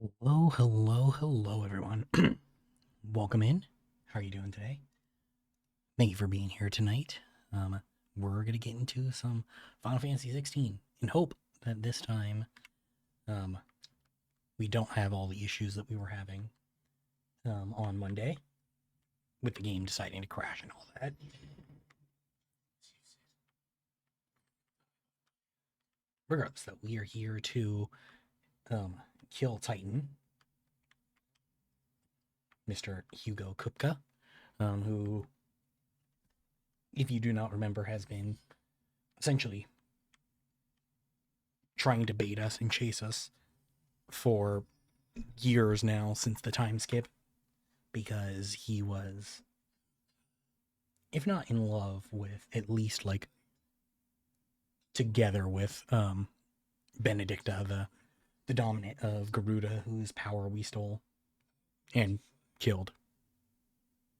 Hello, hello, hello, everyone. Welcome in. How are you doing today? Thank you for being here tonight. We're gonna get into some Final Fantasy 16 and hope that this time, um, we don't have all the issues that we were having on Monday with the game deciding to crash and all that. Regardless, that we are here to um, kill Titan, Mr. Hugo Kupka, who, if you do not remember, has been essentially trying to bait us and chase us for years now since the time skip because he was, if not in love with, at least like together with Benedicta, the dominant of Garuda, whose power we stole and killed.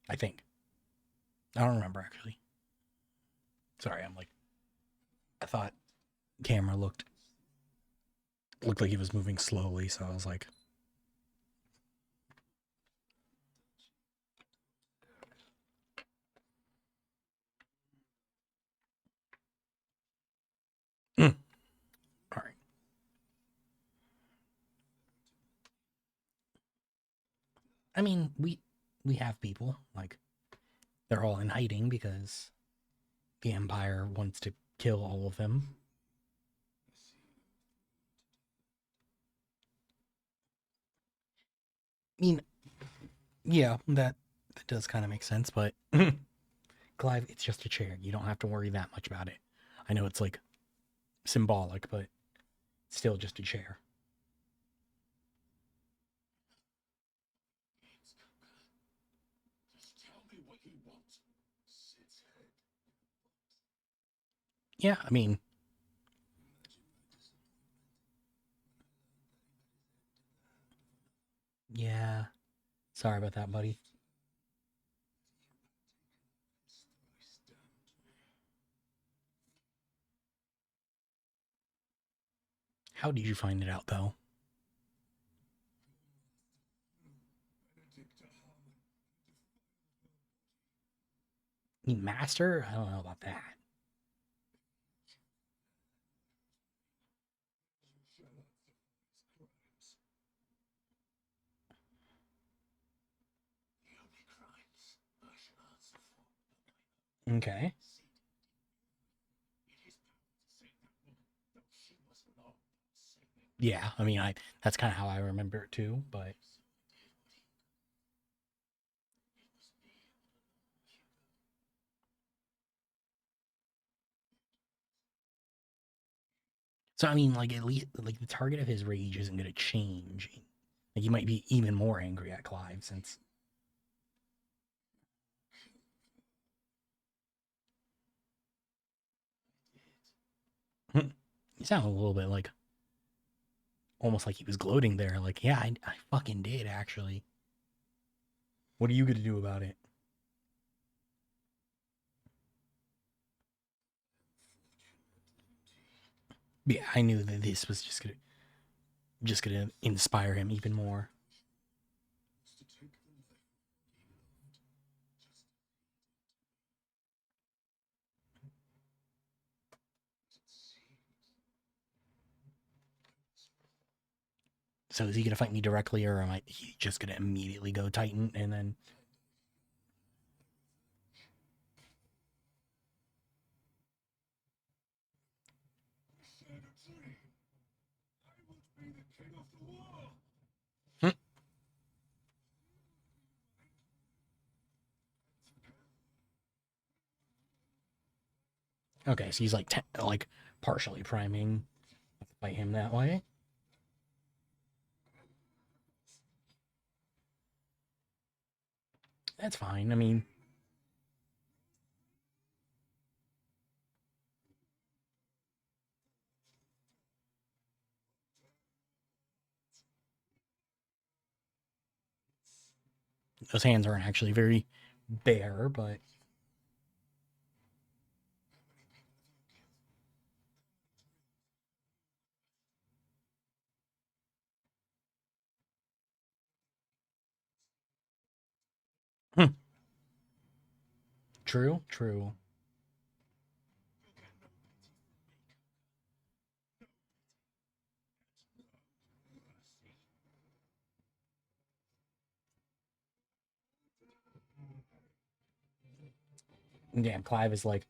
I think. I don't remember actually. Sorry, I thought camera looked like he was moving slowly, so I was like, mm, all right. I mean, we have people like they're all in hiding because the Empire wants to kill all of them. I mean, yeah, that does kind of make sense, but Clive, it's just a chair. You don't have to worry that much about it. I know it's like symbolic, but it's still just a chair. Yeah, I mean, yeah. Sorry about that, buddy. How did you find it out, though? You master? I don't know about that. Okay. Yeah, I mean, I that's kind of how I remember it too. But so I mean, like at least like the target of his rage isn't going to change. Like he might be even more angry at Clive since he sounded a little bit like almost like he was gloating there. Like, yeah, I fucking did actually. What are you going to do about it? Yeah, I knew that this was just gonna inspire him even more. So is he gonna fight me directly, or am I he just gonna immediately go Titan and then? Hmm. Okay, so he's like like partially priming to fight him that way. That's fine. I mean, those hands aren't actually very bare, but True, true. Yeah, Clive is like,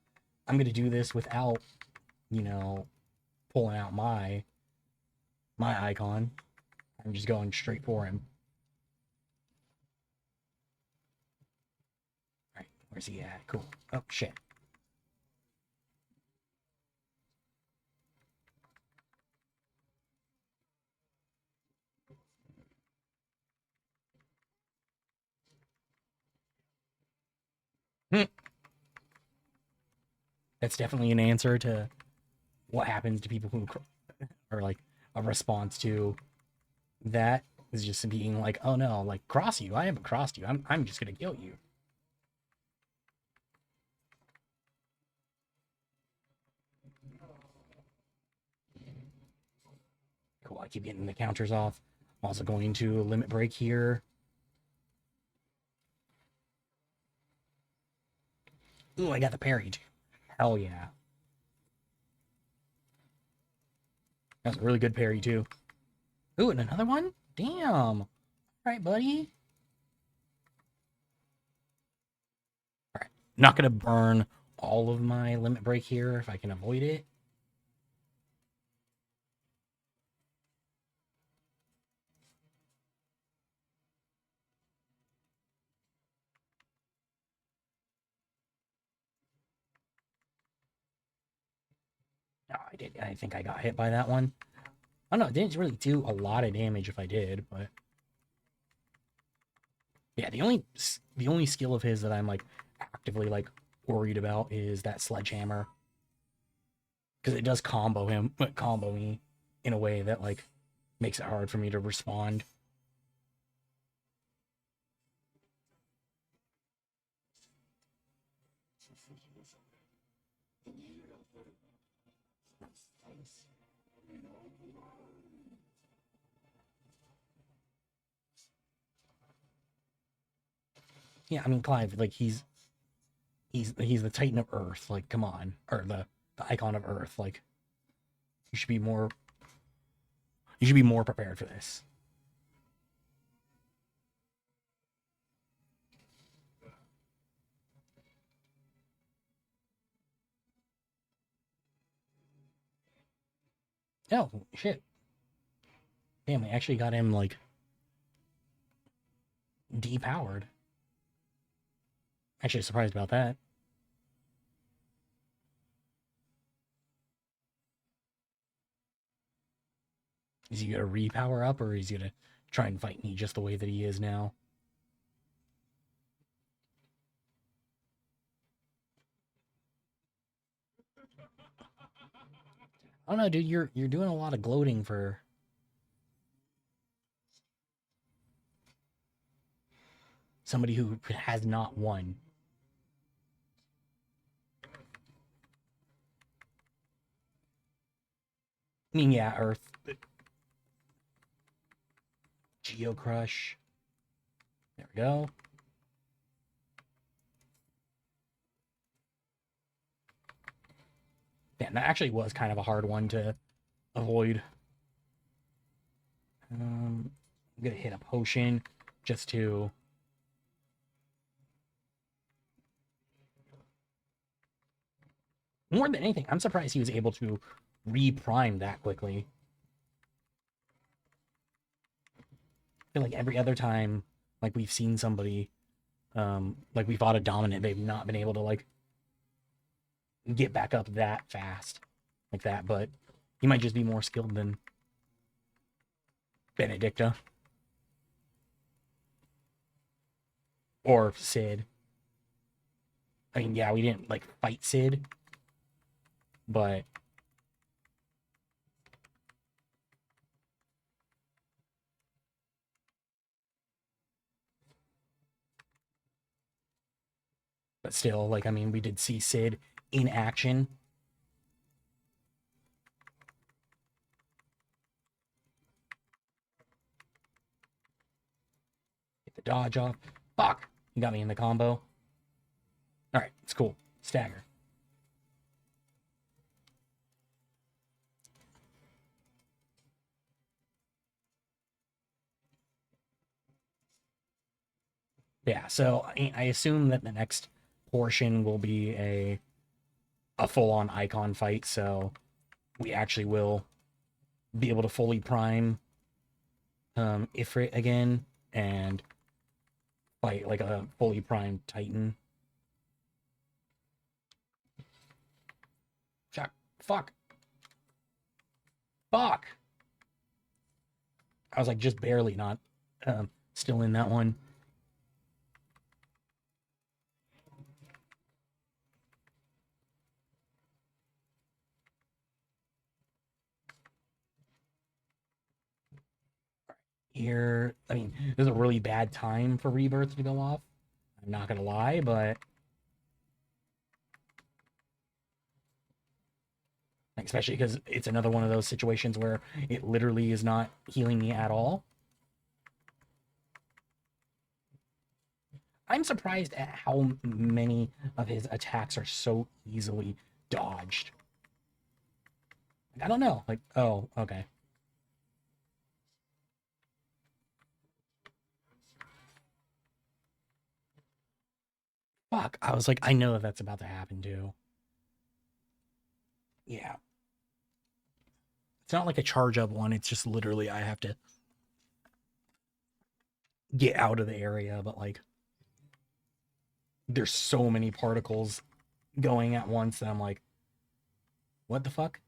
I'm gonna do this without, you know, pulling out my icon. I'm just going straight for him. All right, where's he at? Cool. Oh shit. That's definitely an answer to what happens to people who are like a response to that is just being like, oh no, like cross you. I haven't crossed you. I'm just gonna kill you. Cool. I keep getting the counters off. I'm also going to limit break here. Ooh, I got the parry too. Hell yeah. That's a really good parry too. Ooh, and another one? Damn. All right, buddy. All right. Not gonna burn all of my limit break here if I can avoid it. No, I did. I think I got hit by that one. I don't know. It didn't really do a lot of damage if I did, but yeah, the only skill of his that I'm like actively like worried about is that sledgehammer because it does combo me in a way that like makes it hard for me to respond. Yeah, I mean Clive, like he's the Titan of Earth. Like, come on, or the icon of Earth. Like, you should be more prepared for this. Oh shit! Damn, we actually got him like depowered. Actually, surprised about that. Is he gonna repower up, or is he gonna try and fight me just the way that he is now? I don't know, dude. You're doing a lot of gloating for somebody who has not won. I mean, yeah, Earth, Geo Crush. There we go. Yeah, that actually was kind of a hard one to avoid. I'm gonna hit a potion just to. More than anything, I'm surprised he was able to reprime that quickly. I feel like every other time, like we've seen somebody, like we fought a dominant, they've not been able to like get back up that fast, like that. But he might just be more skilled than Benedicta or Sid. I mean, yeah, we didn't like fight Sid, but still, like, I mean, we did see Sid in action. Get the dodge off. Fuck! He got me in the combo. Alright, it's cool. Stagger. Yeah, so I assume that the next portion will be a full-on icon fight, so we actually will be able to fully prime Ifrit again and fight like a fully primed Titan. Fuck. Fuck. Fuck. I was like just barely not still in that one. Here, I mean, this is a really bad time for Rebirth to go off. I'm not gonna lie, but especially because it's another one of those situations where it literally is not healing me at all. I'm surprised at how many of his attacks are so easily dodged. I don't know. Like, oh, okay. Fuck. I was like, I know that that's about to happen too. Yeah. It's not like a charge up one. It's just literally I have to get out of the area, but like there's so many particles going at once that I'm like, what the fuck?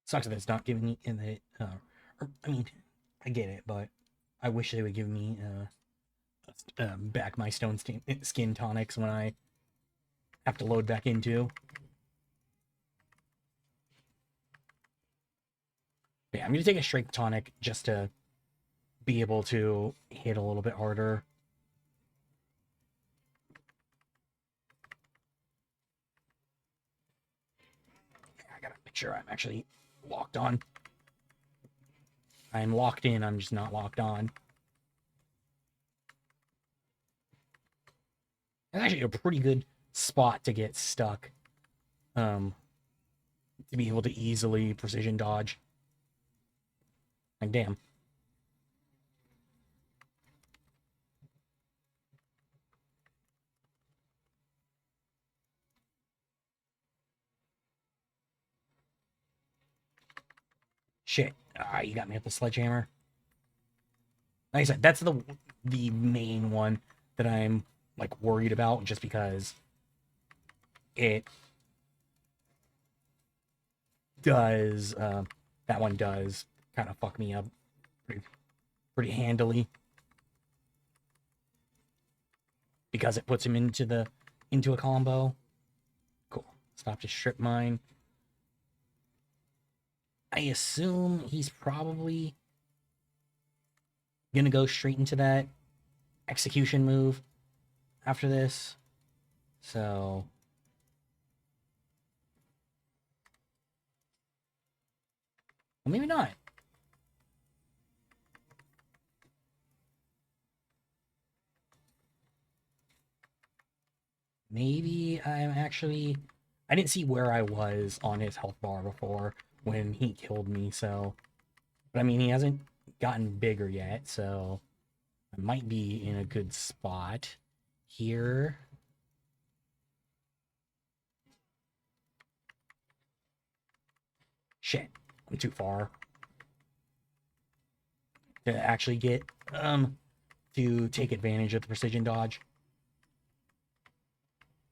Sucks that it's not giving me in the. I mean, I get it, but I wish they would give me back my stone skin tonics when I have to load back into. Yeah, I'm gonna take a strength tonic just to be able to hit a little bit harder. I gotta make sure I'm actually locked on. I'm locked in, I'm just not locked on. It's actually a pretty good spot to get stuck. To be able to easily precision dodge. Like, damn. Shit. Ah, you got me with the sledgehammer. Like I said, that's the main one that I'm like worried about, just because it does that one does kind of fuck me up pretty handily, because it puts him into a combo. Cool. Stop to strip mine. I assume he's probably gonna go straight into that execution move after this. So well, maybe not. Maybe I'm actually... I didn't see where I was on his health bar before when he killed me, so... But I mean, he hasn't gotten bigger yet, so... I might be in a good spot here. Shit, I'm too far to actually get, to take advantage of the precision dodge.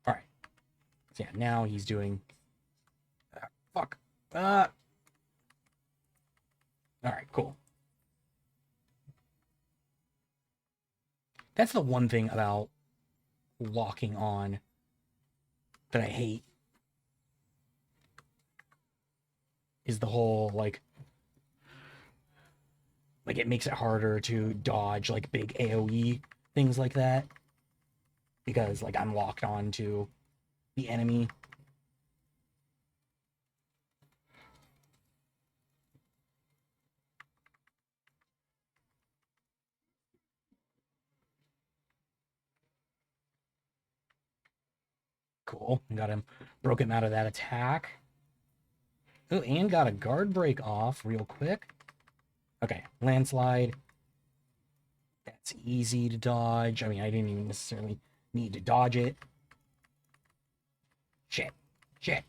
Alright. So yeah, now he's doing... fuck. Alright, cool. That's the one thing about locking on that I hate, is the whole, like it makes it harder to dodge, like, big AoE, things like that. Because, like, I'm locked on to the enemy. Cool. Got him. Broke him out of that attack. Oh, and got a guard break off real quick. Okay, landslide. That's easy to dodge. I mean, I didn't even necessarily need to dodge it. Shit. Shit.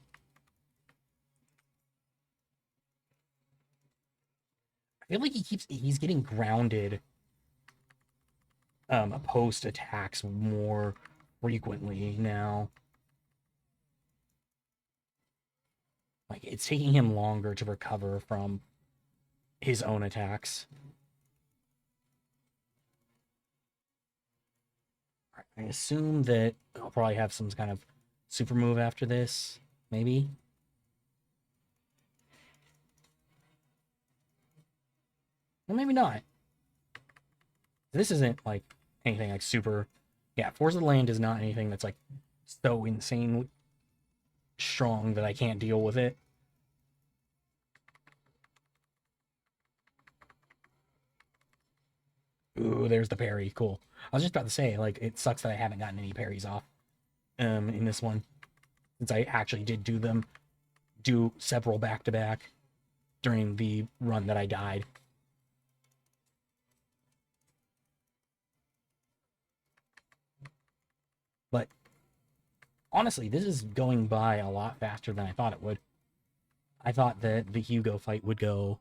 I feel like he's getting grounded post attacks more frequently now. Like, it's taking him longer to recover from his own attacks. I assume that I'll probably have some kind of super move after this, maybe. Well, maybe not. This isn't like anything like super. Yeah, Force of the Land is not anything that's like so insanely strong that I can't deal with it. Ooh, there's the parry. Cool. I was just about to say, like, it sucks that I haven't gotten any parries off in this one, since I actually did do several back to back during the run that I died. But honestly, this is going by a lot faster than I thought it would. I thought that the Hugo fight would go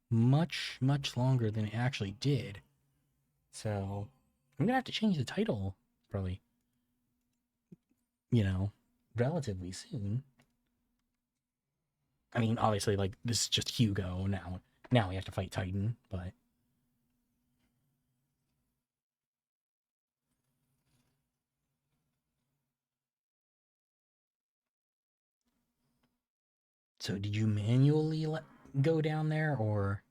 much, much longer than it actually did. So I'm gonna have to change the title probably, relatively soon. I mean, obviously, like, this is just Hugo now. Now we have to fight Titan, but so did you manually go down there, or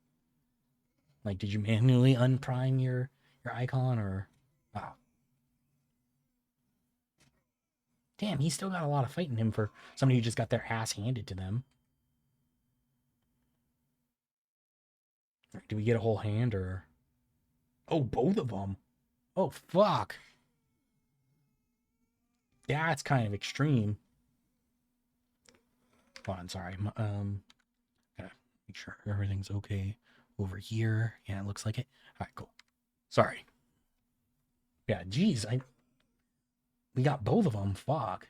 like did you manually unprime your icon, or oh damn, he's still got a lot of fight in him for somebody who just got their ass handed to them. Do we get a whole hand, or oh, both of them? Oh fuck, that's kind of extreme. Hold on, sorry. Gotta make sure everything's okay over here. Yeah, it looks like it. All right, cool. Sorry. Yeah, geez, we got both of them. Fuck.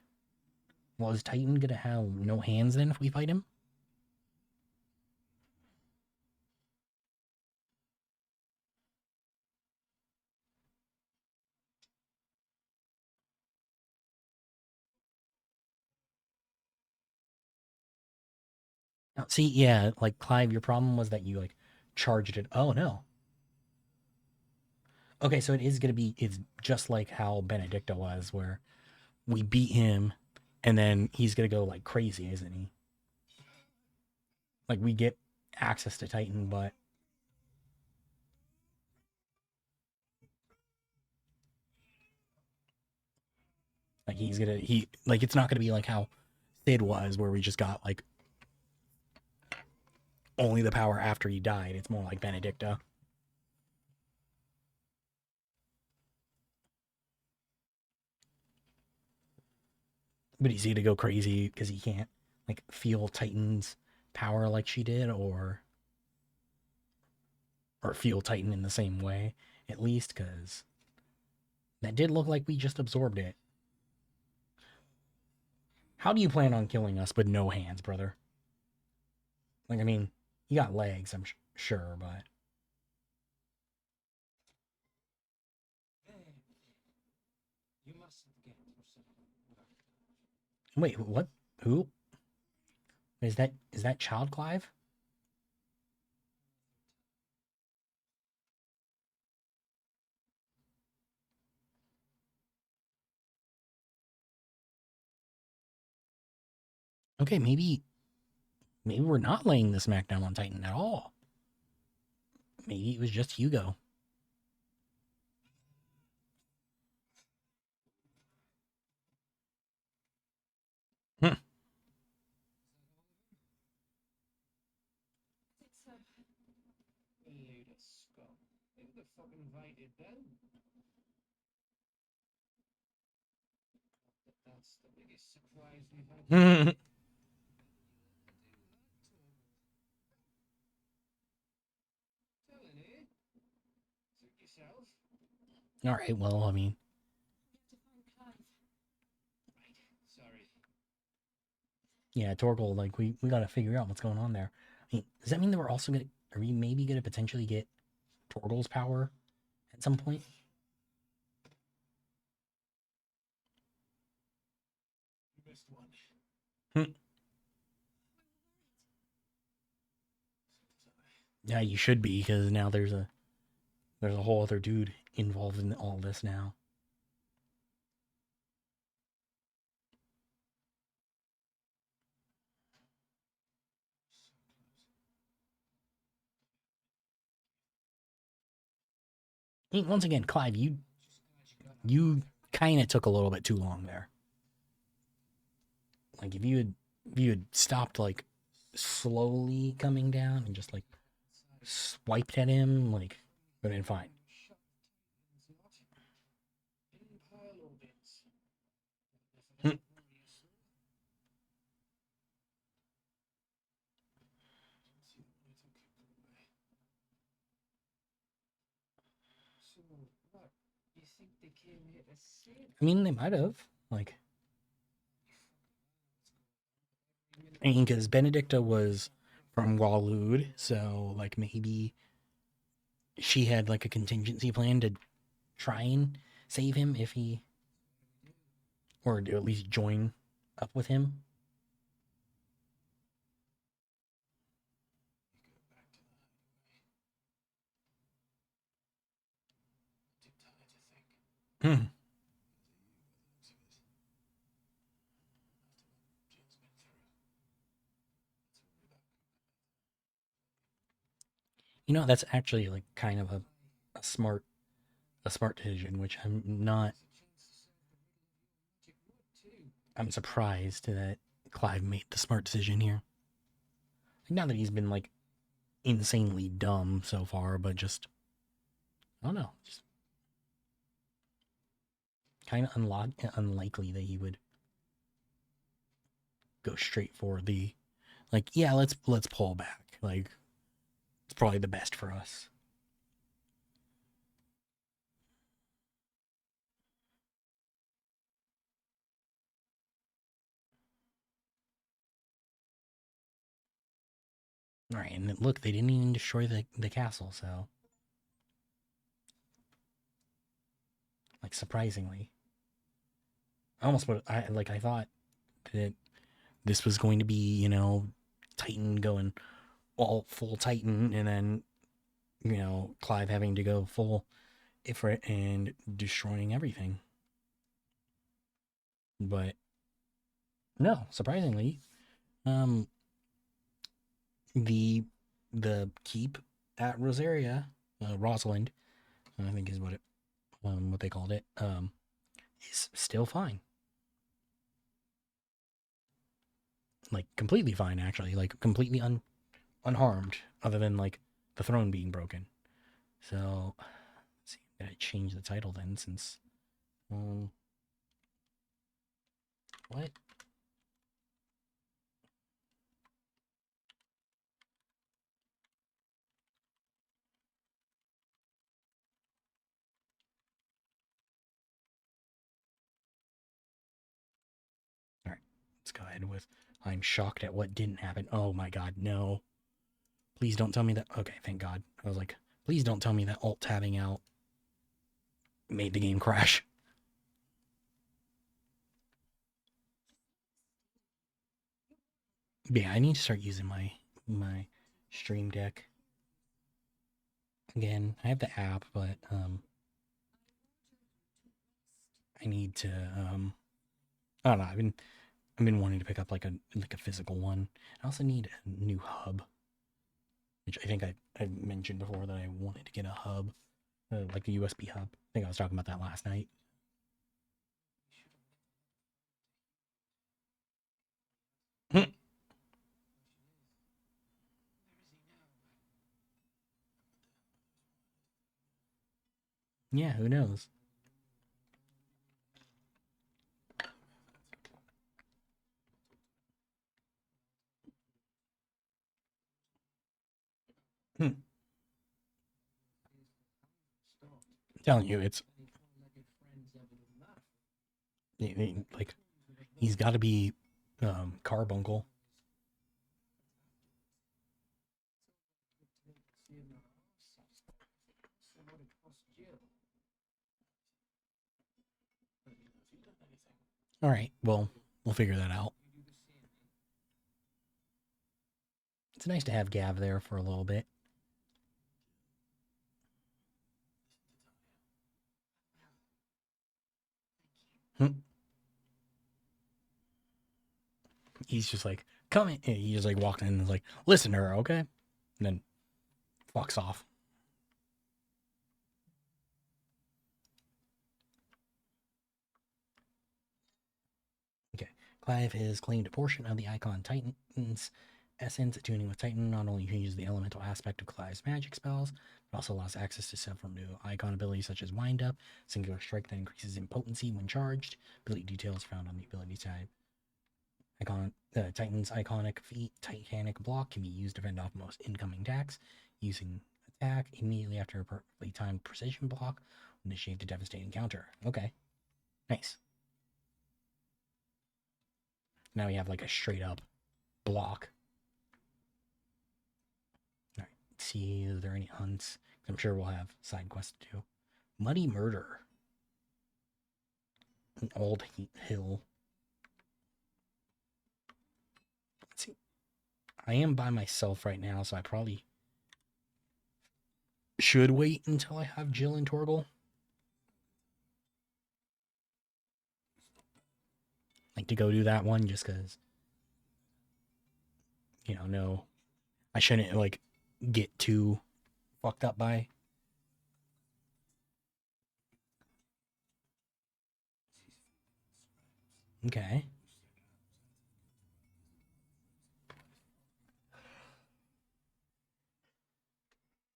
Well, is Titan gonna have no hands then if we fight him? See, yeah, like Clive, your problem was that you like charged it. Oh no. Okay, so it is gonna be it's just like how Benedicta was, where we beat him and then he's gonna go like crazy, isn't he? Like we get access to Titan, but like he like it's not gonna be like how Sid was, where we just got like only the power after he died. It's more like Benedicta. But is he to go crazy because he can't like feel Titan's power like she did, or feel Titan in the same way, at least, because that did look like we just absorbed it. How do you plan on killing us with no hands, brother? Like, I mean, you got legs, I'm sure, but wait, what? Who is that? Is that Child Clive? Okay, maybe we're not laying the smackdown on Titan at all. Maybe it was just Hugo. Hmm. All right, well, I mean, yeah, Torgal, like, we got to figure out what's going on there. I mean, does that mean that we're also going to, are we maybe going to potentially get Torgal's power at some point? Hmm. Yeah, you should be, because now there's a whole other dude involved in all this now. I mean, once again, Clive, you kind of took a little bit too long there. Like if you had stopped like slowly coming down and just like swiped at him, like would have been fine. Hmm. I mean, they might have like. I mean, because Benedicta was from Walud, so like maybe she had like a contingency plan to try and save him if he, or to at least join up with him. Hmm. You know, that's actually like kind of a smart a smart decision, which I'm not. I'm surprised that Clive made the smart decision here. Not that he's been like insanely dumb so far, but just I don't know, just kind of unlikely that he would go straight for the like. Yeah, let's pull back. Like it's probably the best for us. All right, and look, they didn't even destroy the castle, so like surprisingly, I almost would I like I thought that this was going to be Titan going all full Titan, and then Clive having to go full Ifrit and destroying everything. But no, surprisingly, um, the the keep at Rosaria, Rosalind, I think is what they called it, is still fine, like completely fine actually, like completely unharmed, other than like the throne being broken. So let's see, I'm gonna change the title then since um what all right, let's go ahead with I'm shocked at what didn't happen. Oh my god, no. Please don't tell me that. Okay, thank God. I was like, please don't tell me that alt tabbing out made the game crash. But yeah, I need to start using my stream deck again. I have the app, but I need to I don't know. I've been wanting to pick up like a physical one. I also need a new hub, which I think I mentioned before that I wanted to get a hub, like the USB hub. I think I was talking about that last night. Yeah, who knows? telling you, it's like he's got to be carbuncle. All right, well, we'll figure that out. It's nice to have Gav there for a little bit. He's just like, come in. He just like walked in and was like, listen to her, okay? And then fucks off. Okay. Clive has claimed a portion of the Icon Titan's essence. Tuning with Titan not only changes the elemental aspect of Clive's magic spells, but also allows access to several new Icon abilities such as Wind Up, Singular Strike that increases in potency when charged. Ability details found on the ability type. Titan's iconic feat, Titanic Block, can be used to fend off most incoming attacks. Using attack immediately after a perfectly timed precision block, initiate a devastating counter. Okay, nice. Now we have like a straight up block. All right, let's see, is there any hunts? I'm sure we'll have side quests to do. Muddy Murder. An old hill. Let's see. I am by myself right now, so I probably should wait until I have Jill and Torgal. Like to go do that one just because, you know, no, I shouldn't like get too fucked up by. Okay.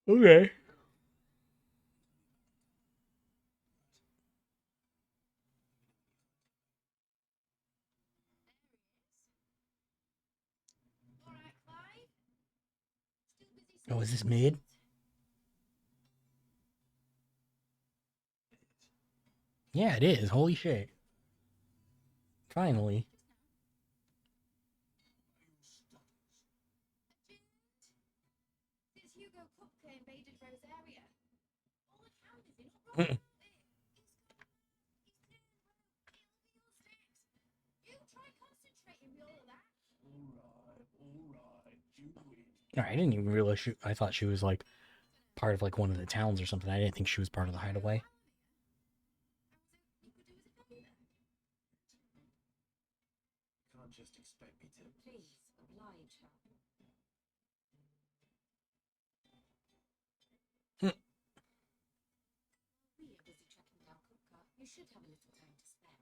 Okay. Oh, is this mid? Yeah, it is. Holy shit. Finally. I didn't even realize I thought she was like part of like one of the towns or something. I didn't think she was part of the hideaway. Just expect me to. Please oblige her. We are busy tracking down Kupka. You should have a little time to spare.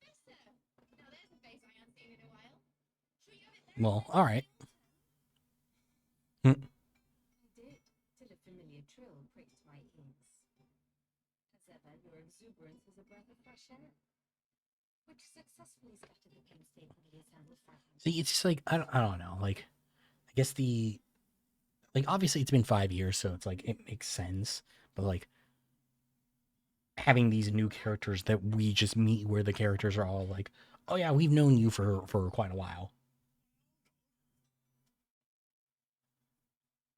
Yes, sir. Now there's a face I haven't seen in a while. Well, all right. I did, till a familiar trill pricked my ears. As ever, your exuberance is a breath of fresh air, which successfully scattered the painstakingly assembled fragments. See, it's just like I don't know. Like, I guess obviously it's been 5 years, so it's like it makes sense. But like having these new characters that we just meet, where the characters are all like, oh yeah, we've known you for quite a while.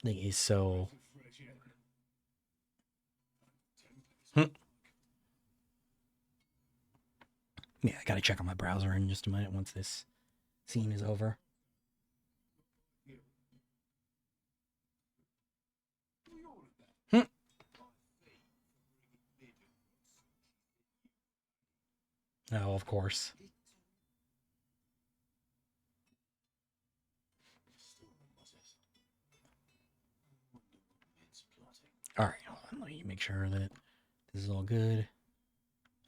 Like, is so. Yeah, I gotta check on my browser in just a minute once this scene is over. Oh, of course. All right, hold on. Let me make sure that this is all good.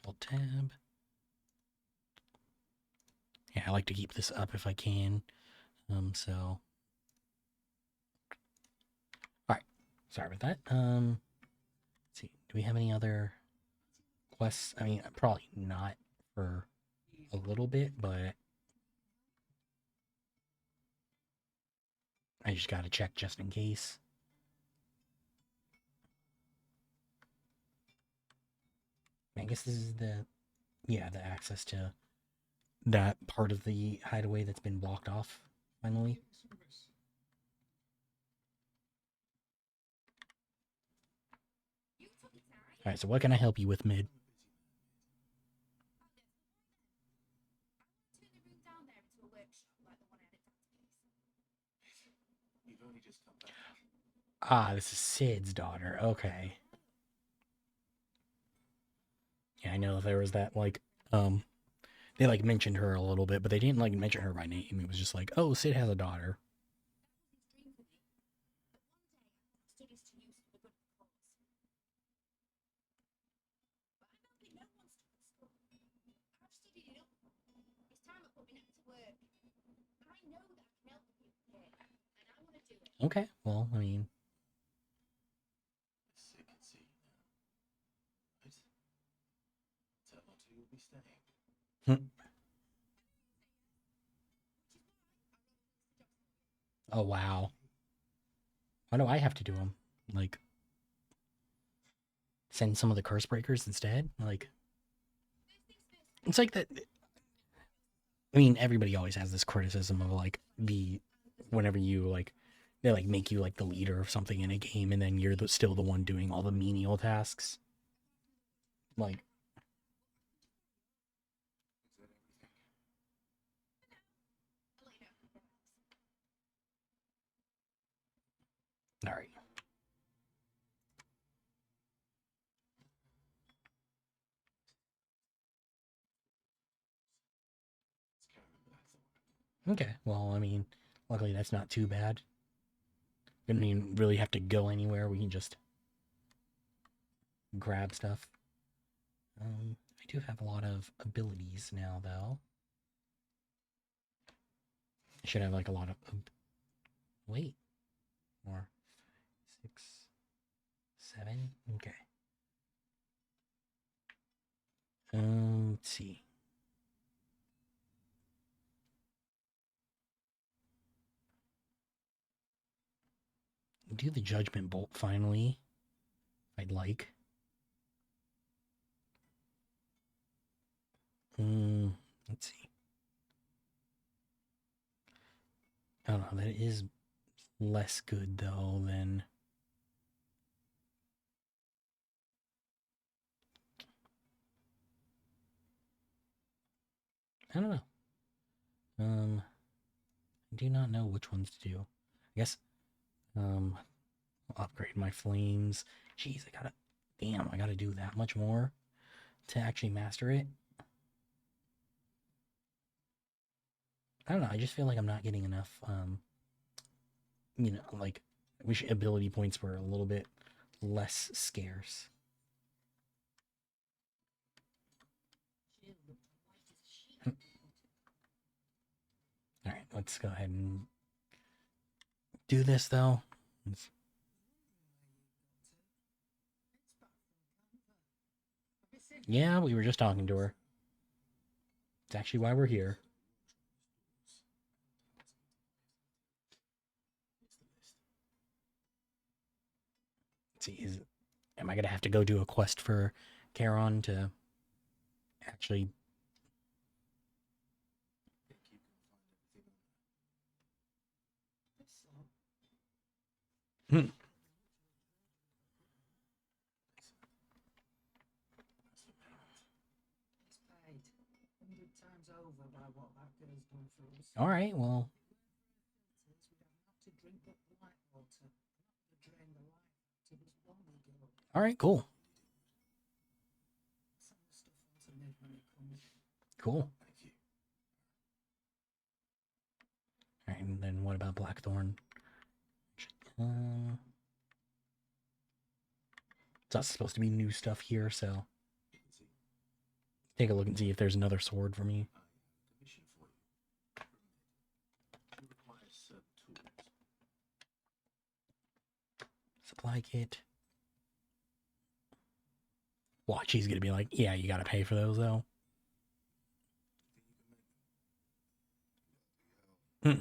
Alt tab. Yeah, I like to keep this up if I can. So. All right. Sorry about that. Let's see. Do we have any other quests? I mean, probably not for a little bit, but I just gotta check just in case. I guess this is the access to that part of the hideaway that's been blocked off finally. All right, so what can I help you with, Mid? Ah, this is Sid's daughter. Okay. Yeah, I know there was that, like, they, like, mentioned her a little bit, but they didn't, like, mention her by name. It was just like, oh, Sid has a daughter. Okay, well, I mean... Oh, wow. Why do I have to do them? Like, send some of the curse breakers instead? Like, it's like that. I mean, everybody always has this criticism of, like, whenever you, like, they, like, make you, like, the leader of something in a game, and then you're still the one doing all the menial tasks. Like, all right. Okay, well, I mean, luckily that's not too bad. We don't even really have to go anywhere. We can just grab stuff. I do have a lot of abilities now, though. I should have, like, a lot of... wait. More. 6, 7? Okay. Let's see. Do the Judgment Bolt finally. I'd like. Let's see. I don't know. That is less good though than. I don't know. I do not know which ones to do. I guess. I'll upgrade my flames. Jeez, I gotta. Damn, I gotta do that much more to actually master it. I don't know. I just feel like I'm not getting enough. Like, I wish ability points were a little bit less scarce. All right, let's go ahead and do this though. Yeah, we were just talking to her. It's actually why we're here. Let's see, am I gonna have to go do a quest for Charon to actually? Hmm. All right, well. All right, cool. Cool. All right, and then what about Blackthorn? It's supposed to be new stuff here, so take a look and see if there's another sword for me. Supply kit. Watch, he's gonna be like, yeah, you gotta pay for those though. Hmm.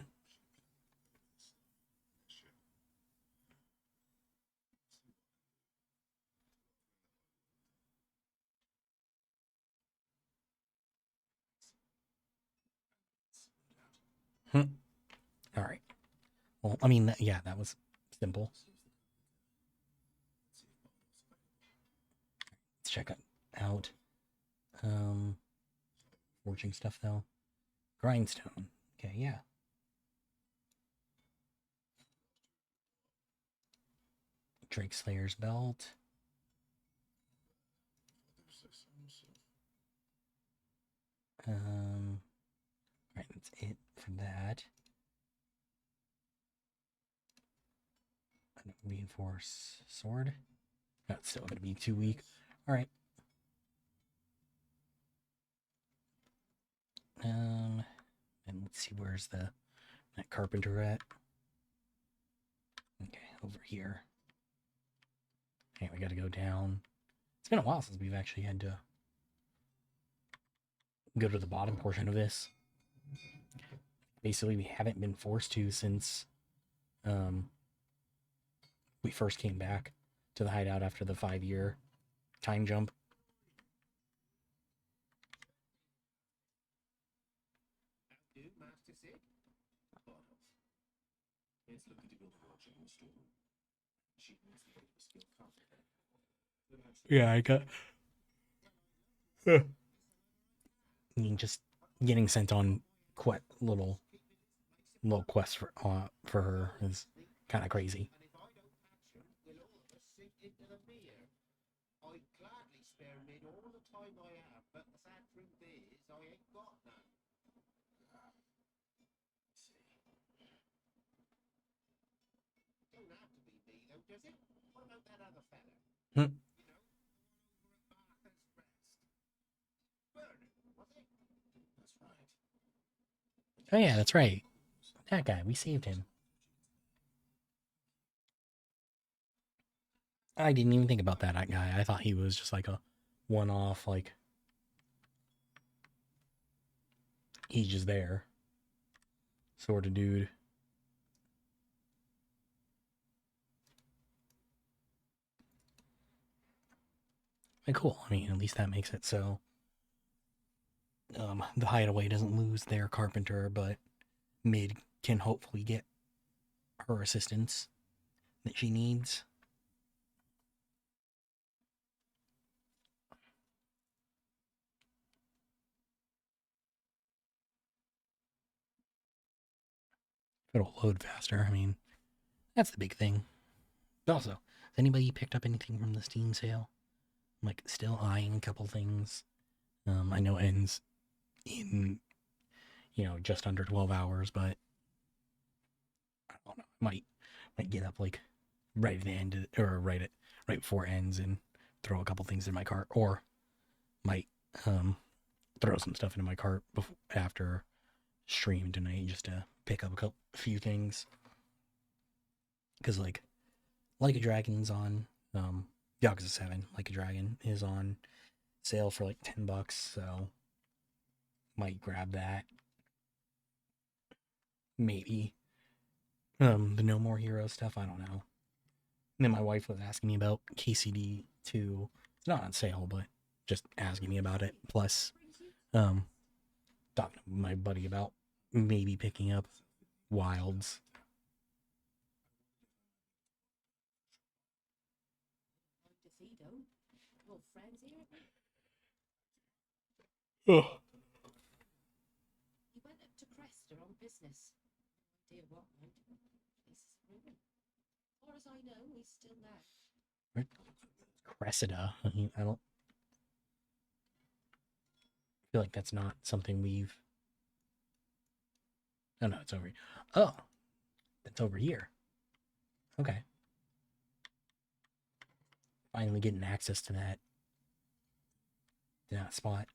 All right. Well, I mean, yeah, that was simple. Let's check it out. Forging stuff though. Grindstone. Okay, yeah. Drake Slayer's belt. Alright, that's it for that. Reinforce sword. That's still gonna be too weak. Alright. And let's see, where's that carpenter at? Okay, over here. Okay, we gotta go down. It's been a while since we've actually had to go to the bottom portion of this. Basically, we haven't been forced to since we first came back to the hideout after the 5-year time jump. Yeah, I got. I mean, just getting sent on little quests for her is kind of crazy. Hmm. Oh yeah, that's right. That guy, we saved him. I didn't even think about that guy. I thought he was just like a one-off, like he's just there sort of dude. And cool. I mean, at least that makes it so the hideaway doesn't lose their carpenter, but Mid can hopefully get her assistance that she needs. It'll load faster. I mean, that's the big thing. Also, has anybody picked up anything from the Steam sale? I'm like still eyeing a couple things. I know it ends in just under 12 hours, but I don't know. I might get up like right at the end or right before it ends and throw a couple things in my cart, or might throw some stuff into my cart after stream tonight just to pick up a few things. Because like a Dragon's on Yakuza 7, Like a Dragon is on sale for like $10, so might grab that. Maybe the No More Hero stuff, I don't know. And then my wife was asking me about KCD 2. It's not on sale, but just asking me about it. Plus, talking to my buddy about maybe picking up Wilds. Oh. He went up to Cresta on business. Dear what, man? This is ruin. As far as I know, he's still there. Cressida. I don't feel like that's not something we've. Oh no, it's over. Oh, that's over here. Okay. Finally getting access to that spot.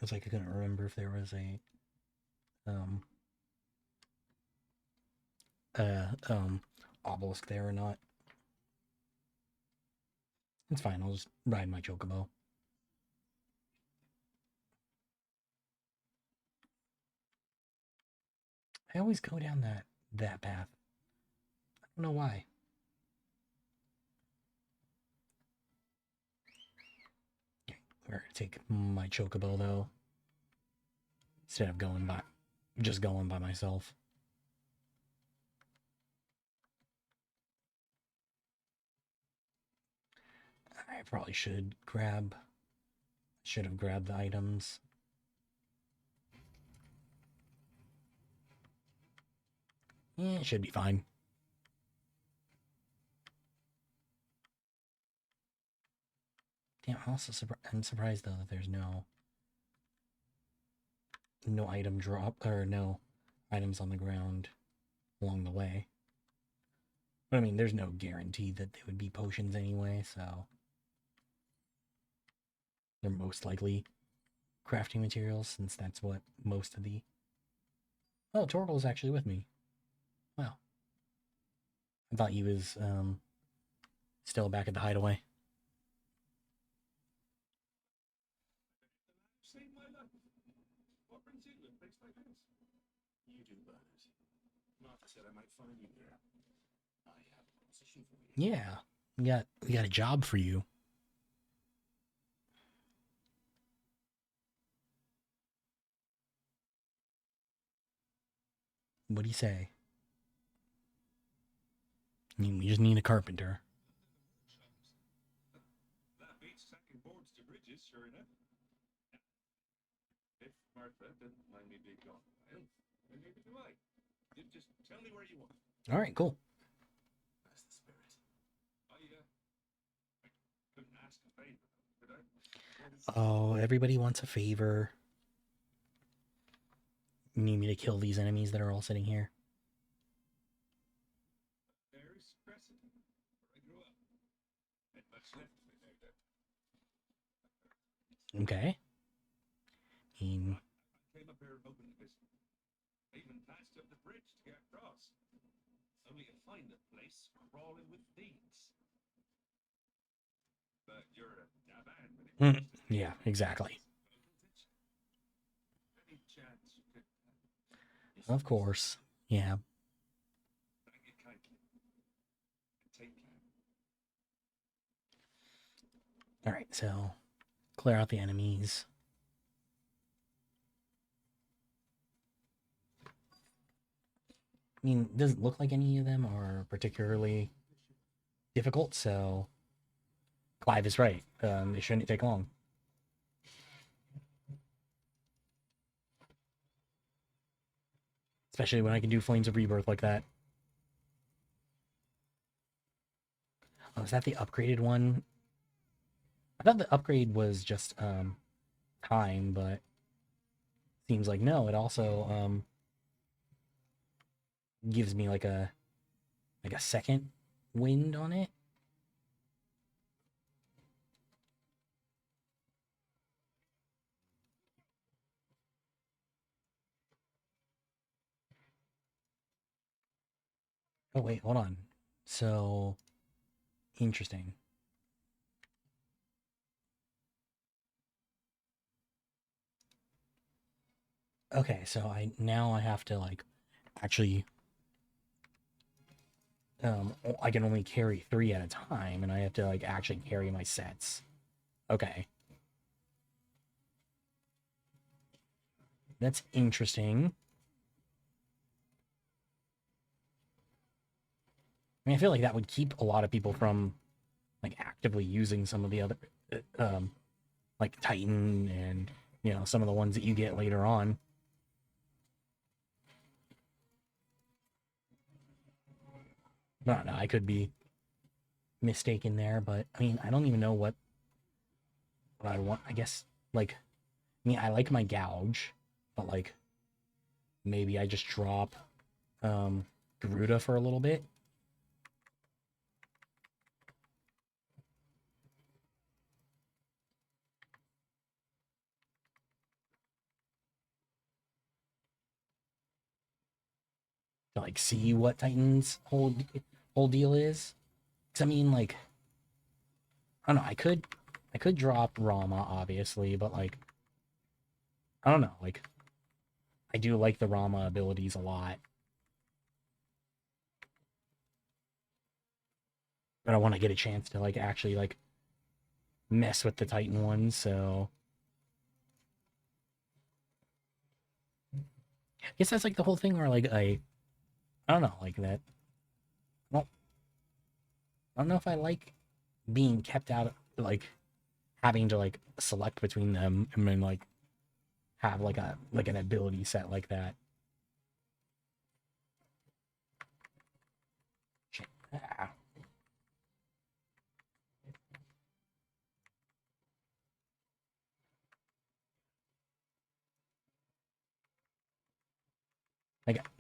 It's like I couldn't remember if there was a obelisk there or not. It's fine. I'll just ride my chocobo. I always go down that path. I don't know why. Okay, we're gonna take my chocobo though. instead of just going by myself. I probably should have grabbed the items. Yeah, it should be fine. Damn, I'm surprised though that there's no item drop, or no items on the ground along the way. But I mean, there's no guarantee that they would be potions anyway, so they're most likely crafting materials, since that's what most of the... Oh, Torgal is actually with me. Wow. I thought he was still back at the hideaway. Yeah, we got a job for you. What do you say? I mean, we just need a carpenter. That beats sacking boards to bridges, sure enough. If Martha didn't mind me being gone, well, then maybe do I. You just tell me where you want. All right, cool. That's the spirit. I couldn't ask a favor, could I? Oh, everybody wants a favor. You need me to kill these enemies that are all sitting here? There's precedent where I grew up. And much left of it, no doubt. Okay. I came up here hoping to visit. I even passed up the bridge to get across. Only to find the place crawling with thieves. But you're a Daban when it comes to Yeah, exactly. any chance you could... Of course. Yeah. Thank you kindly. And take care. All right, so clear out the enemies. I mean, it doesn't look like any of them are particularly difficult, so Clive is right. It shouldn't take long. Especially when I can do Flames of Rebirth like that. Oh, is that the upgraded one? I thought the upgrade was just time, but seems like no, it also gives me like a second wind on it. Oh wait, hold on. So interesting. Okay, so I have to like actually I can only carry 3 at a time, and I have to like actually carry my sets. Okay. That's interesting. I mean, I feel like that would keep a lot of people from like actively using some of the other like Titan and, you know, some of the ones that you get later on. I don't know, I could be mistaken there, but I mean, I don't even know what I want. I guess, like, I mean, I like my gouge, but like, maybe I just drop Garuda for a little bit. To like see what Titan's whole deal is. Cause I mean, like, I don't know. I could drop Rama, obviously, but like, I don't know. Like, I do like the Rama abilities a lot, but I want to get a chance to like actually like mess with the Titan ones. So guess that's like the whole thing where like I don't know, like that. Well, I don't know if I like being kept out, like having to like select between them and then like have like an ability set like that. Shit. Ah.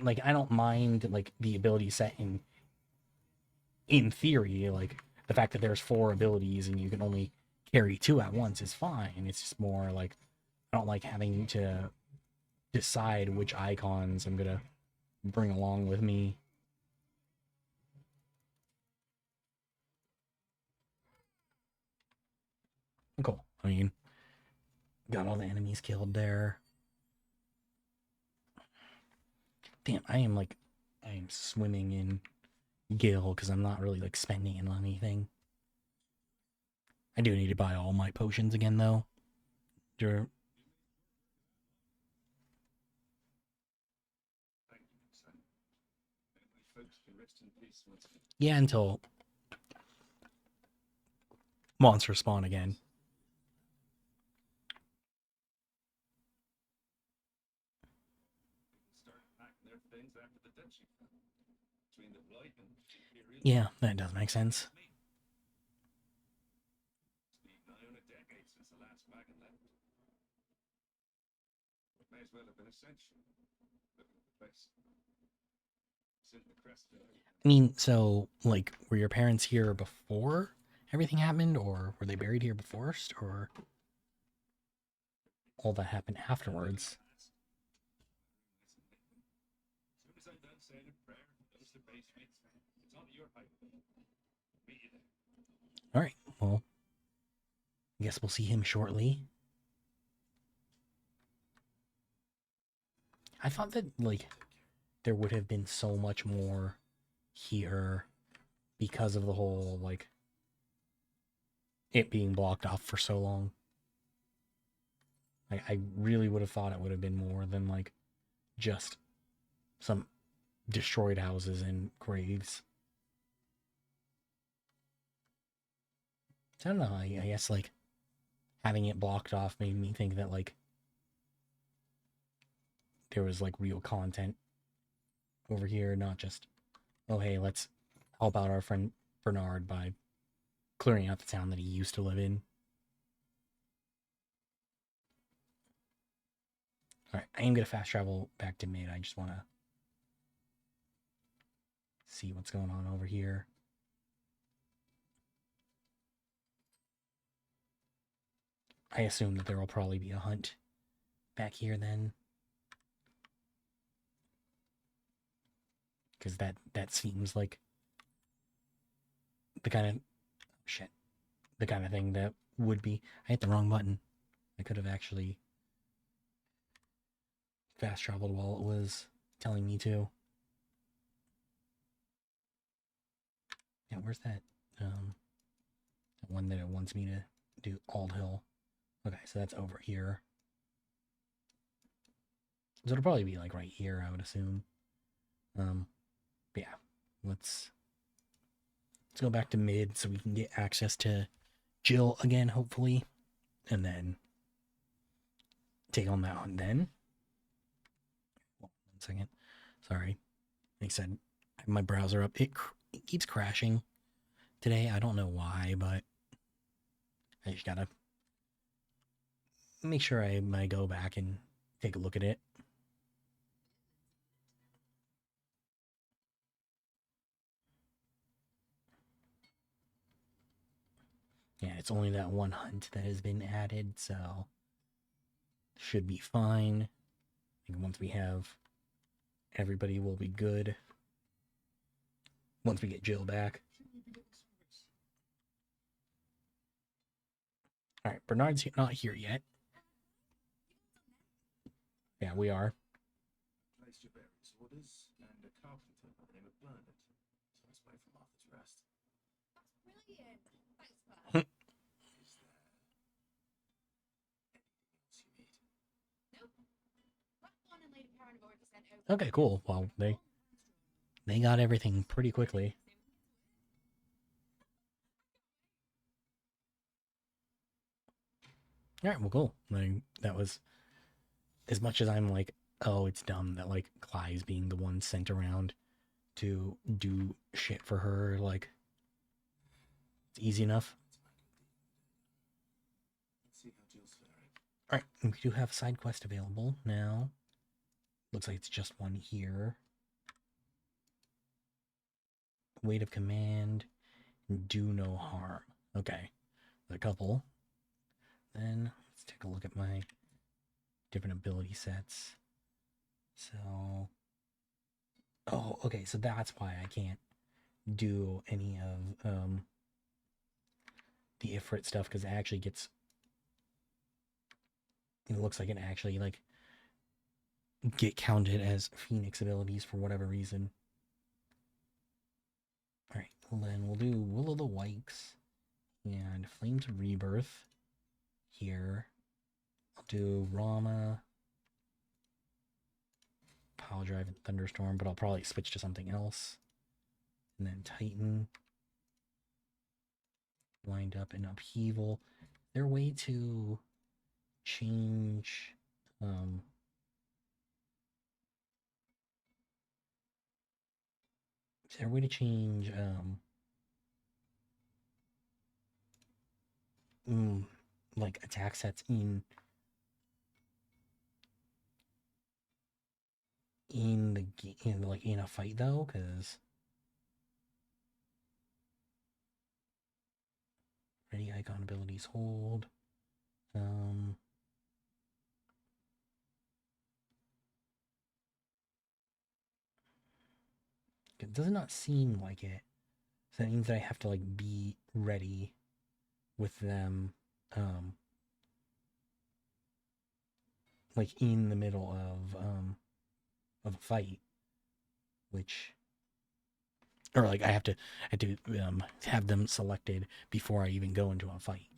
Like I don't mind like the ability set in theory, like the fact that there's four abilities and you can only carry two at once is fine. It's just more like I don't like having to decide which icons I'm gonna bring along with me. Cool. I mean, got all the enemies killed there. Damn, I am swimming in gil because I'm not really like spending it on anything. I do need to buy all my potions again though. Dur- Thank you, son. My folks can rest in peace once again. Yeah, until monsters spawn again. People start packing their things after the duchy fell. Between the blight and imperial. Yeah, that does make sense. It's been nigh on a decade since the last wagon left. May as well have been a century. Look at the place. It's in the crest of it. I mean, so like, were your parents here before everything happened, or were they buried here first, or all that happened afterwards? As soon as I'm done saying a prayer, goes the base mates. It's on your pipe. Meet you there. All right, well, I guess we'll see him shortly. I thought that like there would have been so much more here because of the whole like it being blocked off for so long. I really would have thought it would have been more than like just some destroyed houses and graves. I don't know. I guess like having it blocked off made me think that like there was like real content over here, not just oh hey, let's help out our friend Bernard by clearing out the town that he used to live in. All right, I am gonna fast travel back to mid. I just want to see what's going on over here. I assume that there will probably be a hunt back here then, because that seems like the kind of shit, the kind of thing that would be. I hit the wrong button. I could have actually fast traveled while it was telling me to. Yeah, where's that? That one that it wants me to do Ald Hill. Okay, so that's over here. So it'll probably be like right here, I would assume. But yeah, let's go back to mid so we can get access to Jill again, hopefully, and then take on that one then. 1 second. Sorry. Like I said, I have my browser up. It keeps crashing today. I don't know why, but I just gotta make sure I go back and take a look at it. Yeah, it's only that one hunt that has been added, so should be fine. I think once we have everybody, will be good. Once we get Jill back. All right, Bernard's not here yet. Yeah, we are. Placed your various orders, and a carpenter by the name of Bernard. So let's wait for Martha's rest. That's brilliant. Thanks, Bert. Is there anything else you need? Nope. Rock on and Lady Karen I've already sent over. Okay, cool. Well, they got everything pretty quickly. All right, well, cool. Like, that was, as much as I'm like, oh, it's dumb that like Clyde's being the one sent around to do shit for her. Like, it's easy enough. All right, we do have a side quest available now. Looks like it's just one here. Weight of command, do no harm. Okay, a couple. Then let's take a look at my different ability sets. So, oh, okay, so that's why I can't do any of the Ifrit stuff, because it actually gets, it looks like it actually like get counted as Phoenix abilities for whatever reason. All right, well then we'll do Will of the Wikes and Flames of Rebirth here. I'll do Rama, Power Drive, and Thunderstorm, but I'll probably switch to something else. And then Titan, Wind Up, and Upheaval. Their way to change like attack sets in the game, like in a fight though, because ready icon abilities hold. It does not seem like it. So that means that I have to like be ready with them like in the middle of a fight, which, or like I have to have them selected before I even go into a fight,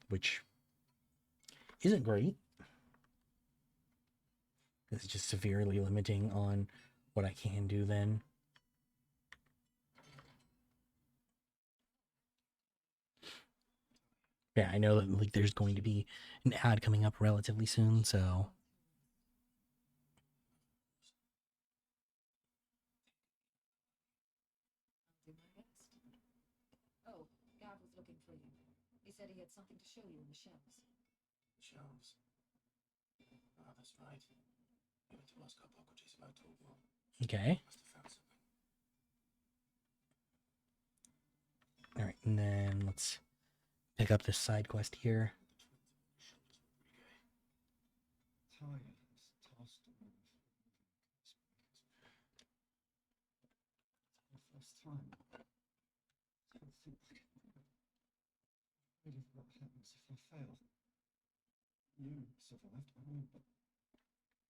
which isn't great. It's just severely limiting on what I can do then. Yeah, I know that like there's going to be an ad coming up relatively soon, so Do my best. Oh, Gav was looking for you. He said he had something to show you in the shelves. Shelves. Ah, that's right. I went to ask our Bocrages about Torval. okay. Must have found something. All right, and then let's pick up this side quest here. Tired has tossed around for the first time. I think afraid of what happens if I fail. You survived, I know, but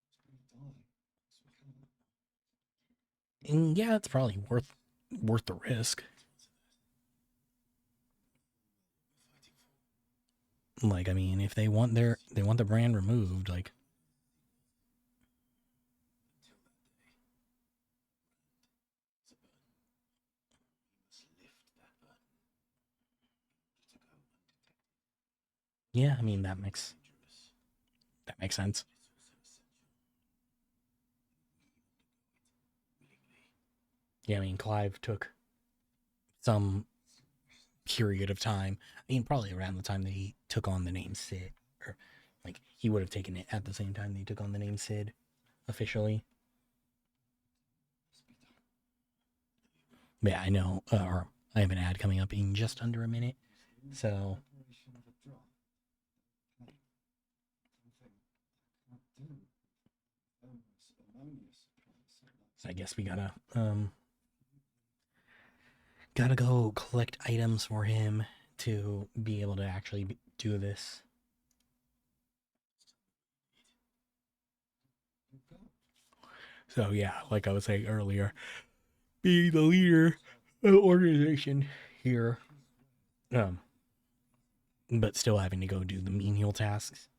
it's going to die. So we can't. And yeah, it's probably worth the risk. Like, I mean, if they want the brand removed, like, yeah, I mean that makes sense. Yeah, I mean Clive took some period of time. I mean, probably around the time that he took on the name Sid, or like he would have taken it at the same time that he took on the name Sid officially. But yeah, I know, or I have an ad coming up in just under a minute, so I guess we gotta go collect items for him to be able to actually do this. So yeah, like I was saying earlier, being the leader of the organization here, but still having to go do the menial tasks.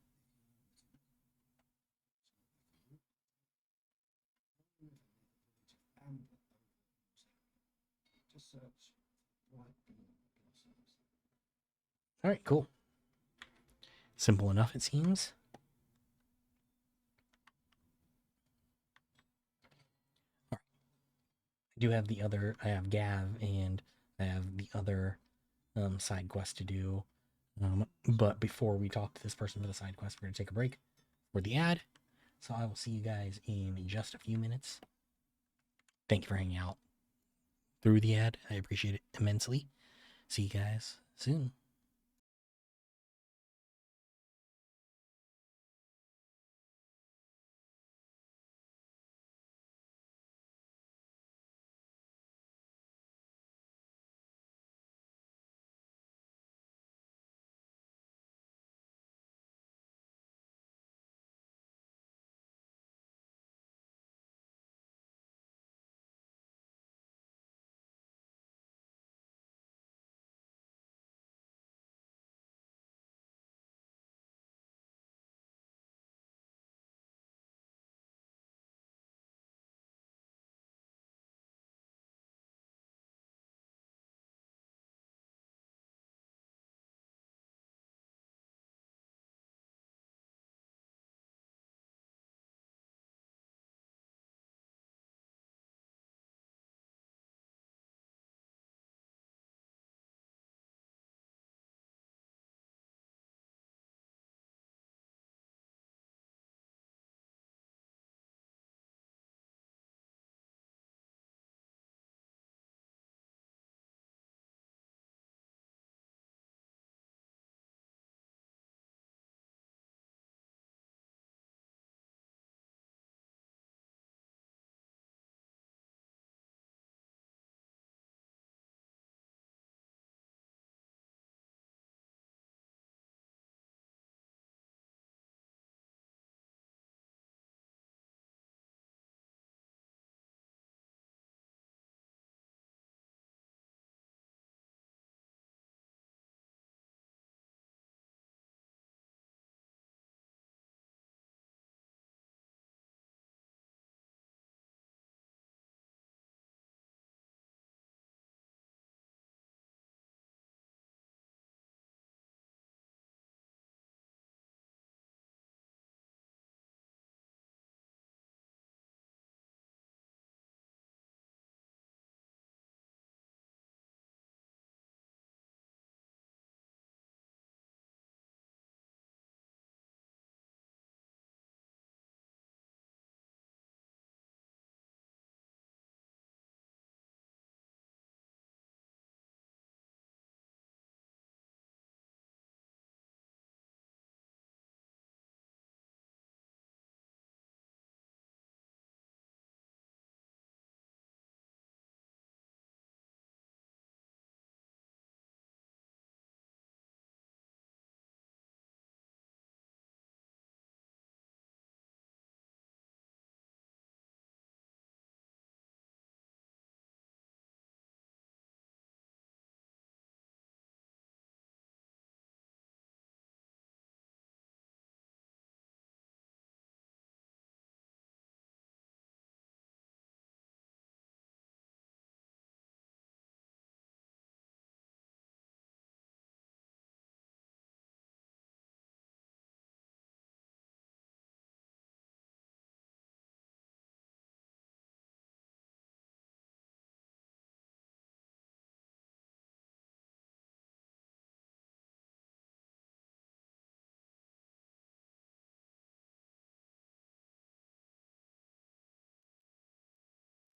All right, cool. Simple enough, it seems. All right. I do have the other. I have Gav, and I have the other side quest to do. But before we talk to this person for the side quest, we're gonna take a break for the ad. So I will see you guys in just a few minutes. Thank you for hanging out through the ad. I appreciate it immensely. See you guys soon.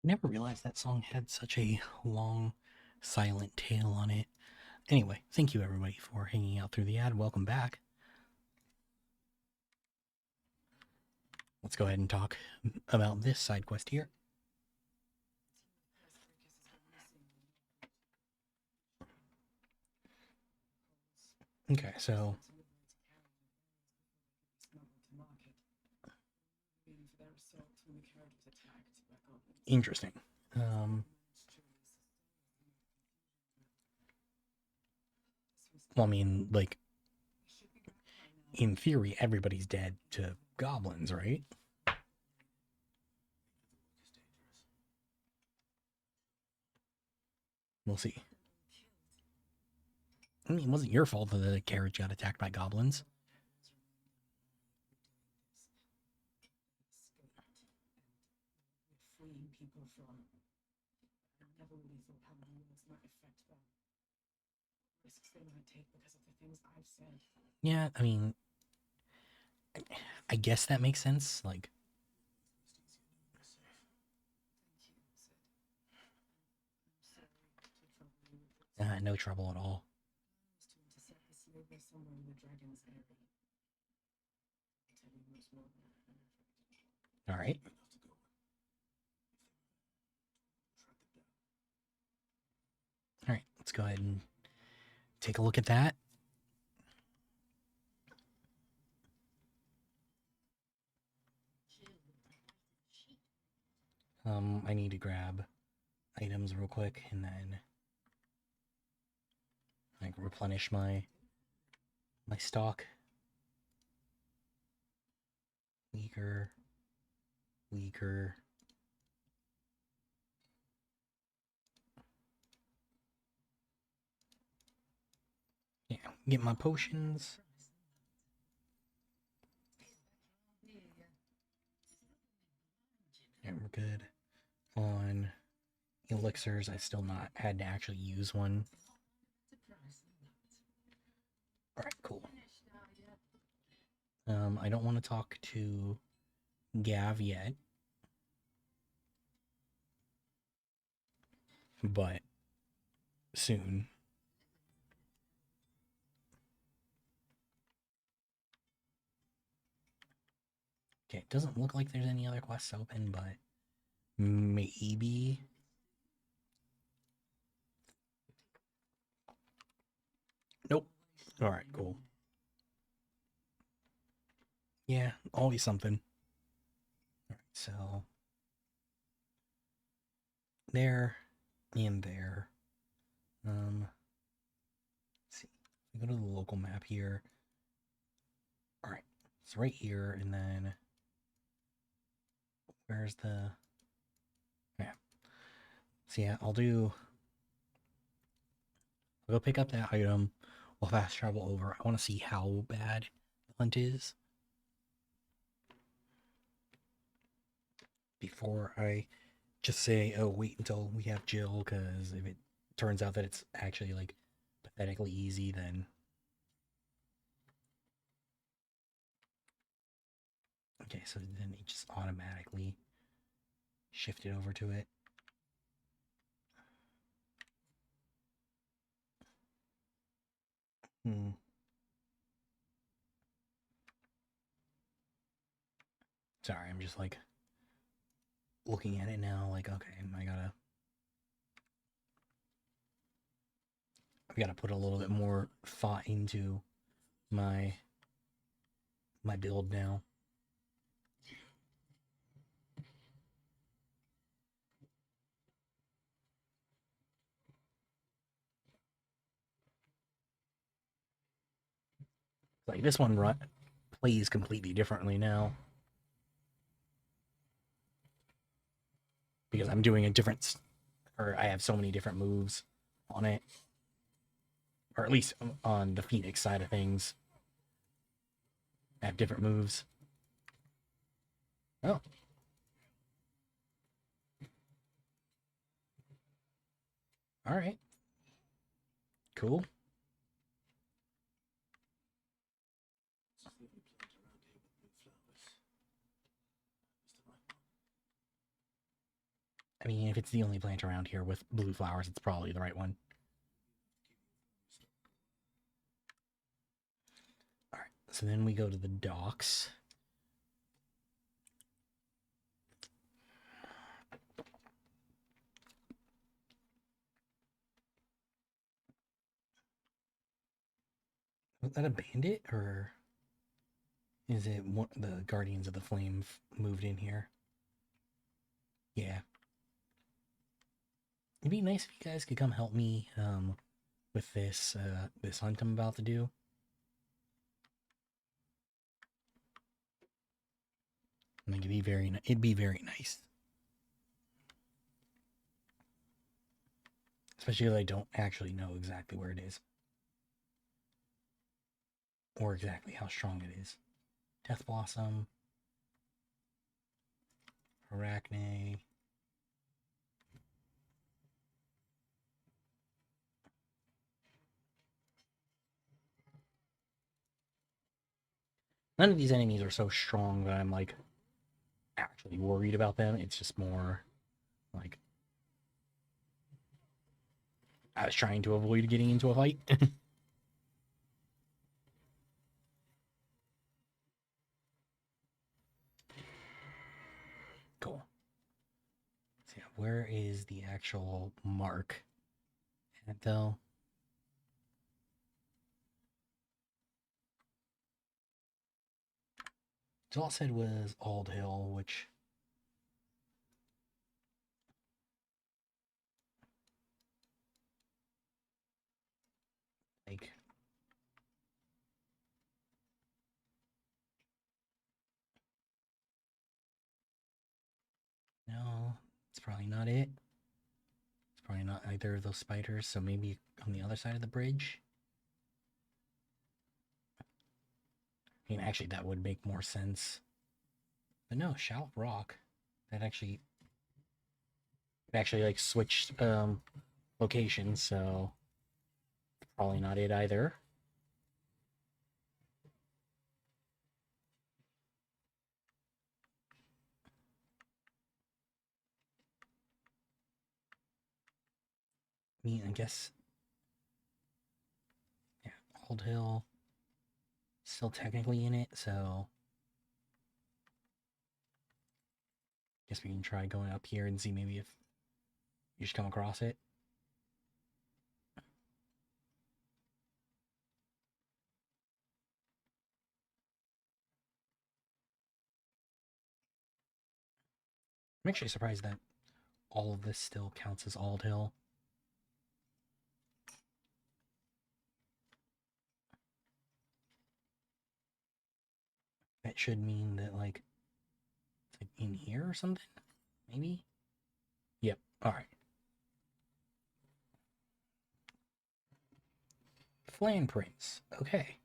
Never realized that song had such a long, silent tail on it. Anyway, thank you everybody for hanging out through the ad. Welcome back. Let's go ahead and talk about this side quest here. Okay, so interesting. Well, I mean, like, in theory, everybody's dead to goblins, right? We'll see. I mean, it wasn't your fault that the carriage got attacked by goblins. Freeing people from. I never really thought how the words might affect them. Risks they might take because of the things I've said. Yeah, I mean, I guess that makes sense. Like, no trouble at all. To intercept the slaver somewhere in the dragon's area. Tell you much more. All right. All right, let's go ahead and take a look at that. I need to grab items real quick and then like replenish my stock. Weaker. Yeah, get my potions. Yeah, we're good. On elixirs, I still not had to actually use one. Alright, cool. I don't want to talk to Gav yet. But soon. Okay, it doesn't look like there's any other quests open, but maybe. Nope. Alright, cool. Yeah, always something. Alright, so there and there. Let's see. We go to the local map here. Alright, it's right here, and then where's the... Yeah. So yeah, I'll go pick up that item. We'll fast travel over. I want to see how bad the hunt is before I just say, oh, wait until we have Jill, because if it turns out that it's actually, like, pathetically easy, then... Okay, so then it just automatically shifted over to it. Sorry, I'm just, like, looking at it now, like, okay, I've got to put a little bit more thought into my build now. Like, this one plays completely differently now. Because I'm doing I have so many different moves on it. Or at least on the Phoenix side of things. I have different moves. Oh. Alright. Cool. I mean, if it's the only plant around here with blue flowers, it's probably the right one. Alright, so then we go to the docks. Was that a bandit, or is it the Guardians of the Flame moved in here? Yeah. It'd be nice if you guys could come help me with this hunt I'm about to do. I think it'd be very nice. Especially if I don't actually know exactly where it is. or exactly how strong it is. Death Blossom, Arachne. None of these enemies are so strong that I'm like actually worried about them. It's just more like I was trying to avoid getting into a fight. Cool. So yeah, where is the actual mark? Though. So all it said was Ald Hill, which like no, it's probably not it. It's probably not either of those spiders, so maybe on the other side of the bridge. I mean, actually, that would make more sense. But no, Shallop Rock. That actually, it actually like switched locations, so probably not it either. I mean, I guess, yeah, Ald Hill still technically in it, so guess we can try going up here and see maybe if you just come across it. I'm actually surprised that all of this still counts as Ald Hill. That should mean that, like, it's like in here or something? Maybe? Yep, alright. Flan prints. Okay.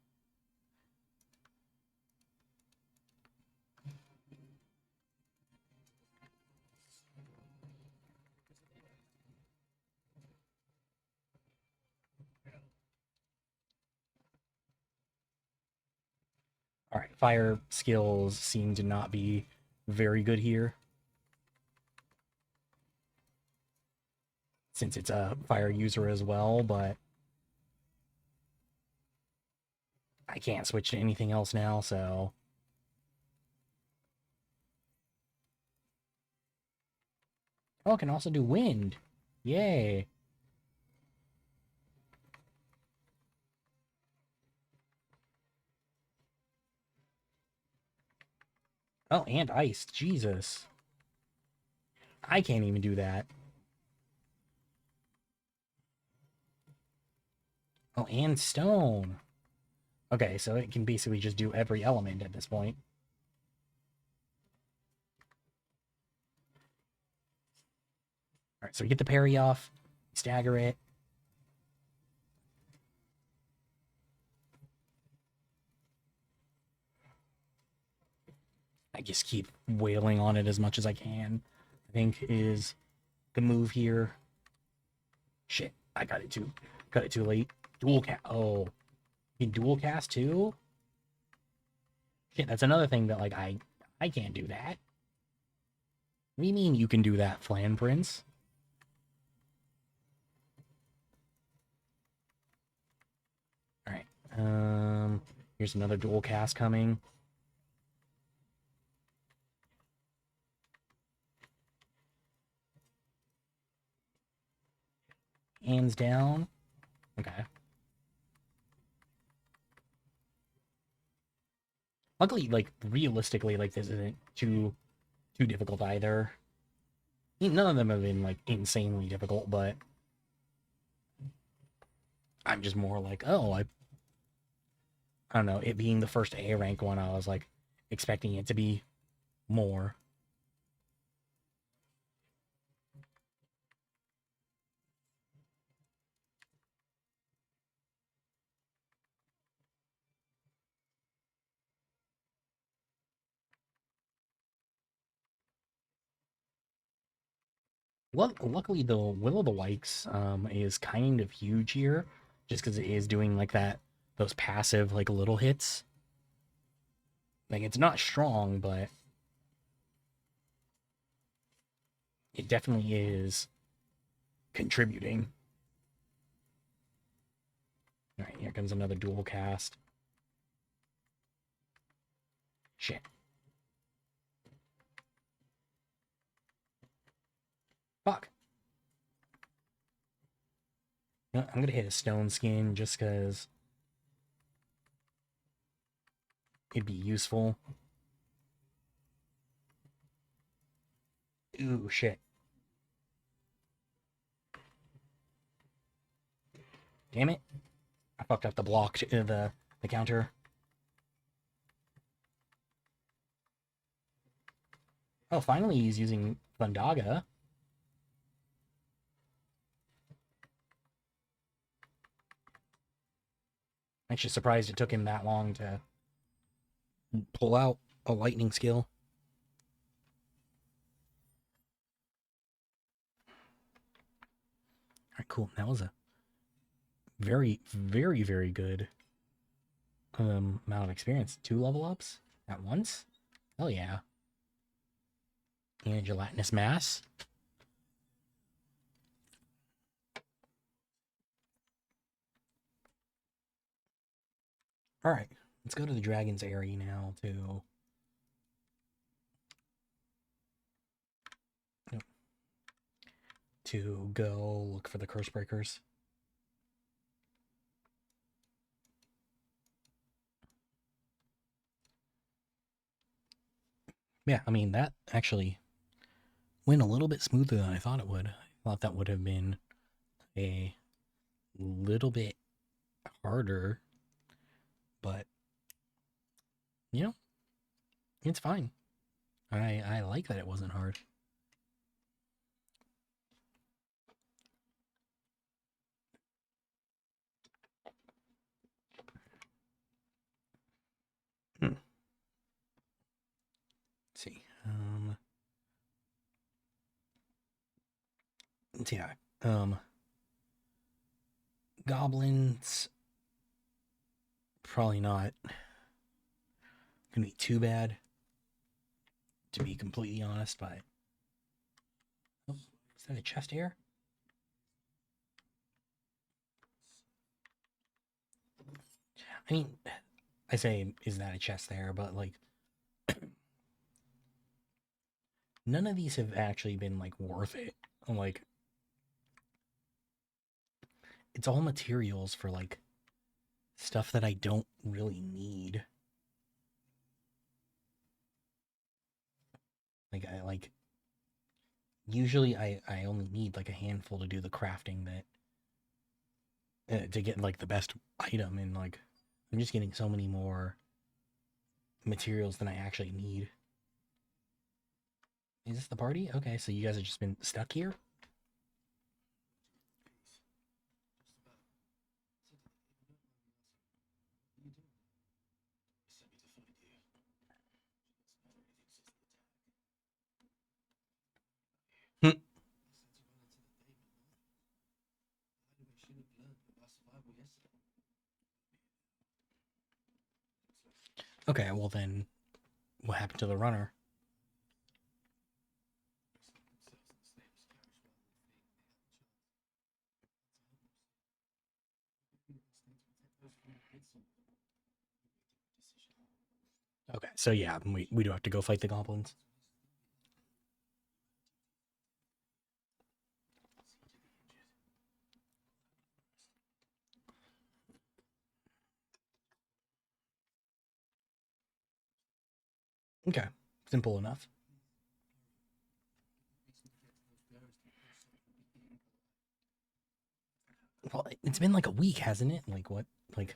Alright, fire skills seem to not be very good here. Since it's a fire user as well, but I can't switch to anything else now, so oh, I can also do wind. Yay. Oh, and ice. Jesus. I can't even do that. Oh, and stone. Okay, so it can basically just do every element at this point. Alright, so we get the parry off, stagger it. I just keep wailing on it as much as I can, I think is the move here. Shit, I got it too late. Dual cast. Oh, you can dual cast too? Shit, that's another thing that like I can't do that. What do you mean you can do that, Flan Prince? Alright. Here's another dual cast coming. Hands down. Okay. Luckily, like, realistically, like, this isn't too difficult either. None of them have been, like, insanely difficult, but I'm just more like, oh, I don't know, it being the first A rank one, I was, like, expecting it to be more. Luckily, the Will o' the Wisps is kind of huge here, just because it is doing like those passive like little hits. Like it's not strong, but it definitely is contributing. All right, here comes another dual cast. Shit. Fuck. You know, I'm gonna hit a stone skin just because it'd be useful. Ooh, shit. Damn it. I fucked up the block to the counter. Oh, finally he's using Thundaga. I'm actually surprised it took him that long to pull out a lightning skill. Alright, cool. That was a very, very, very good amount of experience. 2 level ups at once? Hell yeah. And a gelatinous mass. Alright, let's go to the Dragon's area now to go look for the curse breakers. Yeah, I mean, that actually went a little bit smoother than I thought it would. I thought that would have been a little bit harder, but, you know, it's fine. I like that it wasn't hard. Let's see. Yeah. Goblins probably not gonna be too bad, to be completely honest, but oh, is that a chest here? I mean, I say, is that a chest there? But like, none of these have actually been like worth it. Like, it's all materials for like stuff that I don't really need. Like, usually I only need like a handful to do the crafting that to get like the best item, and like I'm just getting so many more materials than I actually need. Is this the party? Okay, so you guys have just been stuck here? Hmm. Okay, well then, what happened to the runner? Okay, so yeah, we do have to go fight the goblins. Okay, simple enough. Well, it's been like a week, hasn't it? Like what? Like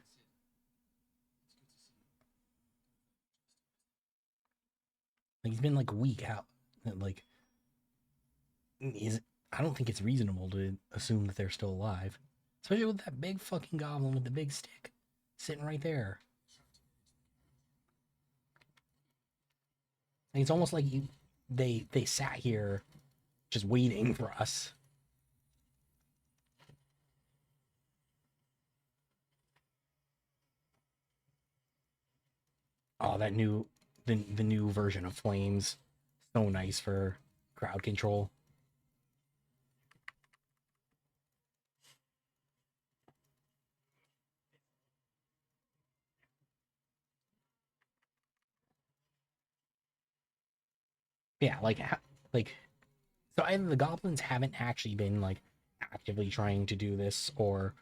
it's been like a week. How? Like is I don't think it's reasonable to assume that they're still alive, especially with that big fucking goblin with the big stick sitting right there. Like, it's almost like they sat here just waiting for us. Oh, that new the new version of Flames, so nice for crowd control. Yeah, like so either the goblins haven't actually been like actively trying to do this, or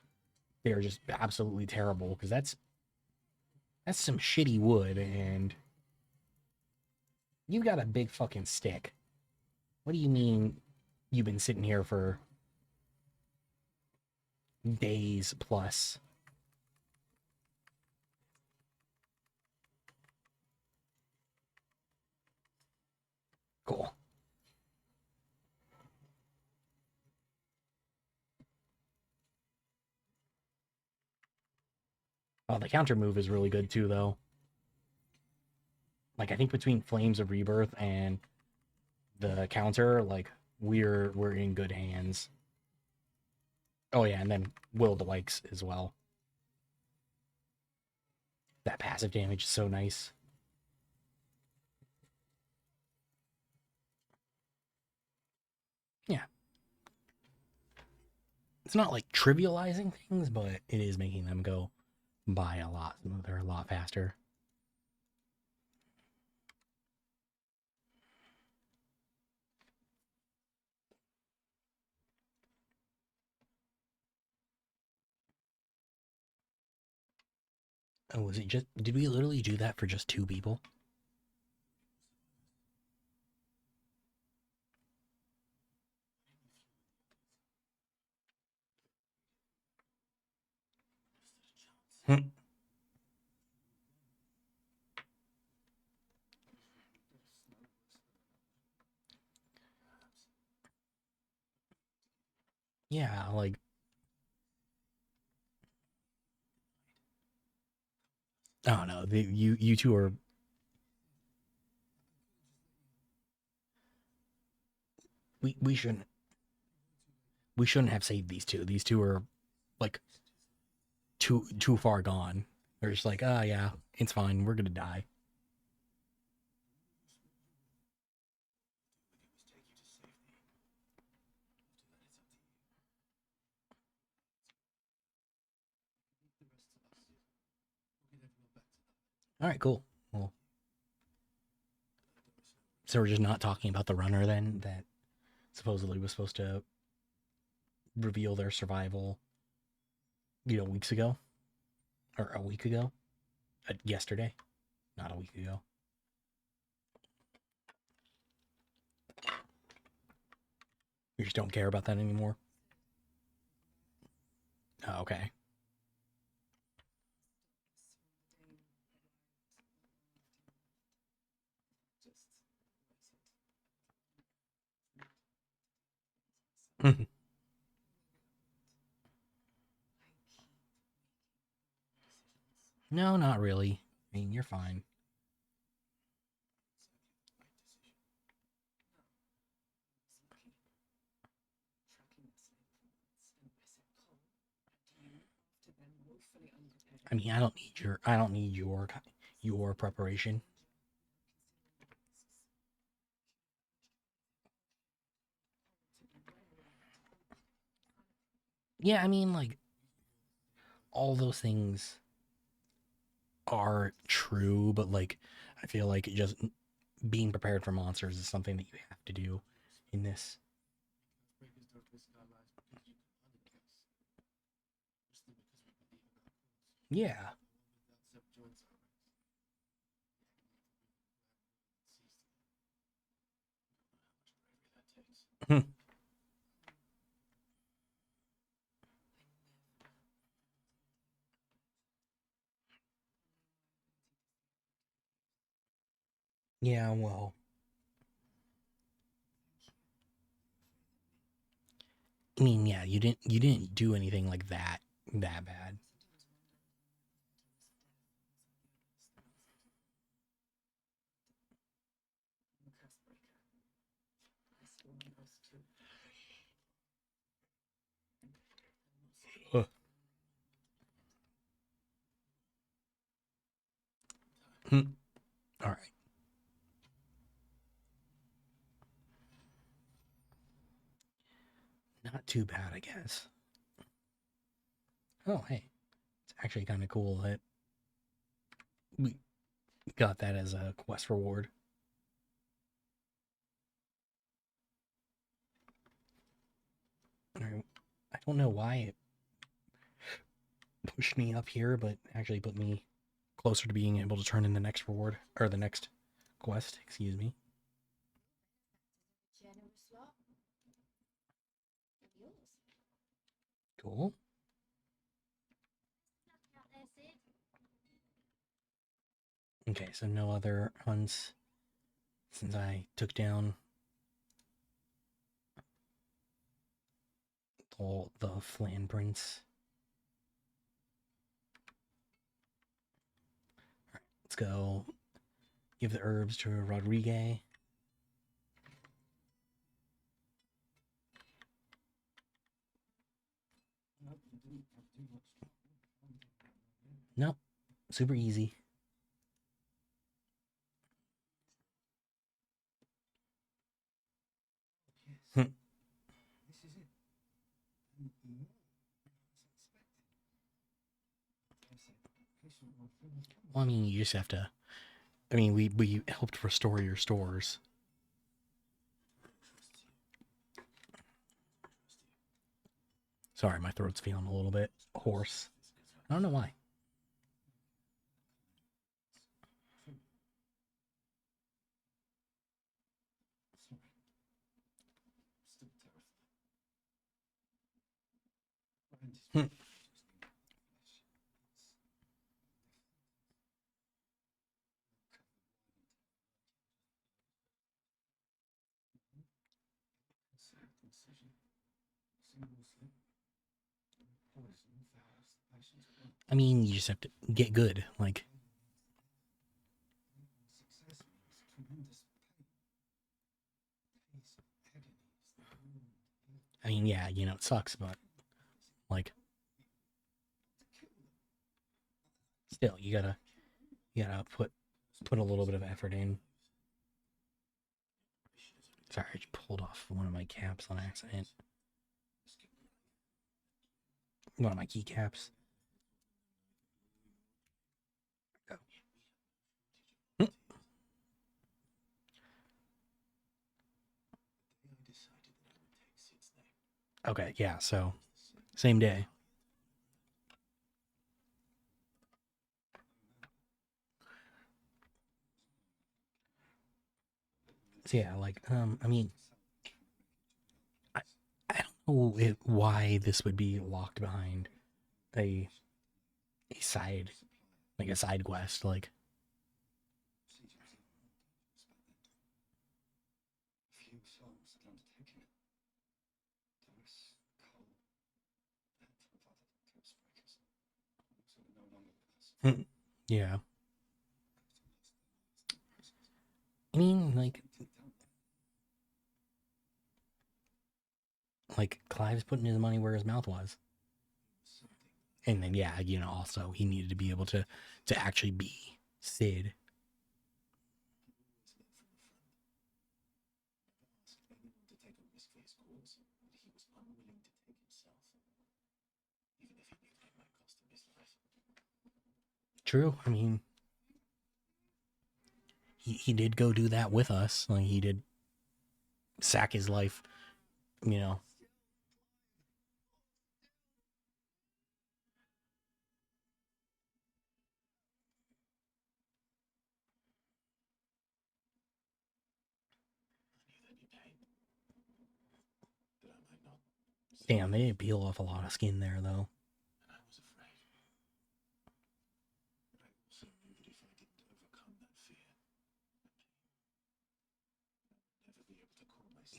they're just absolutely terrible, because that's some shitty wood, and you got a big fucking stick. What do you mean you've been sitting here for days plus? Cool. Oh, the counter move is really good too, though. Like, I think between Flames of Rebirth and the counter, like, we're in good hands. Oh yeah, and then Will of the Wisps as well. That passive damage is so nice. Yeah. It's not like trivializing things, but it is making them go by a lot smoother, a lot faster. Oh, was it just, did we literally do that for just 2 people? Hmm. Yeah, like, I don't know. You two are. We shouldn't have saved these two. These two are like too far gone. They're just like, ah, yeah, it's fine. We're gonna die. All right, cool. Well, so we're just not talking about the runner then, that supposedly was supposed to reveal their survival, weeks ago, or a week ago, yesterday, not a week ago. You just don't care about that anymore. Oh, okay. No, not really. I mean, you're fine. I mean, I don't need your preparation. Yeah, I mean, like, all those things are true, but like, I feel like just being prepared for monsters is something that you have to do in this. Yeah. Yeah, well, I mean, yeah, you didn't do anything like that bad. us too. All right. Not too bad, I guess. Oh, hey. It's actually kind of cool that we got that as a quest reward. I don't know why it pushed me up here, but actually put me closer to being able to turn in the next reward, or the next quest, excuse me. Generous lot. Of yours. Cool. Nothing out there, Sid. Okay, so no other hunts since I took down all the Flan Prince. Alright, let's go give the herbs to Rodriguez. Nope, super easy. Yes. This is it. More Well, I mean, you just have to. I mean, we helped restore your stores. Sorry, my throat's feeling a little bit hoarse. I don't know why. Sorry. Still terrified. Hmm. I mean, you just have to get good. Like, Success means tremendous pain. Peace, agony is the wound. I mean, yeah, you know, it sucks, but like, still, you gotta put a little bit of effort in. Sorry, I just pulled off one of my caps on accident. One of my keycaps. Go. Okay, yeah, so same day. So yeah, like, I mean, I don't know why this would be locked behind a side, like a side quest, like. Few souls had undertaken it. Doris, Cole, and other curse breakers. So were no longer with us. Yeah. I mean, like Clive's putting his money where his mouth was. And then, yeah, you know, also he needed to be able to actually be Sid. True. I mean, he did go do that with us. Like, he did sack his life, you know. Damn, they did peel off a lot of skin there, though.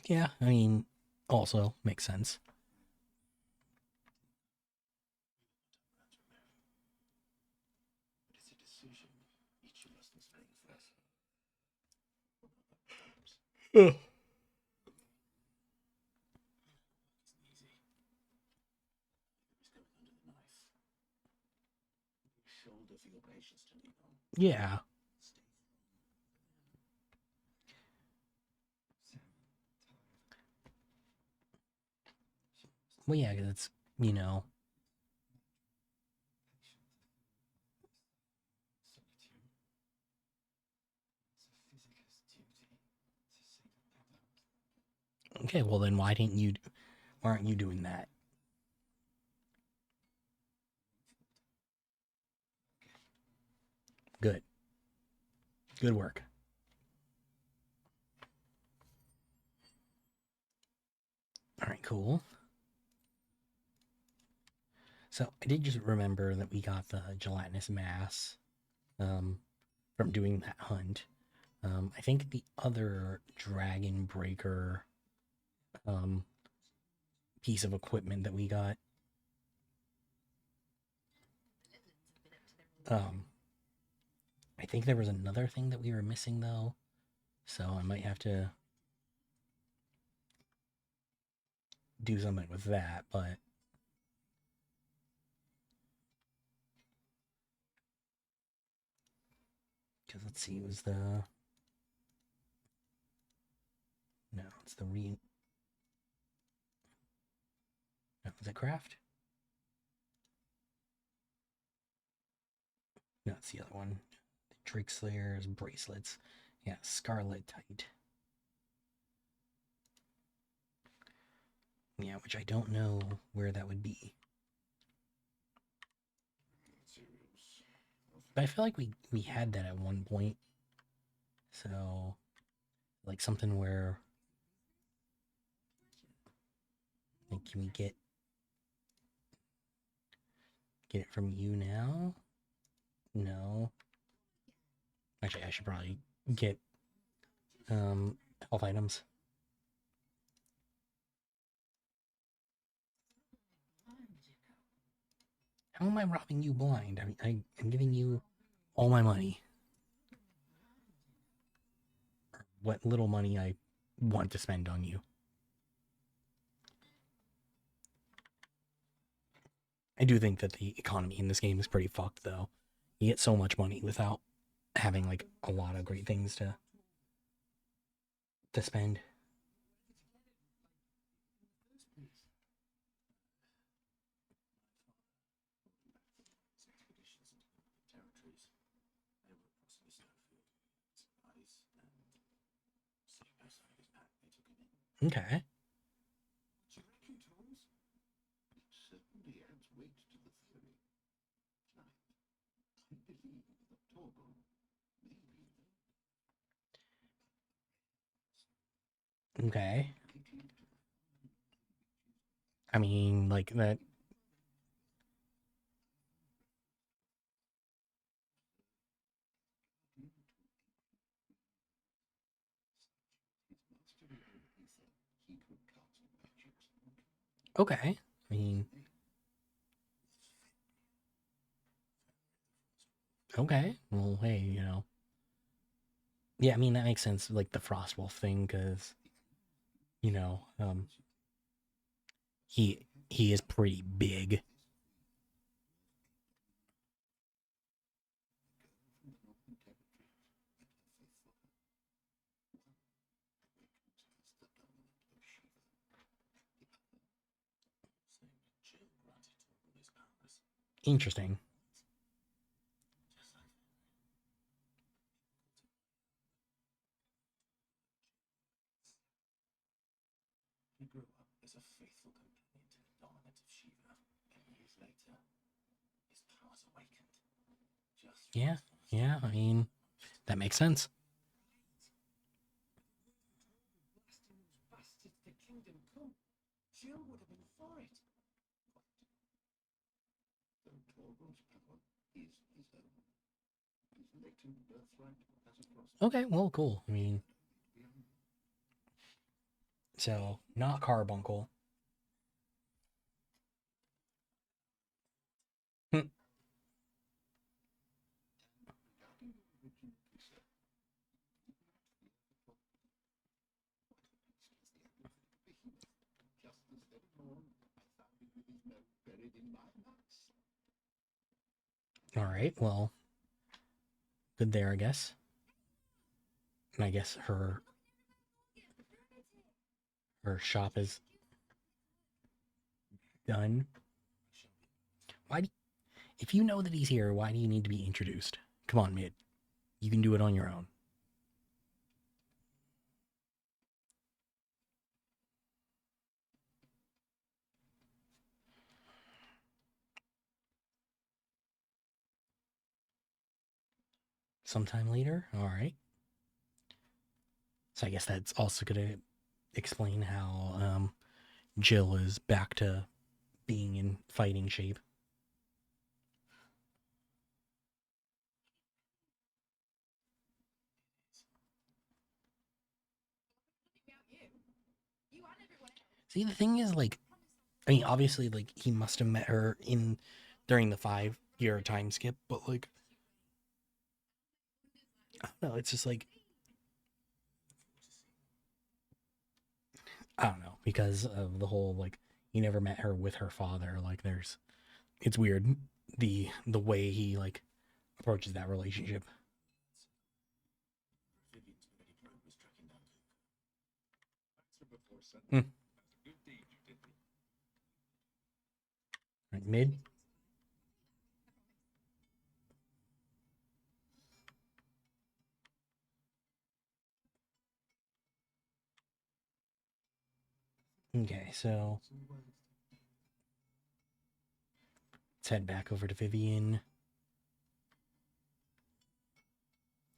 Yeah, I mean, also makes sense. Yeah. Well, yeah, because it's, you know, okay, well then why aren't you doing that? Good. Good work. All right, cool. So I did just remember that we got the gelatinous mass from doing that hunt. I think the other dragon breaker piece of equipment that we got, I think there was another thing that we were missing though, so I might have to do something with that. But because let's see, it was the no, it's the no, was it craft? No, it's the other one. The Drake Slayer's bracelets. Yeah, Scarlet Tite. Yeah, which I don't know where that would be. But I feel like we had that at one point. So like something where like can we get it from you now? No. Actually, I should probably get health items. How am I robbing you blind? I mean, I'm giving you all my money. What little money I want to spend on you. I do think that the economy in this game is pretty fucked, though. You get so much money without having like a lot of great things to spend. Okay. Okay. I mean, like that. Okay. I mean, okay. Well, hey, you know. Yeah, I mean that makes sense. Like the Frostwolf thing, because you know, he is pretty big. Interesting. He grew up as a faithful companion to the dominant of Shiva, and years later, his powers awakened. Just Yeah, yeah. I mean, that makes sense. blasting those bastards the kingdom come. Jill would have been for it. Though Torgo's power is his own. His latent birthright has a cross. Okay, well, cool. I mean, so not Carbuncle. Hmm. All right. Well, good there, I guess. And I guess her shop is done. Why do, if you know that he's here, why do you need to be introduced? Come on, Mid. You can do it on your own. Sometime later? Alright. So I guess that's also going to explain how Jill is back to being in fighting shape. See, the thing is, like, I mean, obviously, like, he must have met her during the 5-year time skip, but, like, I don't know, it's just like, I don't know, because of the whole, like, he never met her with her father, like, it's weird, the way he, like, approaches that relationship. Hmm. Right, Mid? Okay, so let's head back over to Vivian.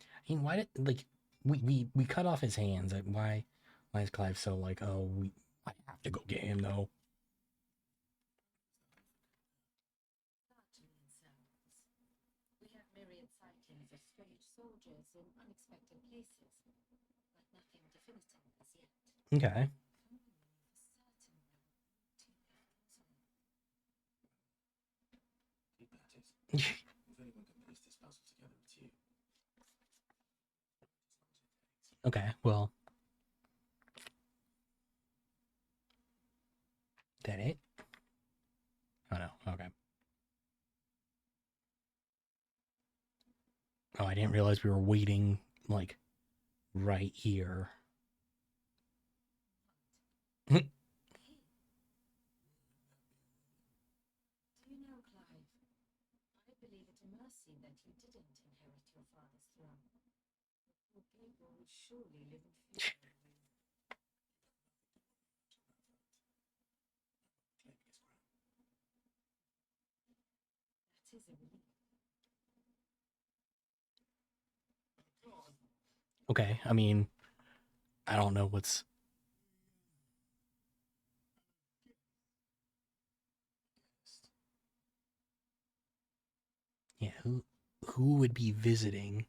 I mean, why did, like, we cut off his hands. Like, why is Clive so like, oh, I have to go get him though? We have myriad sightings of strange soldiers in unexpected places, but nothing definitive as yet. Okay. Okay, well, that it? Oh no, okay. Oh, I didn't realize we were waiting, like, right here. Do you know, Clive? I believe it a mercy that you didn't inherit your father's throne. The poor people would surely live in fear. That is a relief. Okay, I mean, I don't know what's. Yeah, who would be visiting?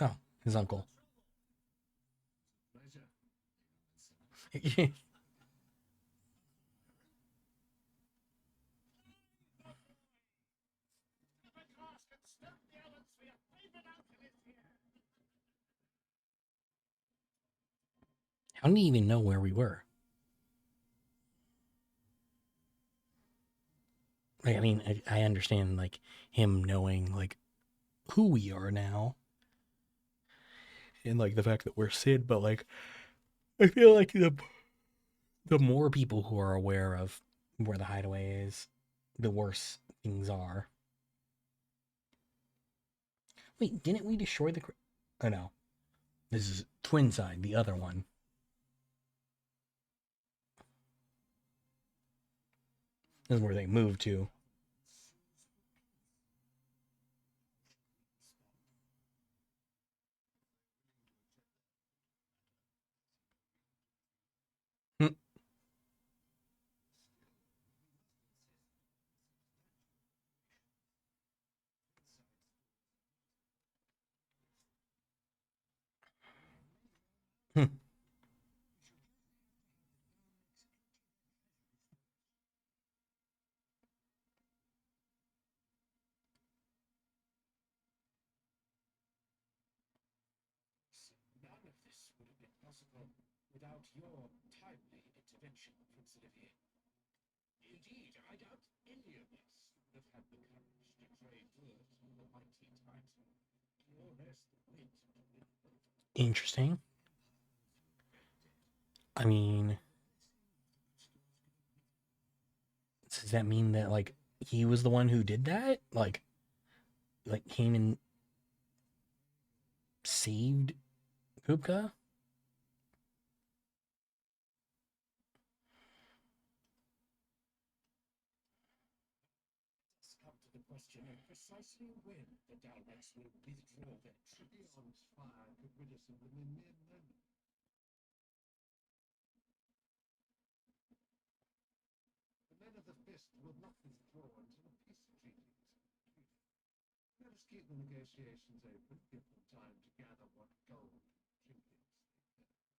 Oh, his uncle. How did he even know where we were? Like, I mean, I understand, like, him knowing, like, who we are now. And, like, the fact that we're Sid, but, like, I feel like the more people who are aware of where the hideaway is, the worse things are. Wait, didn't we destroy the... Oh, no. This is Twin Side, the other one. This is where they moved to. Hmm. Hmm. impossible without your timely intervention, Prince Olivier. Indeed, I doubt any of us would have had the courage to trade words with the mighty Titan, or less the wit to win over. Interesting. I mean, does that mean that like he was the one who did that? Like came and saved Kupka? Let's come to the question of precisely when the Daleks will withdraw their troops. Beyond fire could rid us of them in mere moments. The men of the Fist will not withdraw until a peace treaty is concluded. Let us keep the negotiations open, give them time to gather what gold and trinkets they can.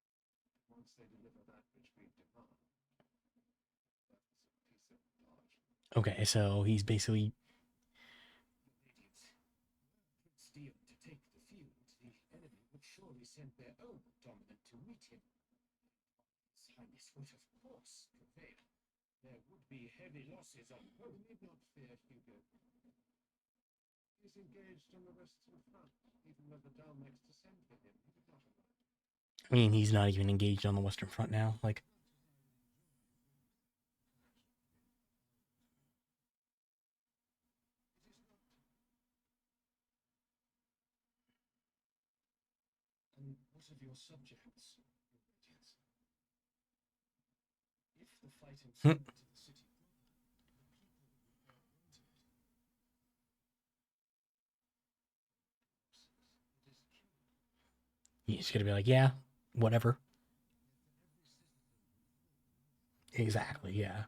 Once they deliver that which we demand, that is a piece of large. Okay, so he's basically Prince Dion to take the field, the enemy would surely send their own dominant to meet him. His Highness would, of course, prevail. There would be heavy losses on both. You need not fear, Hugo. He is engaged on the Western Front, even though the Daleks to send for him. He did not arrive. I mean, he's not even engaged on the Western Front now. Like, It is not. And what of your subjects, Your Radiance? If the fighting spread to the city proper, the people would bear into it. It is true. he's gonna be like, yeah, whatever. Exactly, yeah.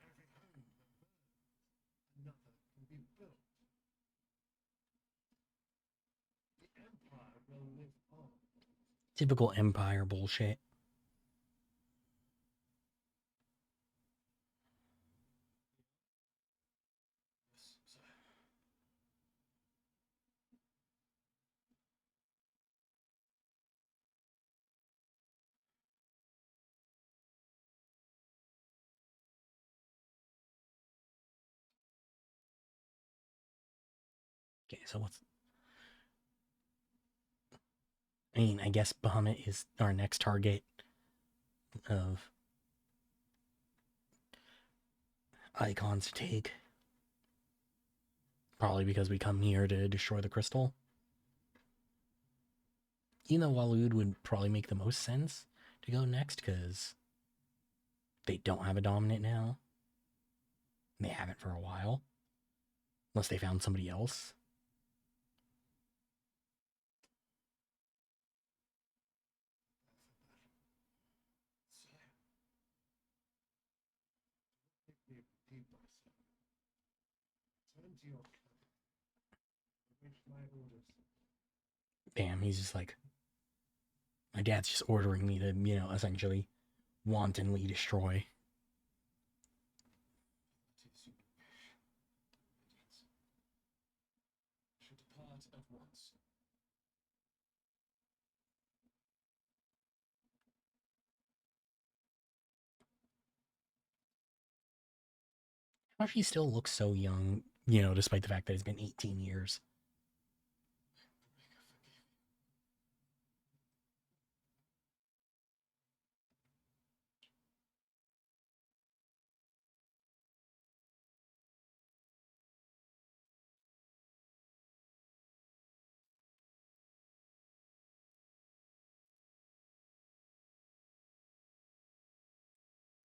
Every home that burns, another can be built. The Empire will live on. Typical Empire bullshit. Yes, sir. Okay, so what's... I mean, I guess Bahamut is our next target of icons to take. Probably because we come here to destroy the crystal. You know, Walud would probably make the most sense to go next because they don't have a dominant now. They haven't for a while. Unless they found somebody else. Sire, don't make me repeat myself. Turn to your camp. Await my orders. Damn, he's just like... My dad's just ordering me to, you know, essentially wantonly destroy. That is your wish, Radiance. Should depart at once. How much he still looks so young, you know, despite the fact that it's been 18 years.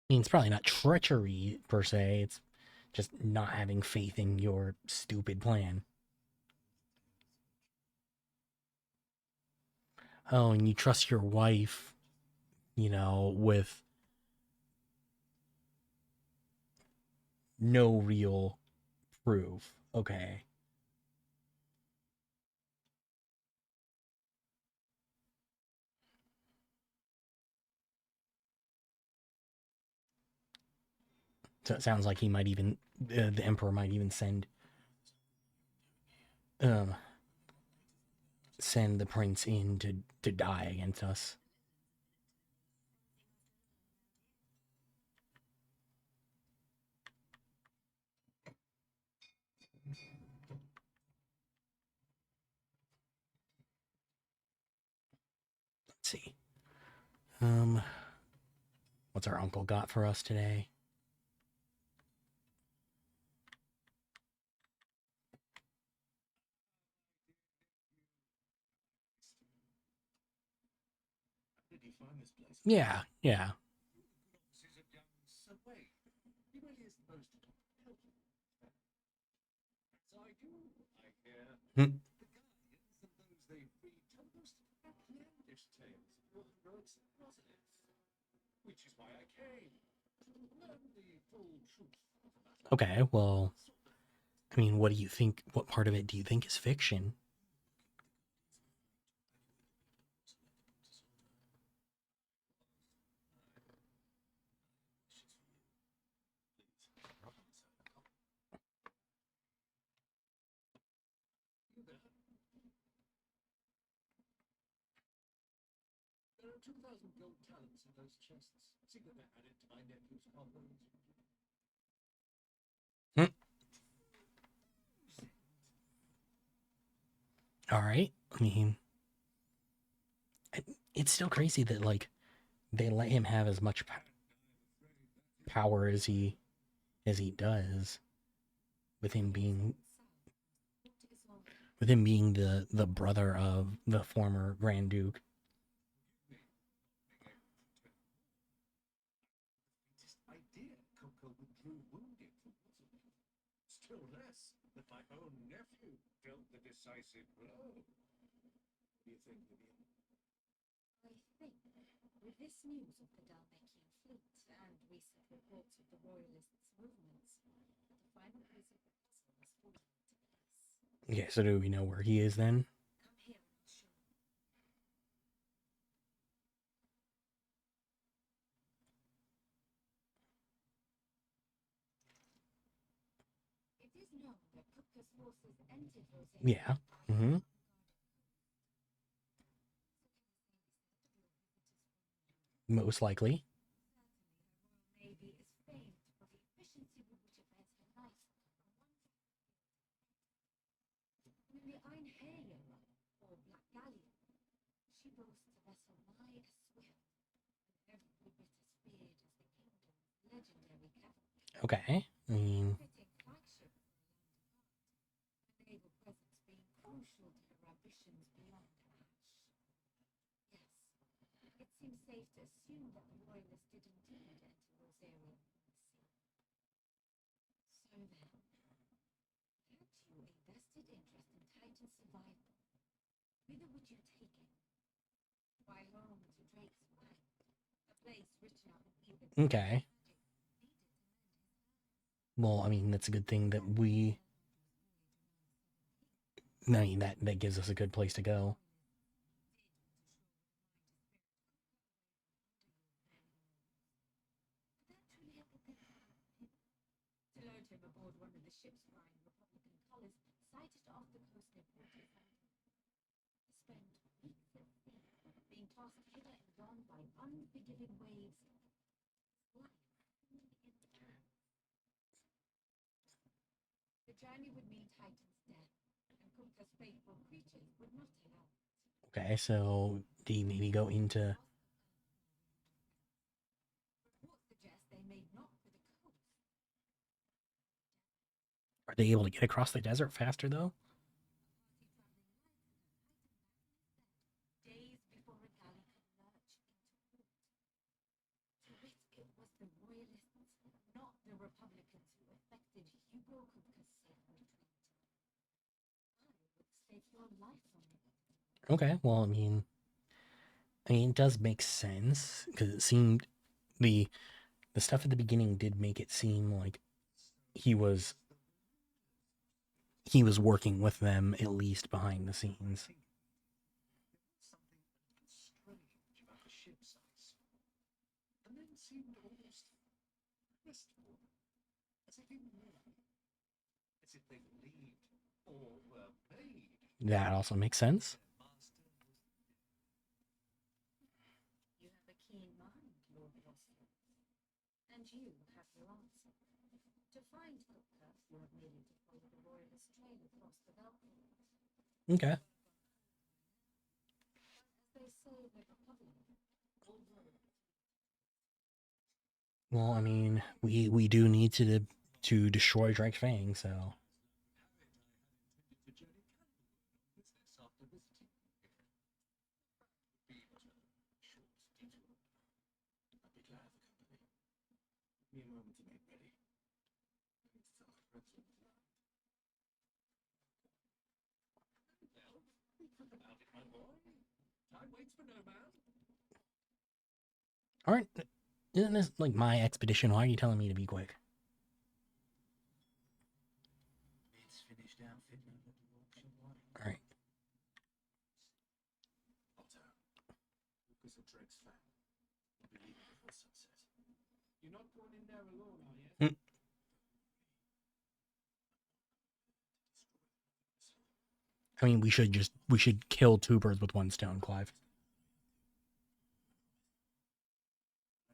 I mean, it's probably not treachery per se, it's just not having faith in your stupid plan. Oh, and you trust your wife, you know, with no real proof. Okay. So it sounds like he might even, the Emperor might even send send the prince in to die against us. Let's see. What's our uncle got for us today? Did you find this place? Yeah. Offices of young Sir Wayne. He really is the most helpful. As I do, I hear. Hmm. The guides and those they read tell most outlandish tales of your heroics and positives. Which is why I came. To learn the full truth of the matter. Okay, well, I mean, what do you think? What part of it do you think is fiction? There are 2,000 gold talents in those chests. See that they're added to my nephew's coffers. All right. I mean, it's still crazy that like they let him have as much power as he does, with him being the brother of the former Grand Duke. Idea Coco withdrew wounded from Waterloo. Still less that my own nephew dealt the decisive blow. What do you think, Vivian? I think, with this news of the Dalmekian fleet and recent reports of the Royalists' movements, that the final piece of the puzzle has fallen into place. Okay, so do we know where he is then? Come here and I'll show you. It is known that Kupka's forces entered Rosaria. Yeah. Mm-hmm. Most likely. Navy is famed for the efficiency with which it lets her life. In the Einherjar, or Black Galleon, she boasts a vessel nigh as swift, and every bit as feared as the kingdom's legendary cavalry. Okay. I mean, Fitting flagship for a land apart, the naval presence being crucial to her ambitions beyond Ash. Yes, it seems safe to assume that the Royalists did indeed enter Rosaria from the sea. So then, had you a vested interest in Titan's survival, whither would you take it? By home to Drake's Find, a place rich enough in even okay. Well, I mean, that's a good thing that we. I mean, that gives us a good place to go. To load him aboard one of the ships flying Republican colors sighted off the coast near Port to spend weeks at sea, being tossed hither and yon by unforgiving waves. The journey would mean Titan's death, and Kupka's faithful creatures would not allow it. Okay, so do you maybe go into? Reports suggest they made not for the coast. Are they able to get across the desert faster though? Days before a galley could lurch into port. To wit, it was the Royalists, not the Republicans, who effected Hugo Kupka's safe retreat. I would stake your life on it. Okay, well, I mean, it does make sense because it seemed the stuff at the beginning did make it seem like he was working with them at least behind the scenes. Something a little strange about the ship's ice. The men seemed almost restful, as if in mourning, as if they believed or were made. That also makes sense. keen mind, Lord Boston. And you have your answer. To find Hooker, you have merely to follow the royalist trail across the Beltline. Okay. As they say in the Republic, Well, I mean, we do need to destroy Drake's Fang, so. Give me a moment to make ready. I need to tell the prince what the plan. Well, think about it, my boy. Time waits for no man. Aren't isn't this like my expedition? Why are you telling me to be quick? It's finished outfitting what the world shall like. All right. Otto, Lucas at Drake's Fang. We'll be leaving before sunset. You're not going in there alone, are you? I mean, we should kill two birds with one stone, Clive.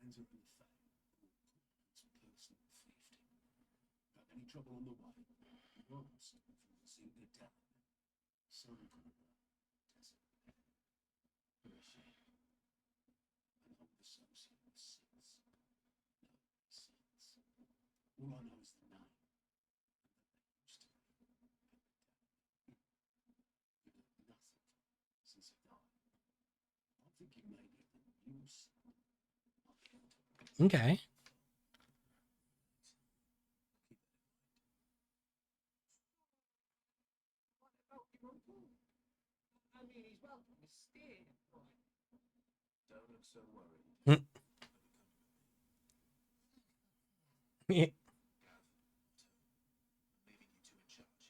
Hands up in the Fang. Some personal safety. Got any trouble on the way? Once, from the sea to down. Some desert. What a shame. I know the associate since. No, since. All I know is the name. And that they used to be. You did nothing since he died. I'm thinking maybe the news. Okay. What about your uncle? I mean, he's welcome to stay, right? Don't look so worried. Yeah. Gav, I'm leaving you two in charge.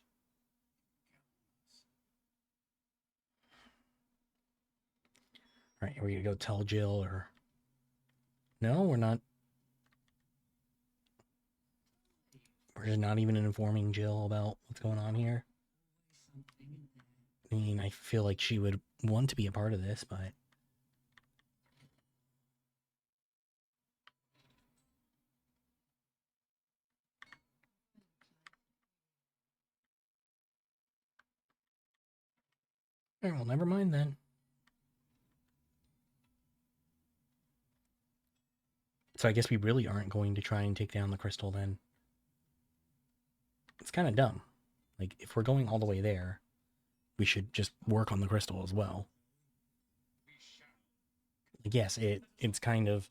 All right, are we gonna go tell Jill or? No, we're not. We're just not even informing Jill about what's going on here. I mean, I feel like she would want to be a part of this, but. All right, well, never mind then. So I guess we really aren't going to try and take down the crystal then. It's kind of dumb. Like, if we're going all the way there, we should just work on the crystal as well. Like, yes, it's kind of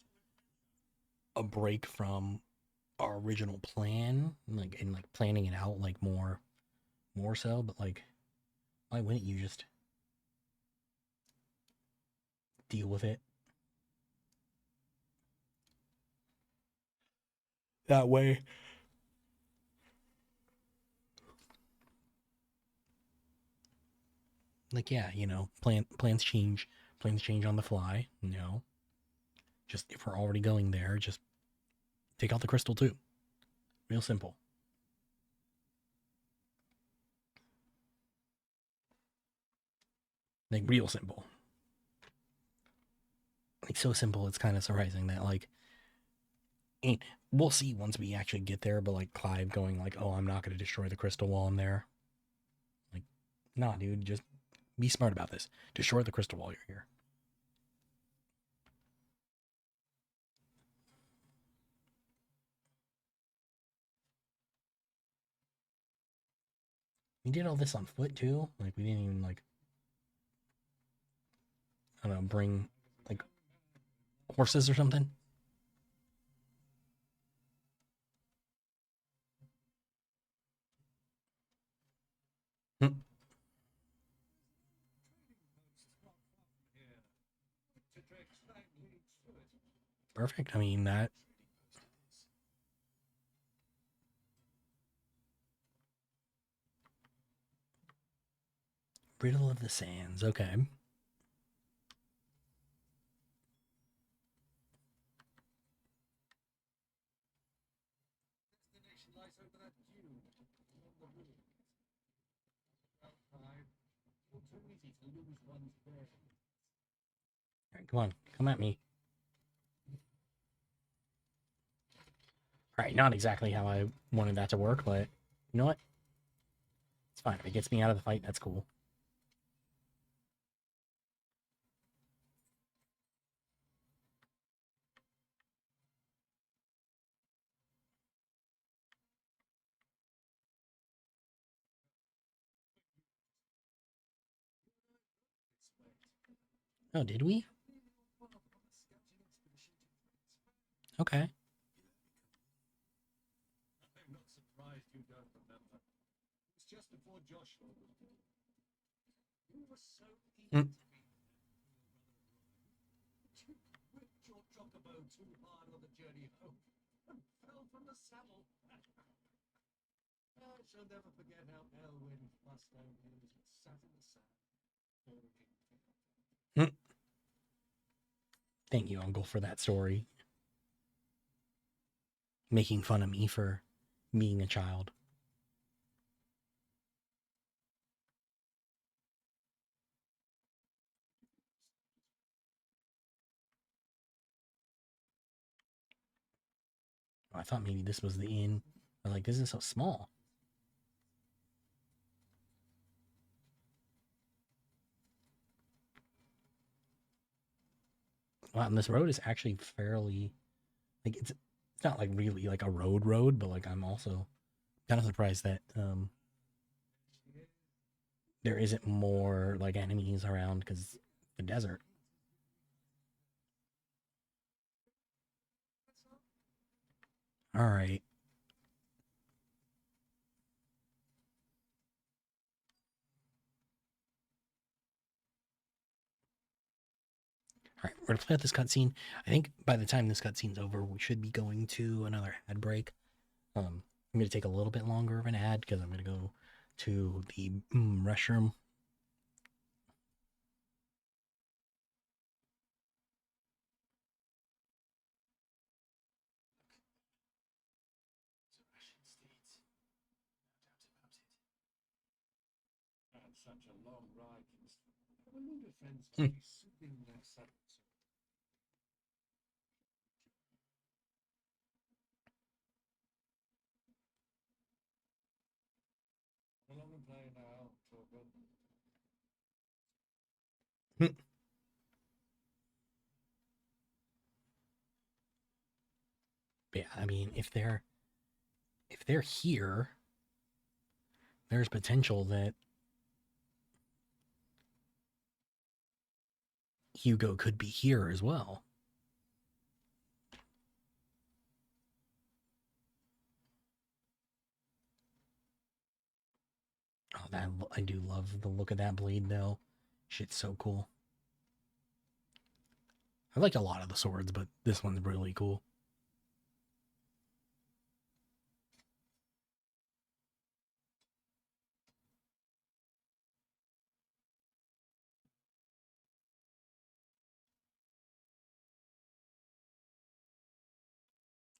a break from our original plan, like, and like planning it out like more so, but like, why wouldn't you just deal with it that way? Like, yeah, you know, plans change on the fly. You know, just if we're already going there, just take out the crystal too. Real simple. Like, real simple. Like, so simple, it's kind of surprising that, like, and we'll see once we actually get there, but, like, Clive going, like, oh, I'm not going to destroy the crystal while I'm there. Like, nah, dude, just be smart about this. Destroy the crystal while you're here. We did all this on foot, too. Like, we didn't even, like, I don't know, bring, like, horses or something. Hmm. Perfect. I mean, that. Riddle of the Sands. Okay. Destination lies over that dune on the ruins. Well, Clive, you're too easy to lose one's bearings. All right, come on. Come at me. Right, not exactly how I wanted that to work, but you know what? It's fine. If it gets me out of the fight, that's cool. Oh, did we? Okay. I'm not surprised you don't remember. It was just before Joshua was born. You were so eager Mm. to be there. You whipped your chocobo too hard on the journey home and fell from the saddle. I shall never forget how Elwyn Mustang is sat in the sand, holding Mm. Thank you, Uncle, for that story. Making fun of me for being a child. I thought maybe this was the inn. I was like, this is so small. Wow, and this road is actually fairly like it's not like really like a road, but like I'm also kind of surprised that there isn't more like enemies around because the desert. All right. All right, we're gonna play out this cutscene. I think by the time this cutscene's over, we should be going to another ad break. I'm gonna take a little bit longer of an ad because I'm gonna go to the restroom. had such a long ride from our new defense must be soothing their saddles. Come along and play now, Torben. Yeah, I mean, if they're here, there's potential that Hugo could be here as well. Oh, that I do love the look of that blade though. Shit's so cool. I liked a lot of the swords, but this one's really cool.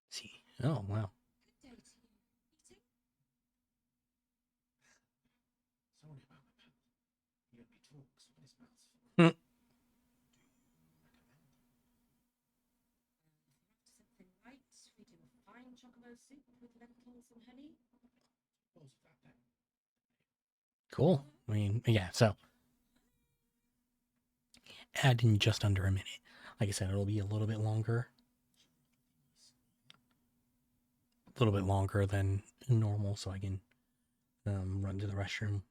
See, oh wow. Good day to you. Eating? Sorry about the pal. He only talks when his mouth's full. Hmm. Something light. We do a fine chocobo soup with lentils and honey. Suppose of that then. Cool. I mean, yeah. So, add in just under a minute. Like I said, it'll be a little bit longer. A little bit longer than normal, so I can run to the restroom.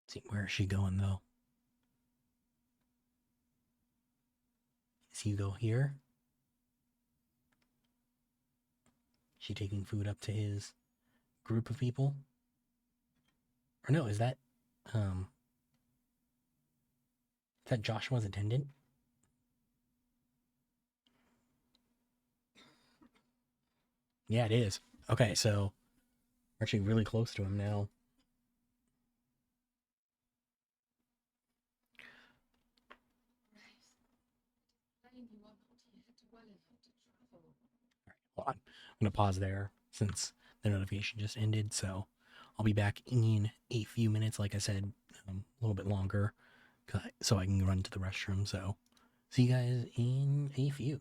See, where is she going though? Is Hugo here? Is she taking food up to his group of people? Or no, is that Joshua's attendant? Yeah, it is. Okay, so we're actually really close to him now. Plain you are not yet well enough to travel. All right, hold on. I'm gonna pause there since the notification just ended. So I'll be back in a few minutes, like I said, a little bit longer, so I can run to the restroom. So, see you guys in a few.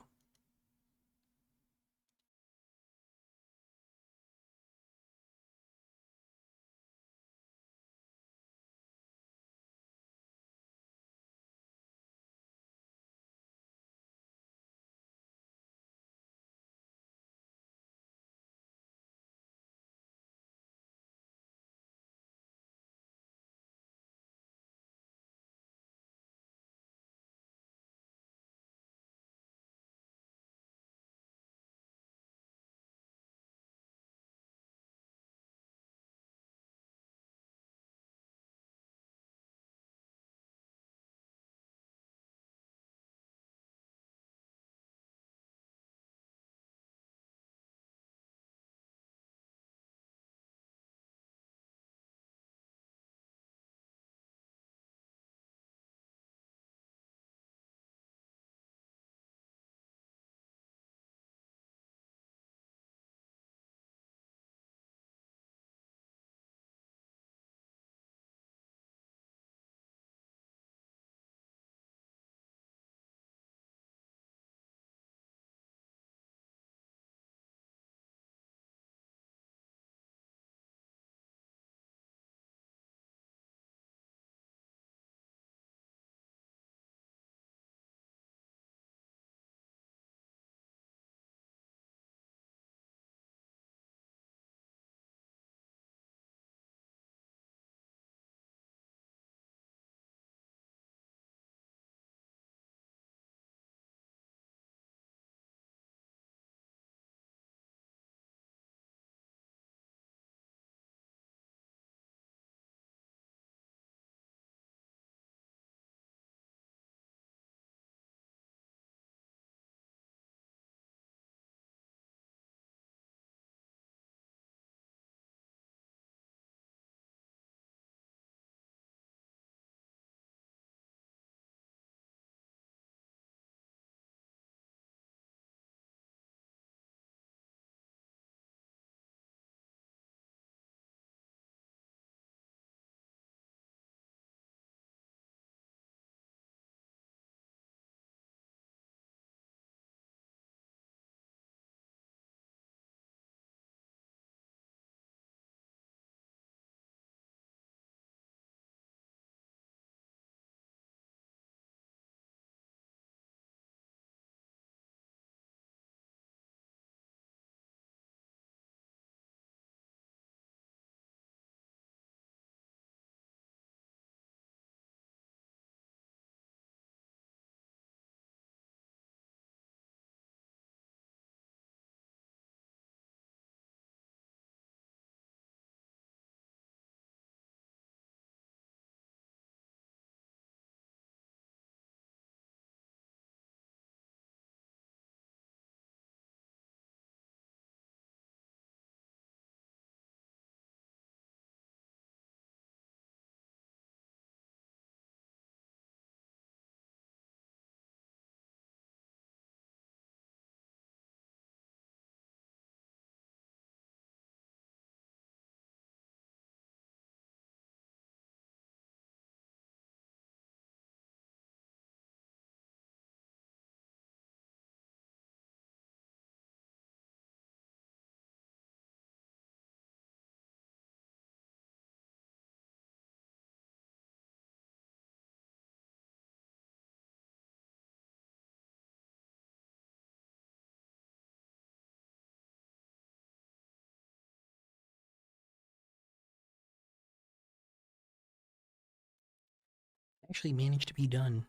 Actually managed to be done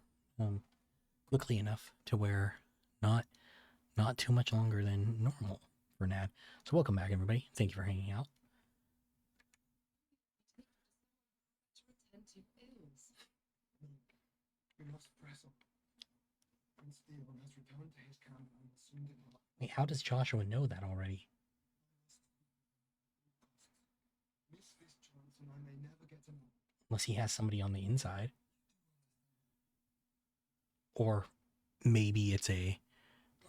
quickly enough to where not not too much longer than normal for Nad. So welcome back, everybody. Thank you for hanging out. Attentive is. We lost Bresson. And Stephen has returned to his camp and will soon depart. Wait, how does Joshua know that already? Miss this chance and I may never get to know. Unless he has somebody on the inside. Or maybe it's a,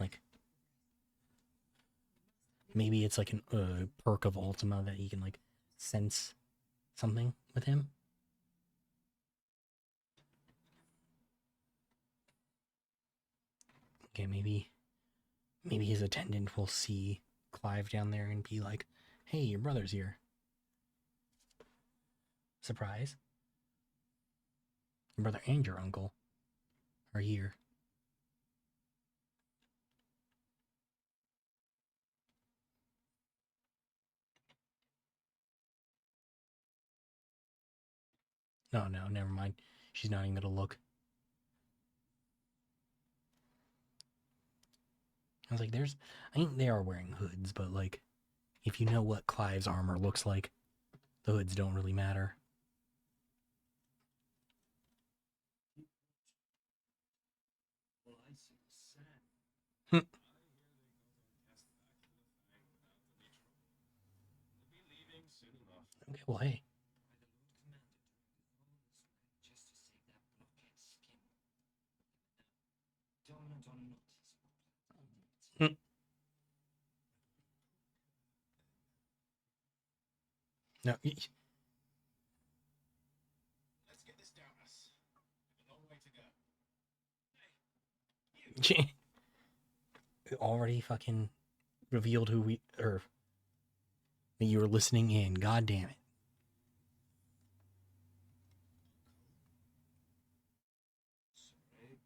like, maybe it's like an perk of Ultima that he can, like, sense something with him. Okay, maybe his attendant will see Clive down there and be like, "Hey, your brother's here. Surprise. Your brother and your uncle are here." No, never mind. She's not even gonna look. I was like, I think they are wearing hoods, but like, if you know what Clive's armor looks like, the hoods don't really matter. Well, I see the sand. Hmm. They'll be leaving soon enough. Okay, well, hey. By the Lord Commander to make just to save that blockhead skin. Dominant or not is what. Hmm. No, Let's get this down us. We have a long way to go. Hey, you! already fucking revealed who that you were listening in. God damn it. Sorry.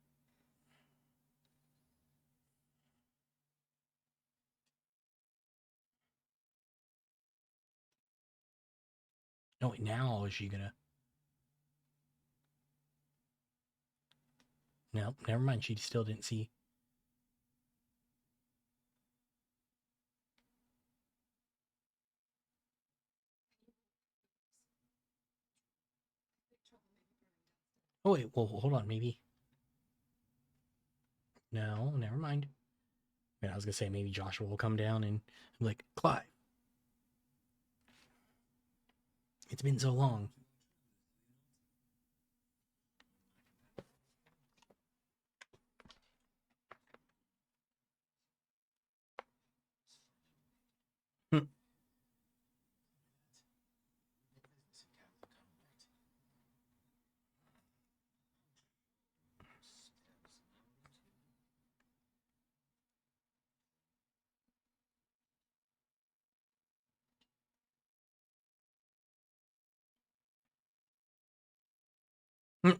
No, wait, now is she gonna? No, never mind. She still didn't see. Oh wait, well, hold on, maybe. No, never mind. I mean, I was gonna say maybe Joshua will come down and be like, "Clive, it's been so long." Hmm. Hmm.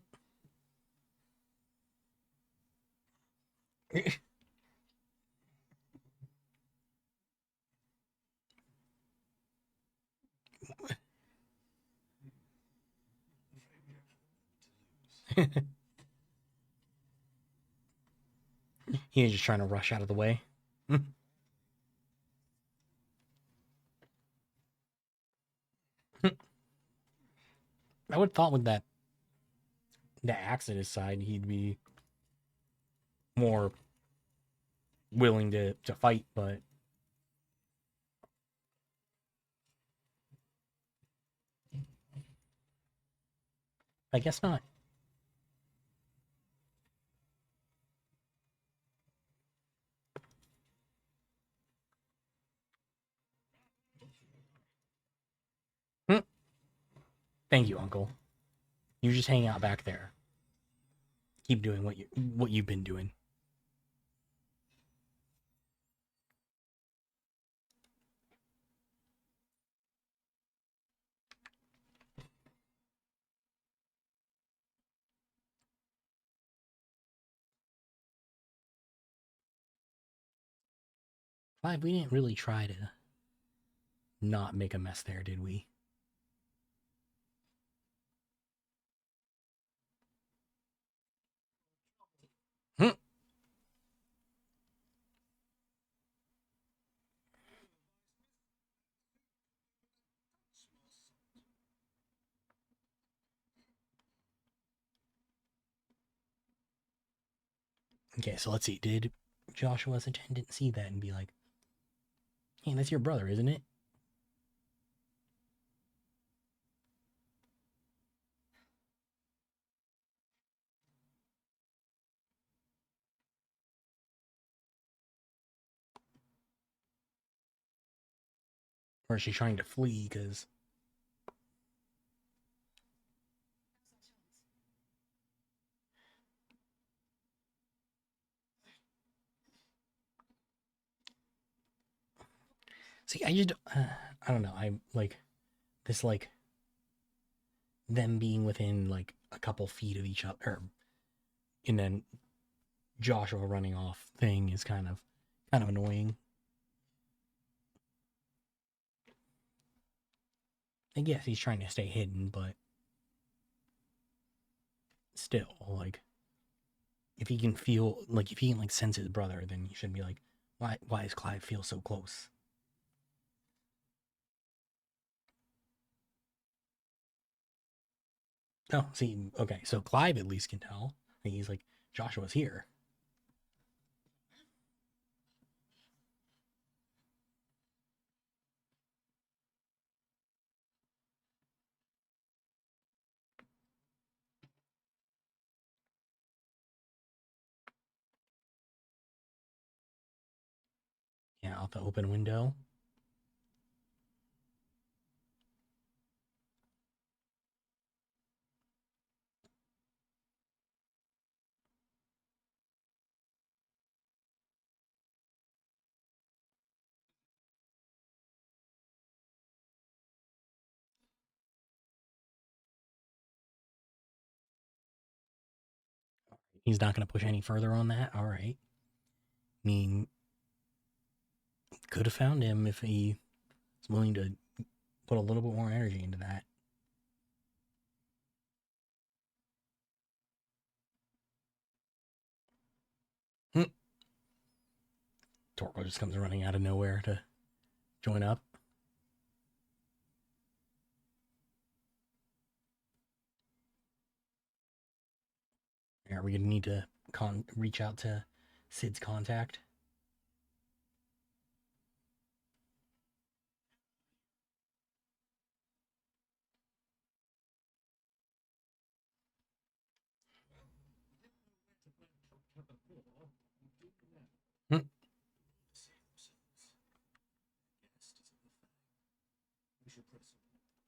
He was just trying to rush out of the way. I would have thought with the axe at his side, he'd be more willing to fight, but I guess not. Hmm. Thank you, Uncle. You just hang out back there. Keep doing what you've been doing. Clive, we didn't really try to not make a mess there, did we? Hmm. Okay, so let's see. Did Joshua's attendant see that and be like, "Hey, that's your brother, isn't it?" Or is she trying to flee because See, I don't know. I like this, like them being within like a couple feet of each other, and then Joshua running off thing is kind of annoying. I guess he's trying to stay hidden, but still, like, if he can feel, like, if he can, like, sense his brother, then he should be like, why does Clive feel so close? Oh, see, okay, so Clive at least can tell. And he's like, Joshua's here. Yeah, out the open window. He's not going to push any further on that. All right. I mean, could have found him if he was willing to put a little bit more energy into that. Torko just comes running out of nowhere to join up. Are we going to need to reach out to Sid's contact? Hmm.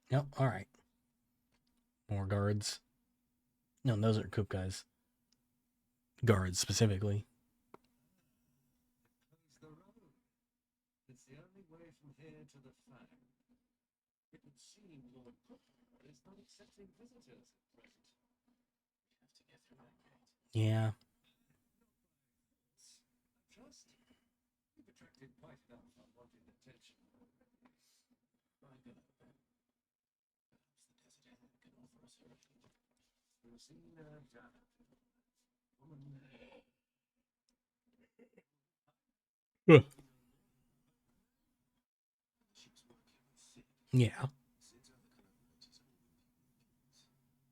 Yep, alright. More guards. No, those are Coop guys. Guards specifically. Close the road. It's the only way from here to the fang. It would seem Lord Cookmore is not accepting visitors at present. We have to get through that gate. Yeah. Trust. You've attracted quite enough unwanted attention. My God. Perhaps the desert hag can offer us her aid. Rosina Dana. Woman. She was working with Sid. Yeah. Sid's other collaborators are all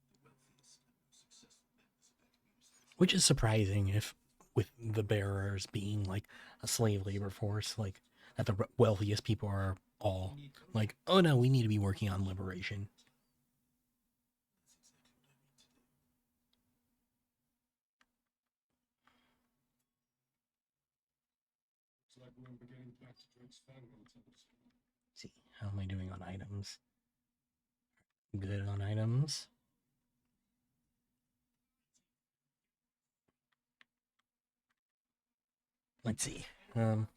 the wealthiest and most successful members of that community. Which is surprising if, with the bearers being like a slave labor force, like that the wealthiest people are all like, oh no, we need to be working on liberation. Looks like we're beginning back to Drake's Fang hotels. Let's see, how am I doing on items? Good on items. Let's see. Mhm.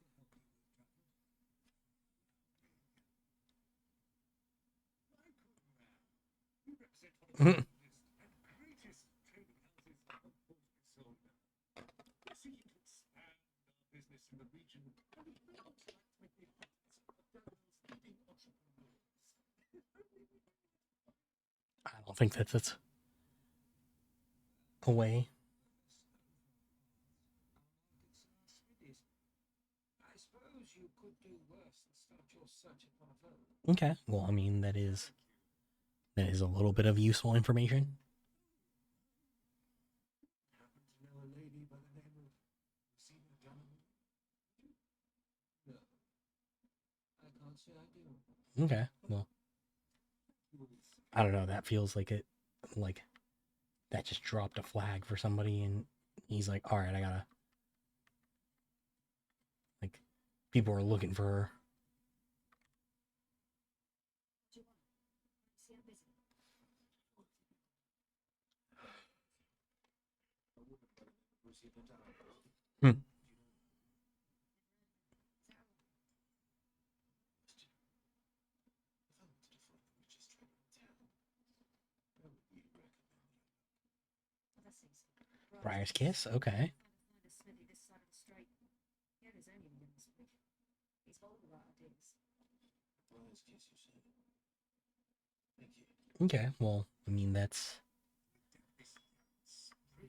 I don't think that's a way. I suppose you could do worse than start your search upon a phone. Okay. Well, I mean, that is a little bit of useful information. Happen to know a lady by the name of Rosina Dana? No. I can't say I do. Okay. Well, I don't know. That feels like like that just dropped a flag for somebody, and he's like, all right, I gotta, like, people are looking for her. Hmm. Briar's Kiss, okay. Find a smithy this side of the strait. Yeah, there's only one this week. He's full of the right ideas. Briar's Kiss, you say? Thank you. Okay, well, I mean, that's... You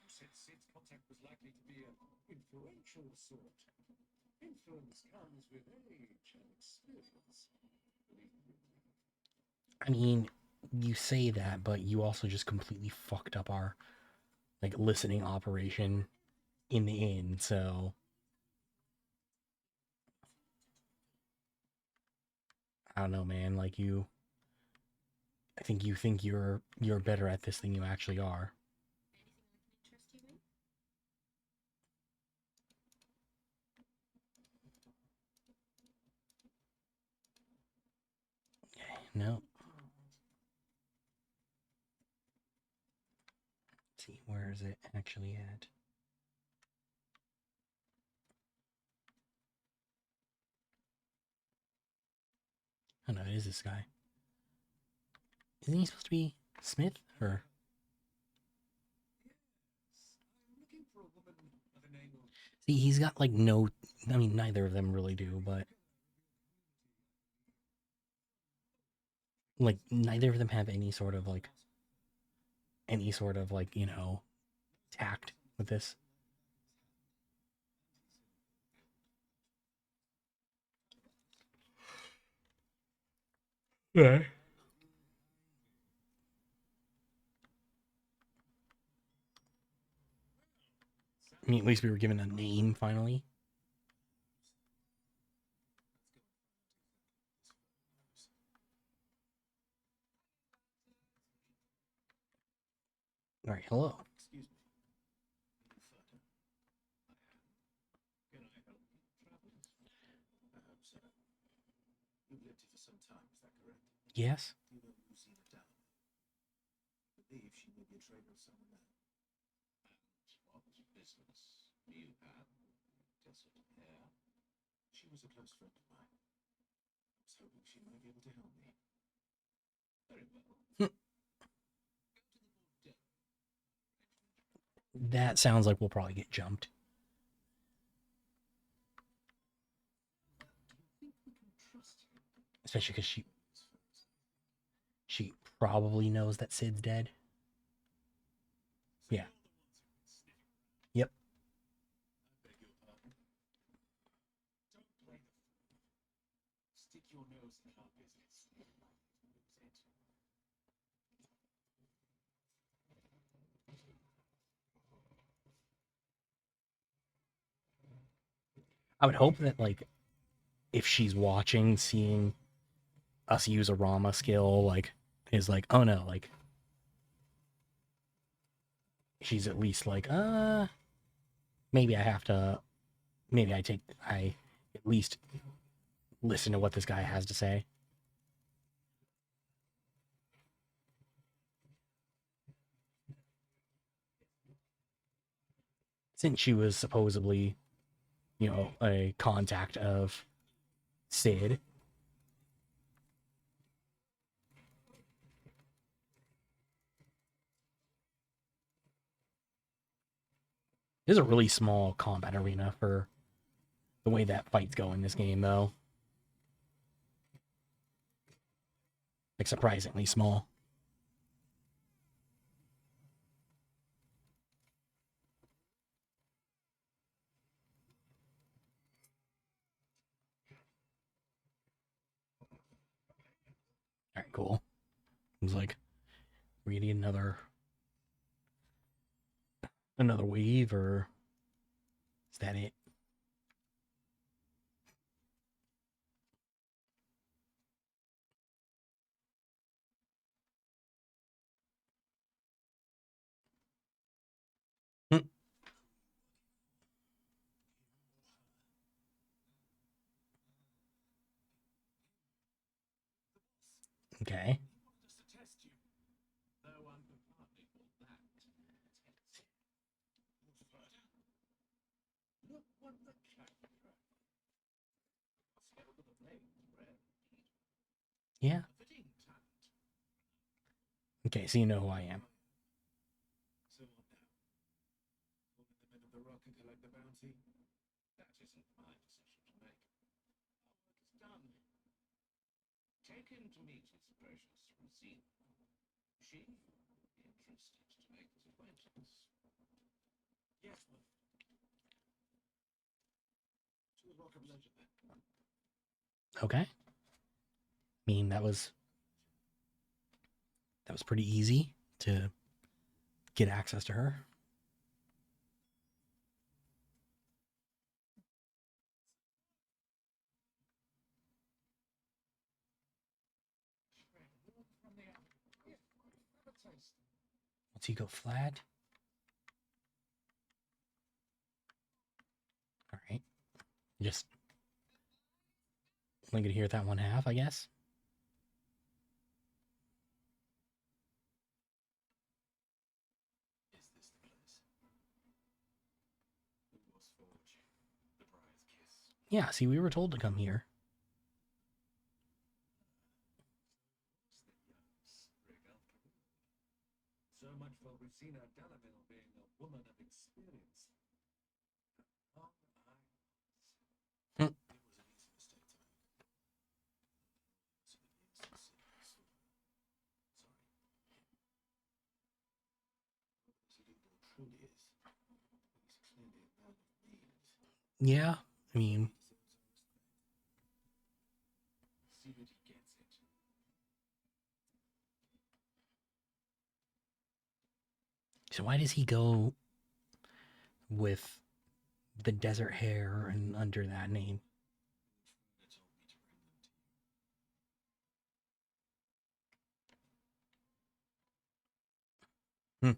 said Sid's contact was likely to be an influential sort. Influence comes with age and experience. Believe me. I mean, you say that, but you also just completely fucked up our, like, listening operation in the inn, so... I don't know, man, like, you... I think you think you're better at this than you actually are. Anything I can interest you in? Okay, no. Let's see, where is it actually at? Oh no, it is this guy. Isn't he supposed to be Smith? Or... I'm looking for a woman by the name of... See, he's got, like, no... I mean, neither of them really do, but... Like, neither of them have any sort of, like... Any sort of, like, you know... tact with this. Yeah. I mean, at least we were given a name, finally. Alright, hello. Excuse me. Further. Can I help you, travelers? I hope so. You've lived here for some time, is that correct? Yes? Do you know Lucina down? I believe she may be a trader of some renown. And what business do you have? Desert hair? She was a close friend of mine. I was hoping she might be able to help me. Very well. That sounds like we'll probably get jumped. Do you think we can trust you? Especially because she probably knows that Sid's dead. Yeah. Yep. I beg your pardon. Don't play the fool. Stick your nose in our business. Lose it. I would hope that, like, if she's watching, seeing us use a Rama skill, like, is like, oh no, like, she's at least like, maybe I at least listen to what this guy has to say. Since she was supposedly, you know, a contact of Sid. This is a really small combat arena for the way that fights go in this game, though. Like, surprisingly small. Alright, cool. It was like, we need another wave, or is that it? Okay. Just to test you. Though I'm partly for that. Test. Move further. Look what the cat tried. Skill with a blade, rare. Yeah. A fitting talent. Okay, so you know who I am. beckon to meet his precious Rosina. She would be interested to make his acquaintance. Yes, my lord. 2 o'clock of leisure then. Okay. I mean, that was pretty easy to get access to her. Once you go flat. All right. Just only gonna hear that one half, I guess. Is this the place? The War's Forge. The Briar's Kiss. Yeah, see, we were told to come here. So much for Rosina Delaville being a woman of experience. Oh, Hmm. it was an easy mistake to make. Sorry. Truly is. He's clearly a man of means. Yeah, I mean, See that he gets it. so why does he go with the desert hair and under that name? They told me to bring them to you. Hmm.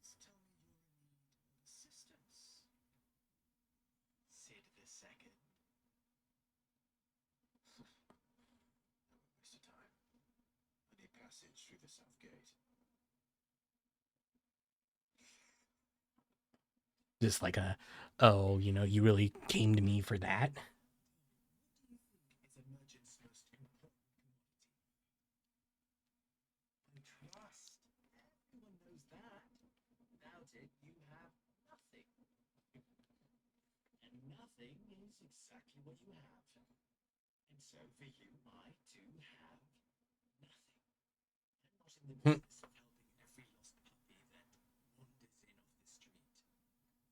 Please tell me you're in need of assistance. Sid the Second. No waste of time. I need passage through the south gate. Just like oh, you really came to me for that? What do you think is a merchant's most important commodity? Trust. Everyone knows that. Without it, you have nothing. And nothing is exactly what you have. And so for you, I too have nothing. I'm not in the Hmm. business of helping every lost puppy that wanders in off the street.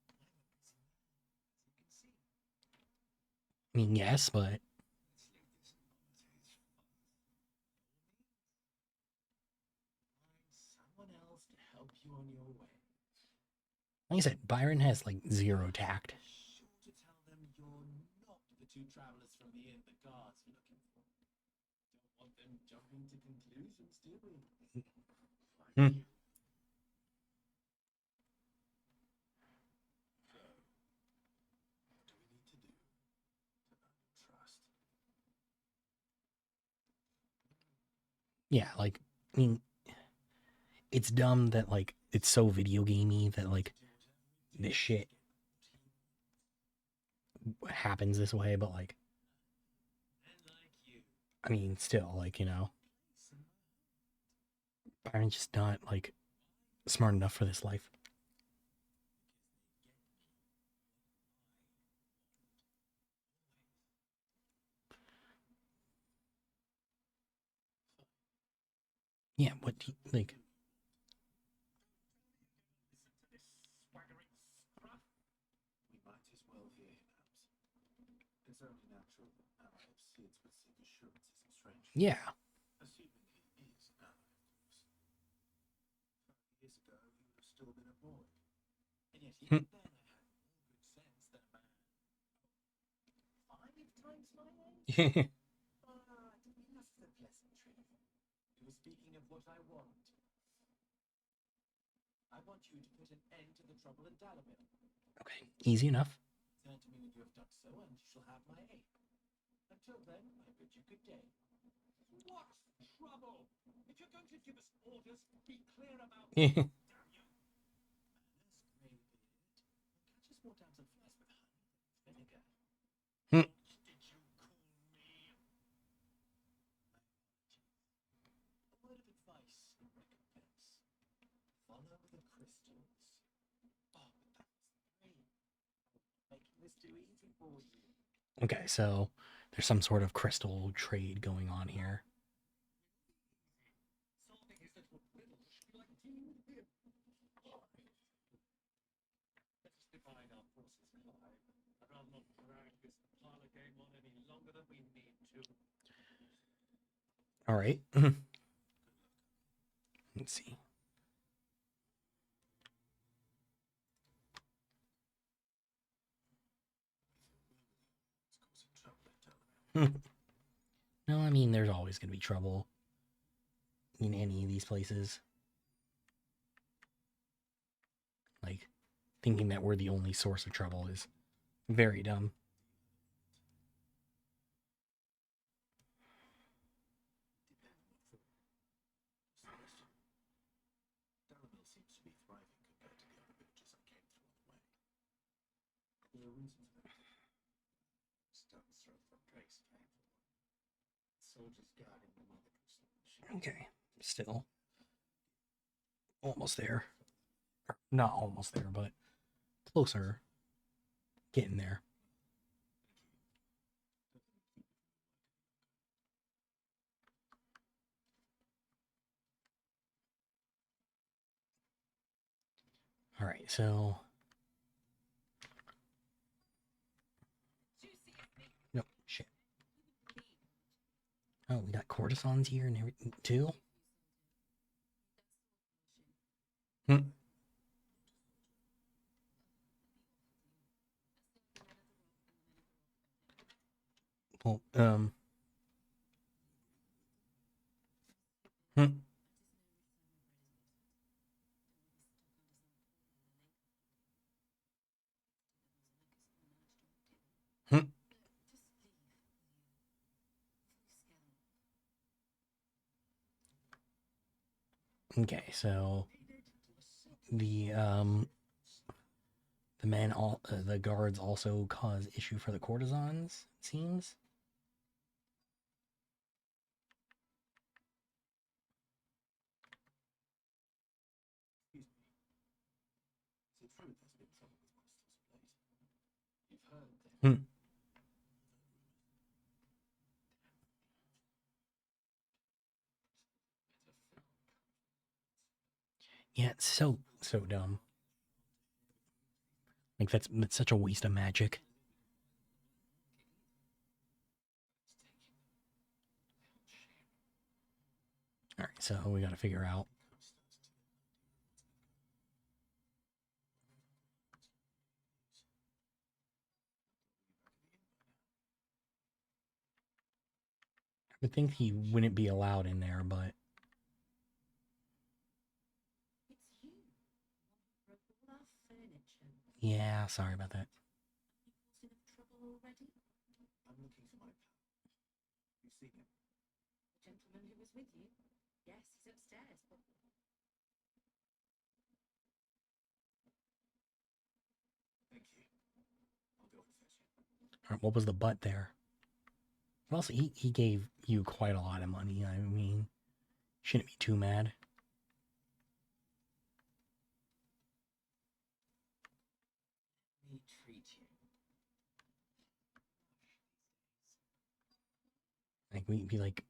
I'm a busy man, as you can see. I mean, yes, but Let's leave this nonsense for find someone else to help you on your way. like I said, Byron has like zero tact. Be sure to tell them you're not the 2 travelers from the inn the guards are looking for. Don't want them jumping to conclusions, do we? Hmm. Thank you. So, what do we need to do to earn your trust? Yeah, like, I mean, it's dumb that like it's so video gamey that like this shit happens this way, but like, And like you, I mean, still, like, Byron's just not like smart enough for this life. Yeah, what do you, like? listen to this swaggering scruff. We might as well hear him out. It's only natural that an ally of Sid's would seek assurances of strange. Yeah, Assuming he is an ally, of course. 5 years ago, he would have still been a boy. And yet even then I had more good sense than a man 5 times my age. Enough of the pleasantry. We were speaking of what I want. I want you to put an end to the trouble in Dalamir. okay, easy enough. Turn to me when you have done so, and you shall have my aid. Until then, I bid you good day. What trouble? If you're going to give us orders, be clear about it. Damn you! Manners, grey beard. Catch us more down some flies with honey than vinegar. Hmm. What did you call me? A word of advice in recompense. Follow the crystals. Oh, but that was great. Making this too easy for you. Okay, so there's some sort of crystal trade going on here. Solving his little riddle should be like dealing with him. Let us divide our forces, Clive. I'd rather not drag this parlor game on any longer than we need to. All right. Let's see. No, I mean, there's always going to be trouble in any of these places. Like, thinking that we're the only source of trouble is very dumb. Dallaville seems to be thriving compared to the other villages I came through on the way. There's a reason for that. Stone's throw from Drake's painful one. Soldiers guarding the mother consumed. Okay, still almost there. Or not almost there, but closer. Getting there. All right, so nope, shit. Oh, we got courtesans here and everything too. Well, Okay, so the the guards also cause issue for the courtesans, it seems. Excuse me. Is it true there's been trouble with Crystal's blade? You've heard that. Yeah, it's so dumb. Like that's such a waste of magic. All right, so we got to figure out. I would think he wouldn't be allowed in there, but It's you. Broke all our furniture. yeah, sorry about that. You causing of trouble already? I'm looking for my pal. You've seen him? The gentleman who was with you? Yes, he's upstairs, but Thank you. I'll go and fetch him. All right, what was the but there? But also, he gave you quite a lot of money. I mean, shouldn't be too mad. Let me treat you. Like we'd be like,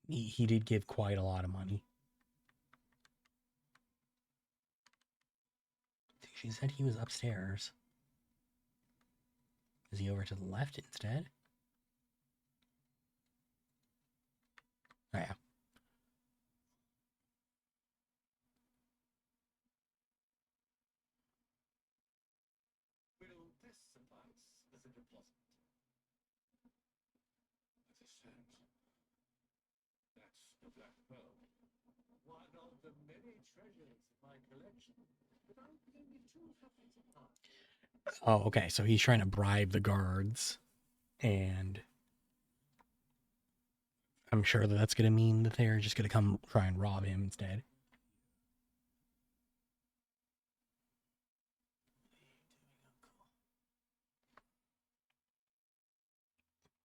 he did give quite a lot of money. I think she said he was upstairs. Is he over to the left instead? Oh, yeah. Will this suffice as a deposit? As it stands, that's the black pearl. One of the many treasures in my collection that I'm only too happy to part. Oh, okay. So he's trying to bribe the guards, and I'm sure that that's going to mean that they're just going to come try and rob him instead.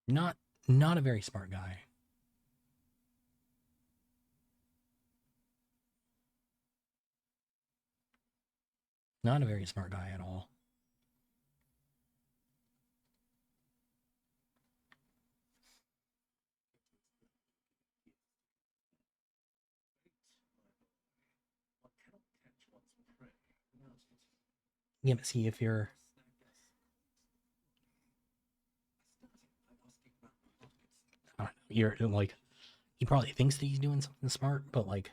Not a very smart guy. Not a very smart guy at all. Yeah, but see if you're. I don't know, you're like, he probably thinks that he's doing something smart, but like,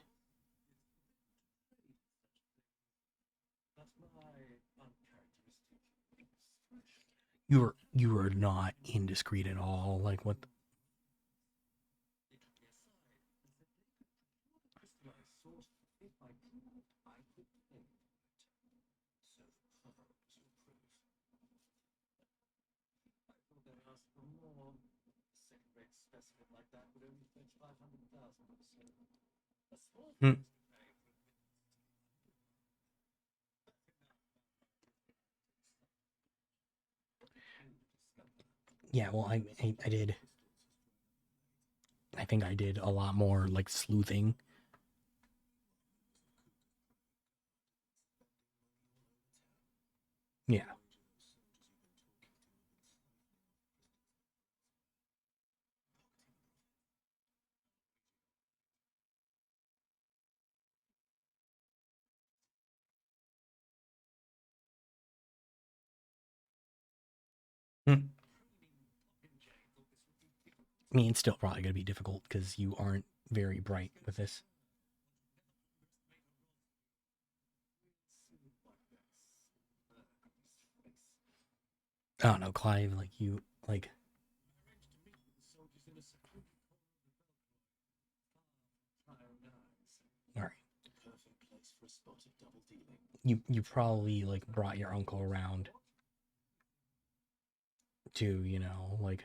you are not indiscreet at all. Like what? Hmm. Yeah, well, I did. I think I did a lot more like sleuthing. Yeah. Hmm. I mean, it's still probably going to be difficult because you aren't very bright with this. I don't know, Clive. Like you, like all right. You probably like brought your uncle around to like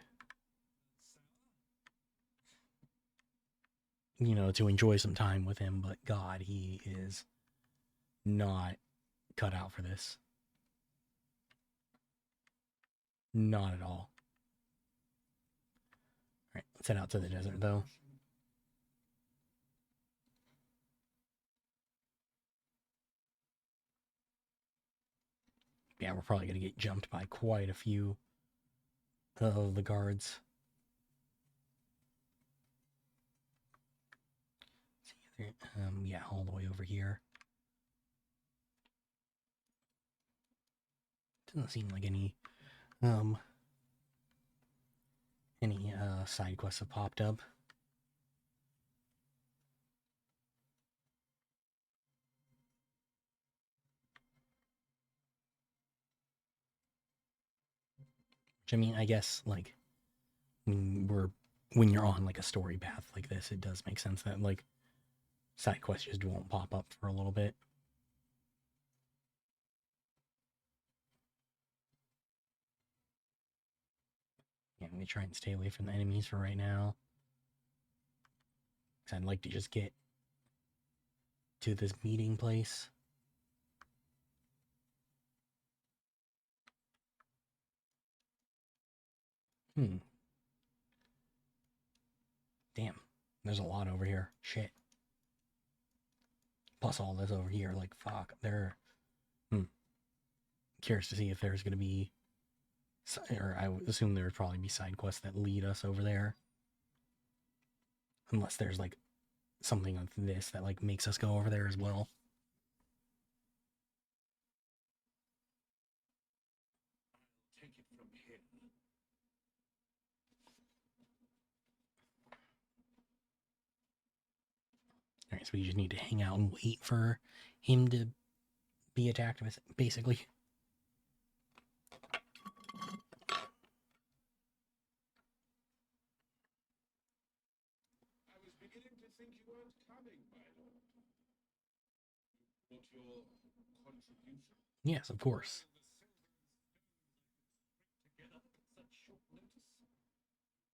to enjoy some time with him. But God, he is not cut out for this. Not at all. All right, let's head out to the desert though. Yeah, we're probably gonna get jumped by quite a few of the guards. Yeah, all the way over here. Doesn't seem like um any side quests have popped up. Which I mean, I guess like when you're on like a story path like this, it does make sense that like side quests just won't pop up for a little bit. Yeah, I'm gonna try and stay away from the enemies for right now. Cause I'd like to just get to this meeting place. Hmm. Damn. There's a lot over here. Shit. Plus all this over here. Like, fuck. Curious to see if there's gonna be, or I would assume there would probably be side quests that lead us over there. Unless there's like something of this that like makes us go over there as well. Take it from him. All right, so we just need to hang out and wait for him to be attacked with, basically. I was beginning to think you weren't coming, my lord. What your contribution? Yes, of course. Together at such short notice?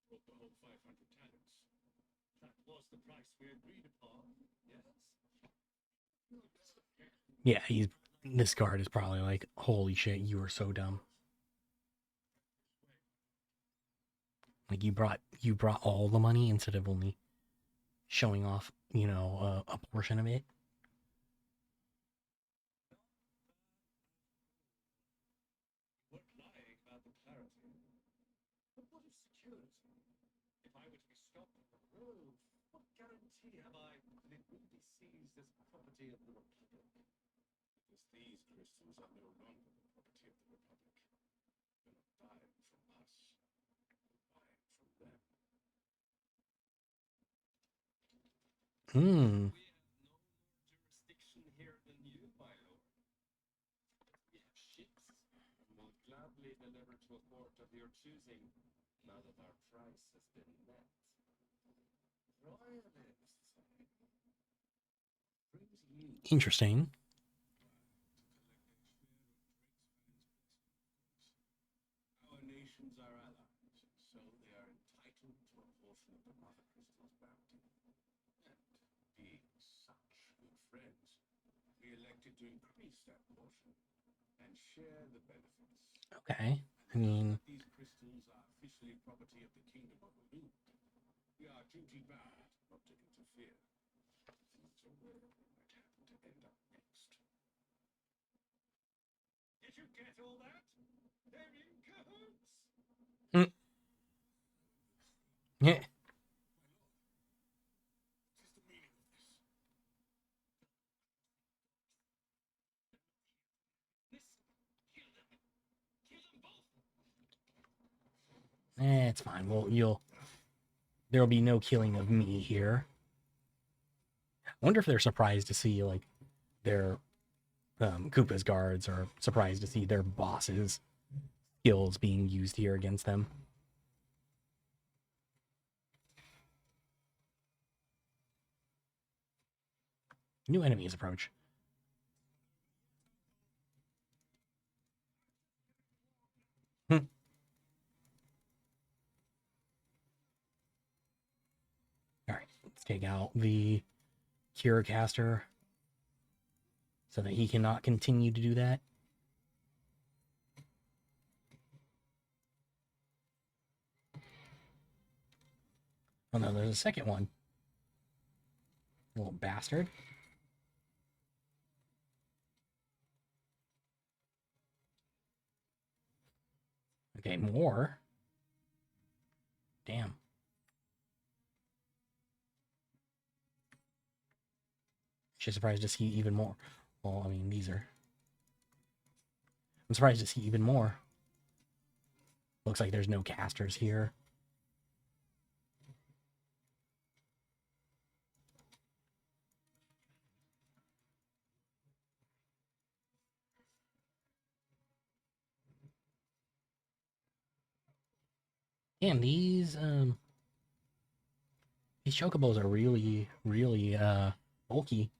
Brought the whole 500 talents. That was the price we agreed upon, yes? Yeah, this guard is probably like, holy shit, you are so dumb. Like you brought all the money instead of only showing off, a portion of it. You weren't lying about the clarity. But what of security? If I were to be stopped on the road, what guarantee have I that it wouldn't be seized as property of the Republic? Because these crystals are no longer the property of the Republic. You're not buying from us. You're buying from them. Hmm. We have no more jurisdiction here than you, my lord. We have ships, and will gladly deliver to a port of your choosing, now that our price has been met. Royalists, brings you Interesting. Our nations are allies, so they are entitled to a portion of the Mother Crystal's bounty. And being such good friends, we elected to increase that portion and share the benefits. Okay. I Now mean, that these crystals are officially property of the Kingdom of Ulud, we are duty-bound not to interfere. Things are where we might happen to end up next. Did you get all that? They're in cahoots! yeah. What is the meaning of this? Listen, kill them. Kill them both. It's fine. Well, there'll be no killing of me here. I wonder if they're surprised to see like their Koopa's guards, are surprised to see their boss's skills being used here against them. New enemies approach. All right, let's take out the Cure Caster so that he cannot continue to do that. Oh no, there's a second one. Little bastard. Okay, more. Damn. She's surprised to see even more. Well, I mean, these are... I'm surprised to see even more. Looks like there's no casters here. And these chocobos are really, really bulky.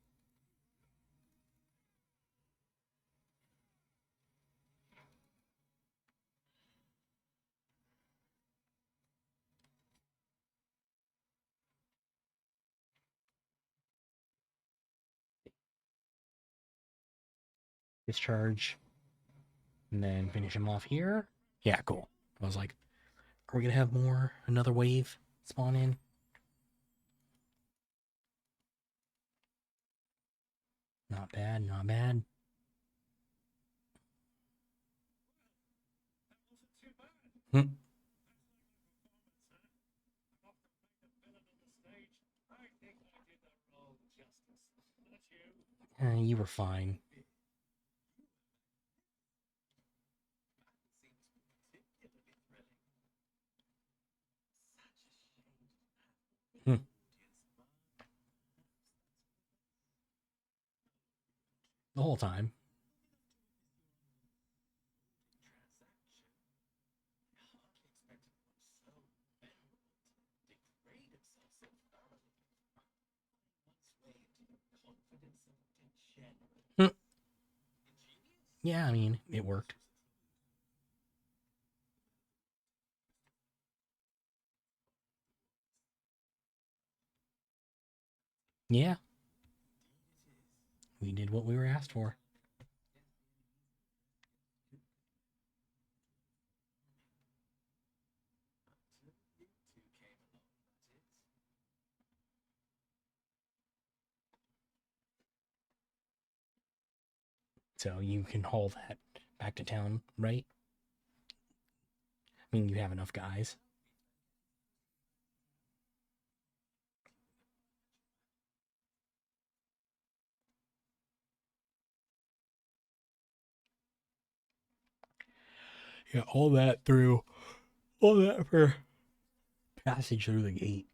Discharge. And then finish him off here. Yeah, cool. I was like, are we gonna have another wave spawn in? Not bad, not bad. That wasn't too bad. Hmm. I think I did that role justice. Not you. You were fine. Seems particularly thrilling. Such a shame to have Hmm. The whole time. transaction. I hardly expected one so venerable to degrade himself so thoroughly. One's way into the confidence of a degenerate. Hmm. Ingenious? Yeah, I mean, it worked. Yeah, we did what we were asked for. You two came along, that is. So you can haul that back to town, right? I mean, you have enough guys. Yeah, all that for passage through the gate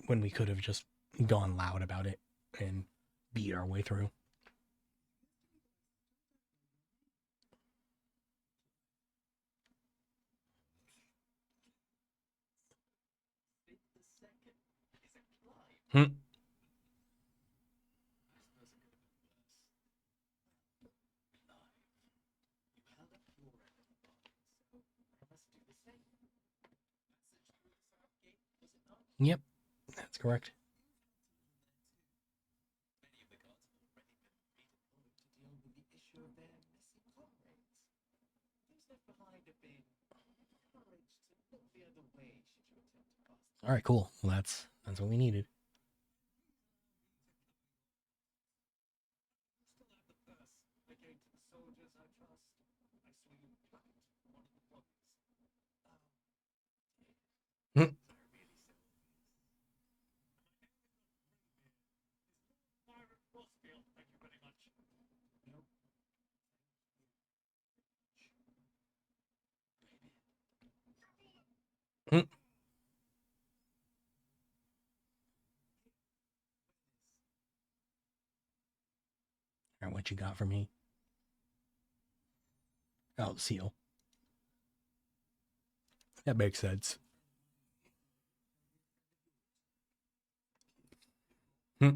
when we could have just gone loud about it and beat our way through. Hmm. Yep, that's correct. All right, cool. Well, that's what we needed. Hmm. Hmm. All right, what you got for me? Oh, seal. That makes sense. Hmm.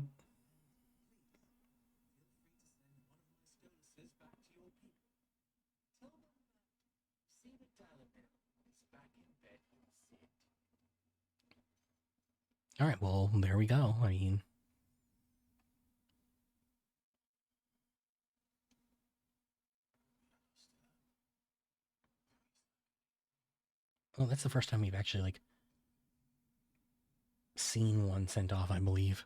All right, well, there we go. I mean, well, that's the first time we've actually like seen one sent off, I believe.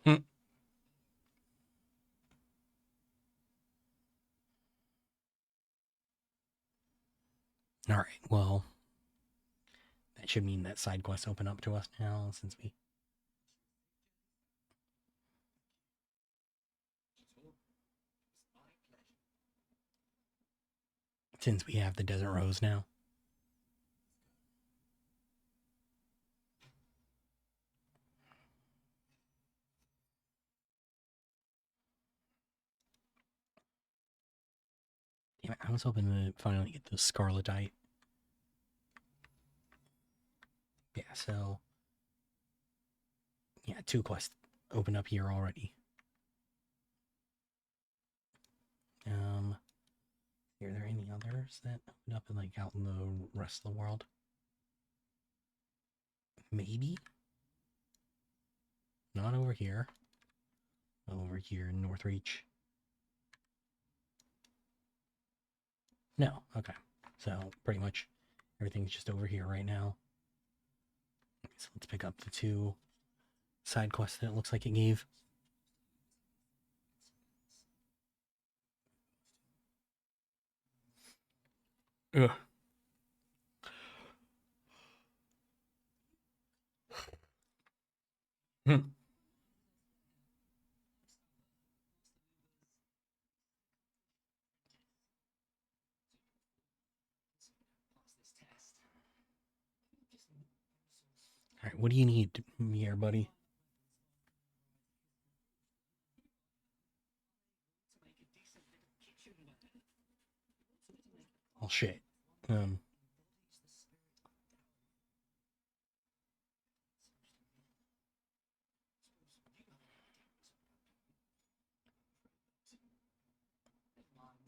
Hmm. All right, well, that should mean that side quests open up to us now since we have the Desert Rose now. Damn it, I was hoping to finally get the Scarletite. Yeah, so yeah, 2 quests open up here already. Are there any others that open up and like out in the rest of the world? Maybe? Not over here. Over here in Northreach. No, okay. So pretty much everything's just over here right now. So let's pick up the 2 side quests that it looks like it gave. Ugh. Hmm. All right, what do you need here, buddy? Oh shit. Um.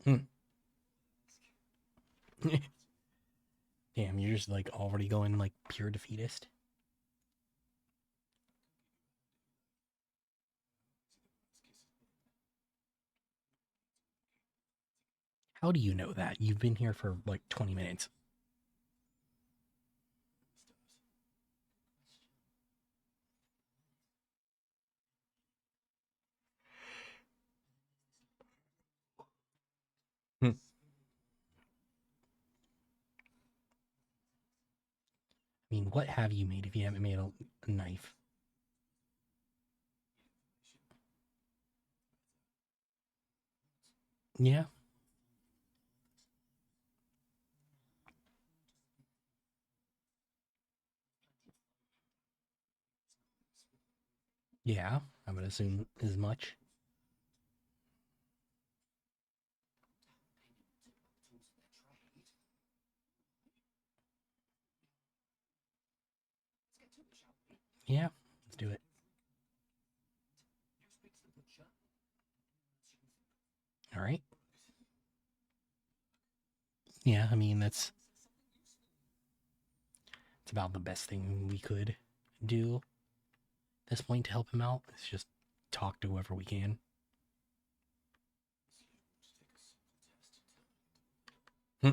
Hmm. Damn, you're just like already going like pure defeatist. How do you know that? You've been here for like 20 minutes. Hmm. what have you made if you haven't made a knife? Yeah. Yeah, I would assume as much. Yeah, let's do it. All right. Yeah, I mean, it's about the best thing we could do at this point to help him out. Is just talk to whoever we can. Hmm.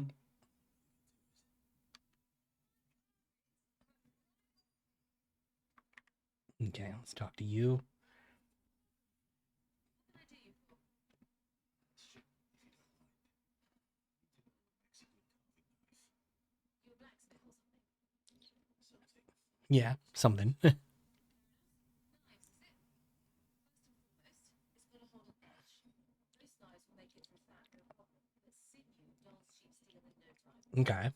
Okay, let's talk to you. Yeah, something. Okay.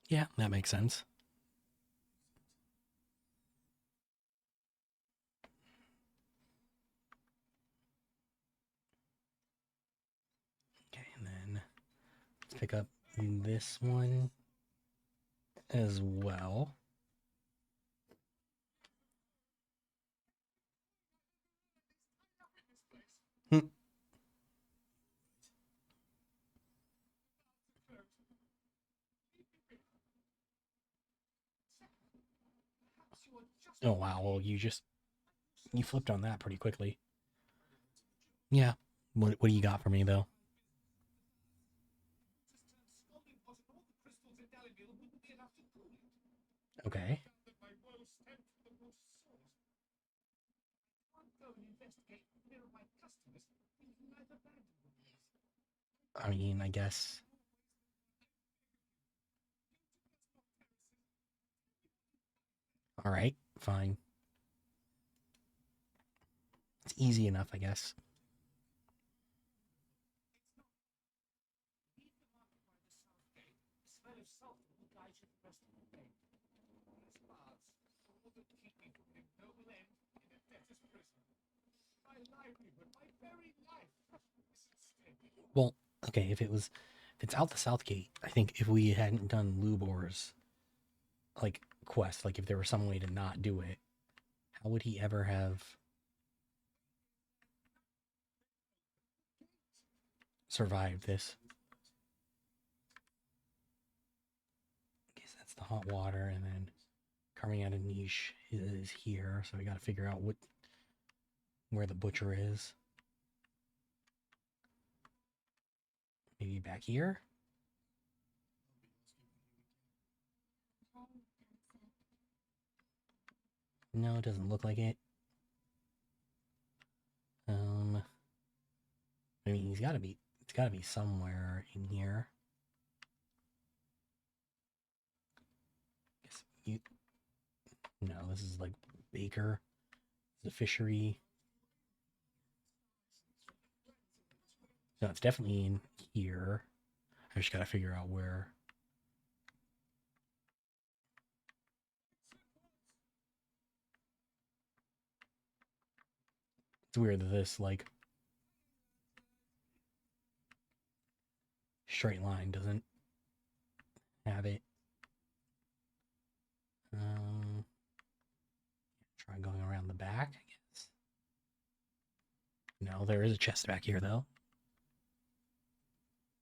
Yeah, that makes sense. Okay, and then let's pick up this one as well. Hmm. Oh wow, well you flipped on that pretty quickly. Yeah. What do you got for me though? Okay. I mean, I guess. All right, fine. It's easy enough, I guess. Well, okay, if it's out the south gate, I think if we hadn't done Lubor's like quest, like if there was some way to not do it, how would he ever have survived this? I guess that's the hot water, and then carving out a niche is here, so we got to figure out where the butcher is. Maybe back here. No, it doesn't look like it. I mean, it's got to be somewhere in here. Guess you. No, this is like Baker, the fishery. No, it's definitely in here. I just got to figure out where. It's weird that this like straight line doesn't have it. Try going around the back, I guess. No, there is a chest back here though.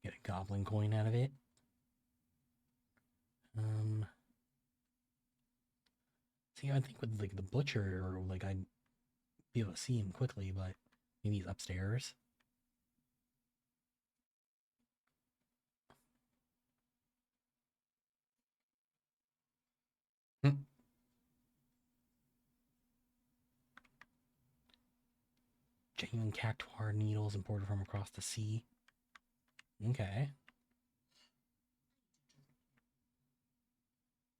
Get a goblin coin out of it. See, I think with like the butcher, or like I'd be able to see him quickly, but maybe he's upstairs. Hmm. Genuine cactuar needles imported from across the sea. Okay.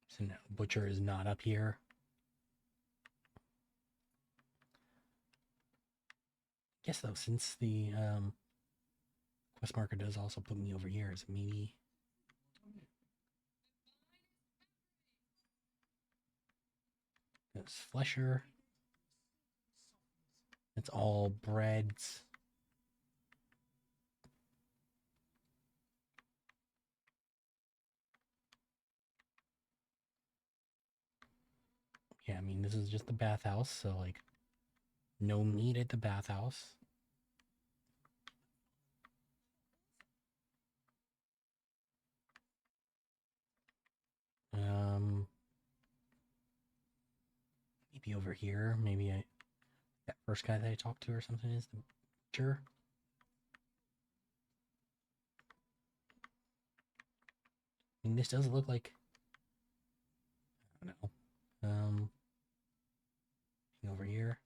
So no, Butcher is not up here. Guess though, since the quest marker does also put me over here, is it maybe it's Flesher? It's all breads. Yeah, I mean, this is just the bathhouse, so like no meat at the bathhouse. Maybe over here, maybe that first guy that I talked to or something is the butcher. I mean, this does look like, I don't know. Over here.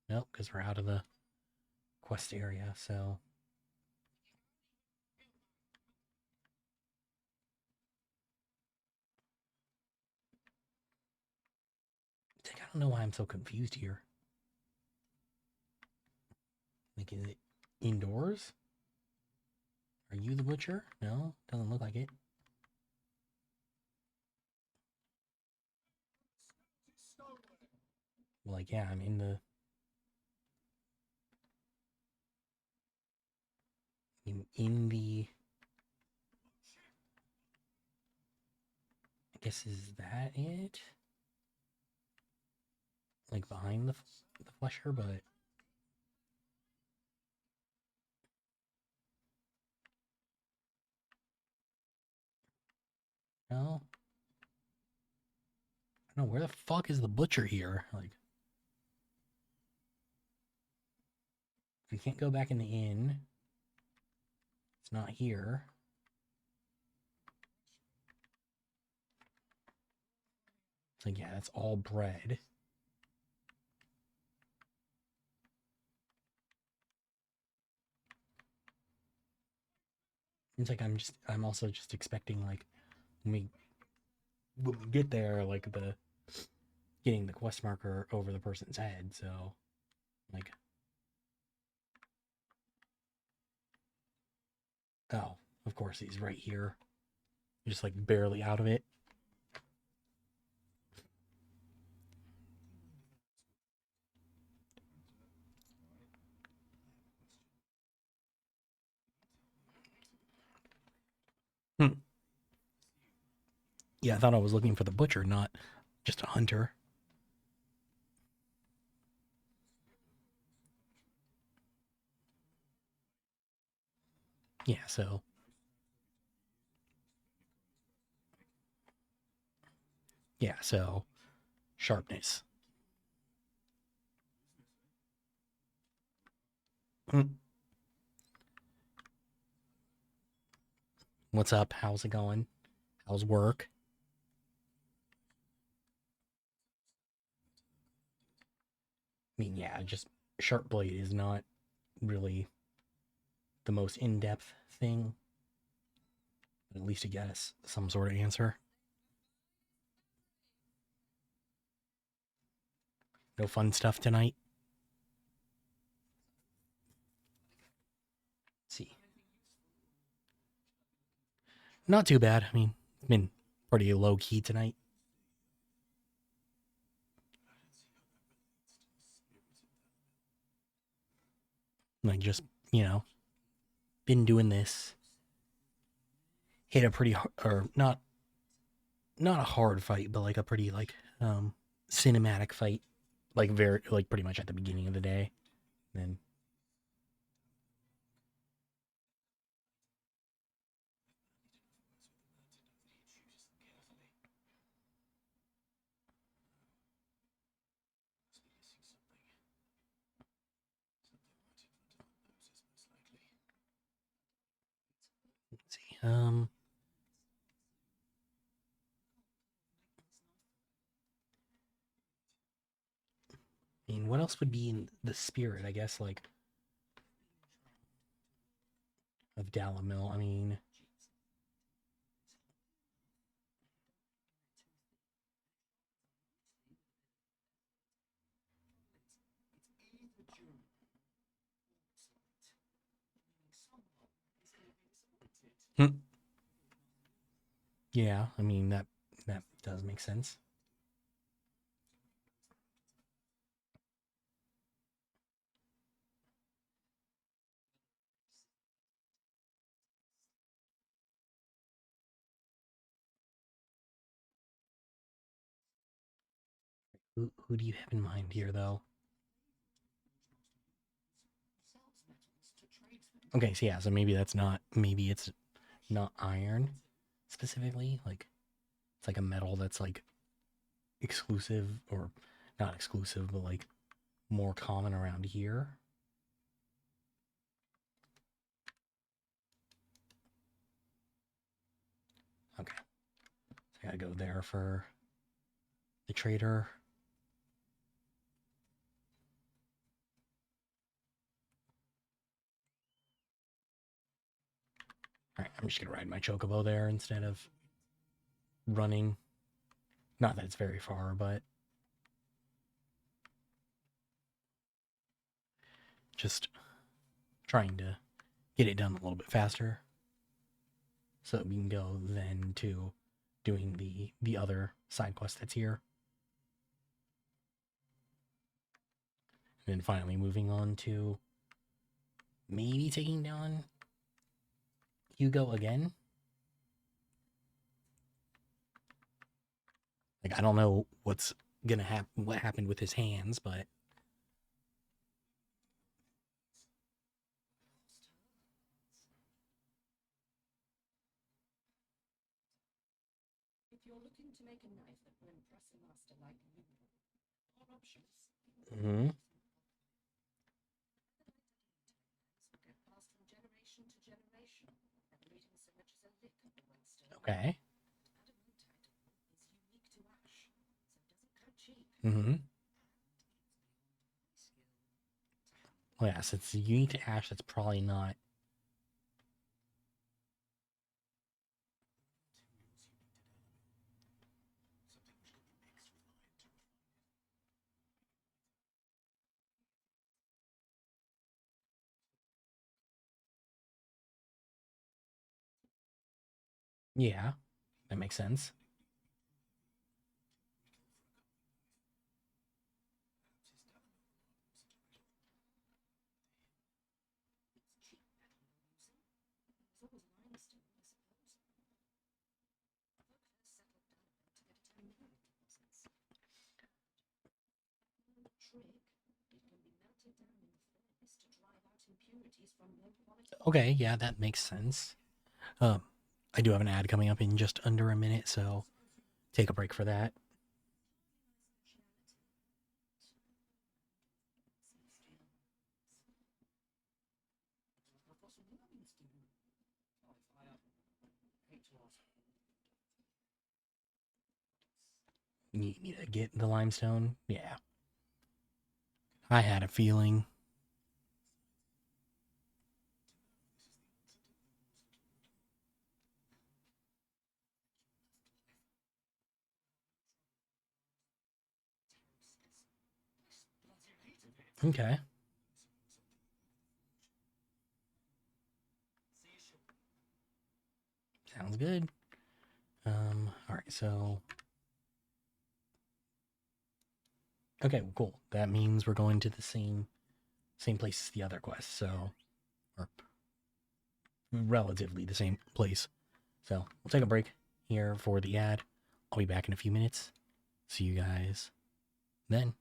Nope, because we're out of the quest area, so. It's like, I don't know why I'm so confused here. Like, is it indoors? Are you the butcher? No, doesn't look like it. Like, yeah, I'm in the in the. I guess is that it? Like behind the flesher, but no. I don't know where the fuck is the butcher here. Like, we can't go back in the inn. It's not here. It's like, yeah, that's all bread. It's like I'm also just expecting like when we get there, like the getting the quest marker over the person's head. So, like, oh, of course he's right here, just like barely out of it. Hmm. Yeah, I thought I was looking for the butcher, not just a hunter. Yeah, so yeah, so sharpness. Hmm. What's up? How's it going? How's work? I mean, yeah, just sharp blade is not really the most in-depth thing, but at least to get us some sort of answer. No fun stuff tonight. Let's see. Not too bad. I mean, it's been pretty low key tonight. Like, just, been doing this. Hit a pretty, or not a hard fight, but like a pretty, like, cinematic fight. Like, very, like, pretty much at the beginning of the day. Then, let's see. I mean, what else would be in the spirit? I guess, like, of Dalamil. I mean, yeah, I mean that does make sense. Who do you have in mind here, though? Okay, so yeah, so maybe that's not. Maybe it's not iron specifically. Like it's like a metal that's like exclusive or not exclusive, but like more common around here. Okay, so I gotta go there for the trader. All right, I'm just gonna ride my chocobo there instead of running. Not that it's very far, but just trying to get it done a little bit faster so that we can go then to doing the other side quest that's here. And then finally moving on to maybe taking down Hugo again. Like I don't know what's gonna happen, what happened with his hands, but If you're looking to make a knife that will impress a master like you, there are options. mm-hmm. Will get passed from generation to generation, separating so much as a lick of the white stone. Okay. Adamantite is unique to ash, so it doesn't come cheap. Mm-hmm. Well, yeah, since it's unique to ash, that's probably not. Yeah, that makes sense. It's cheap metal you're using. There's always limestone, I suppose. Folk first settled down to get it a mineral deposits. Trick, it can be melted down in a furnace to drive out impurities from low quality. Okay, yeah, that makes sense. I do have an ad coming up in just under a minute, so take a break for that. I've got some learnings to do. I hate to ask. You need me to get the limestone? Yeah. I had a feeling. Okay. Sounds good. All right, so okay, well, cool. That means we're going to the same place as the other quest, so or relatively the same place. So we'll take a break here for the ad. I'll be back in a few minutes. See you guys then.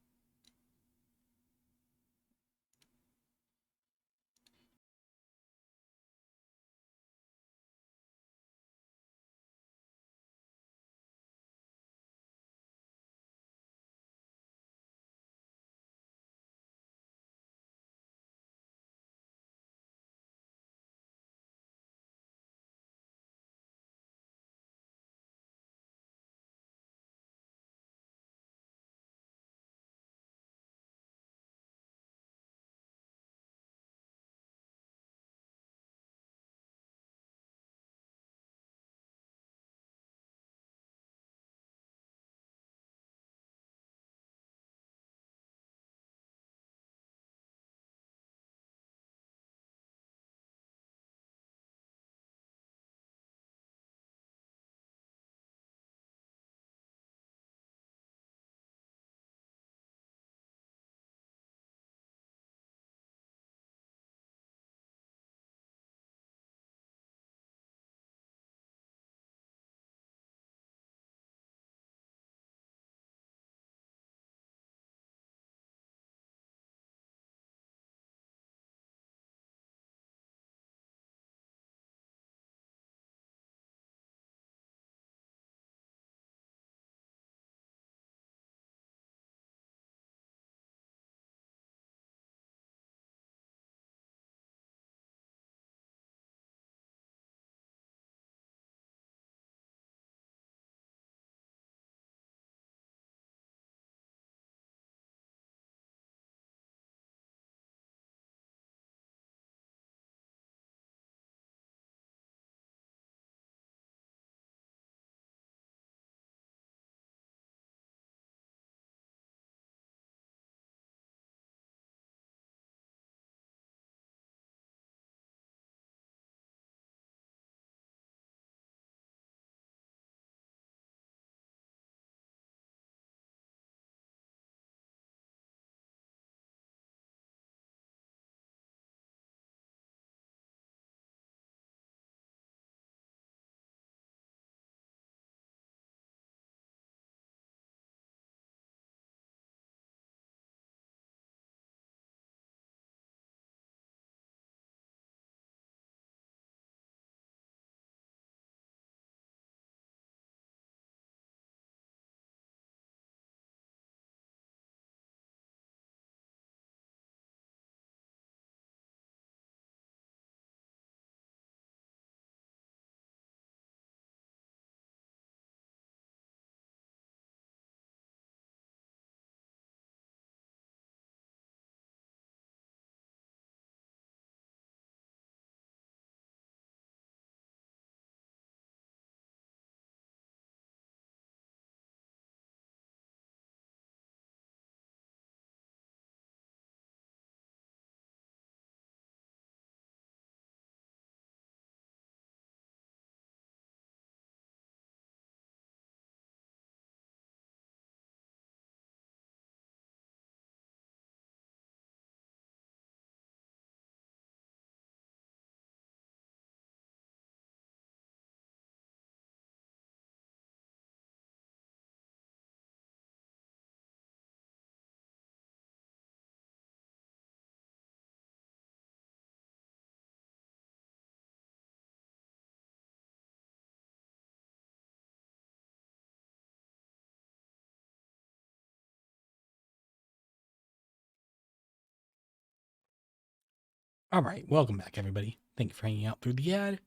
All right, welcome back, everybody. Thank you for hanging out through the ad.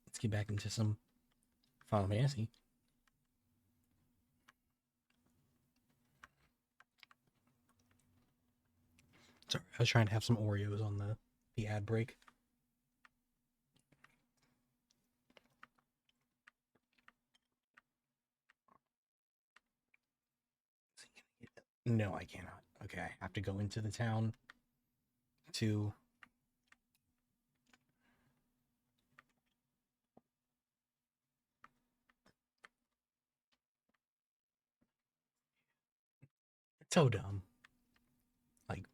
Let's get back into some Final Fantasy. Sorry, I was trying to have some Oreos on the ad break. No, I cannot. Okay, I have to go into the town to... It's so dumb. Like,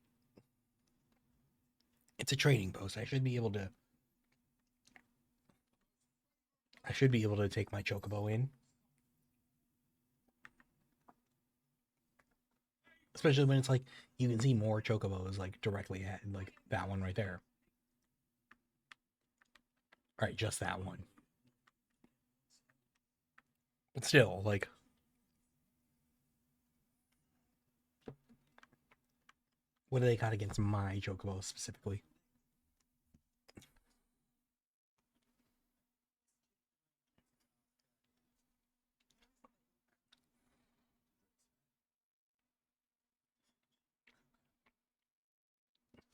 it's a trading post. I should be able to take my chocobo in. Especially when it's like, you can see more chocobos, like, directly at, like, that one right there. Alright, just that one. But still, like... What do they got against my chocobo, specifically?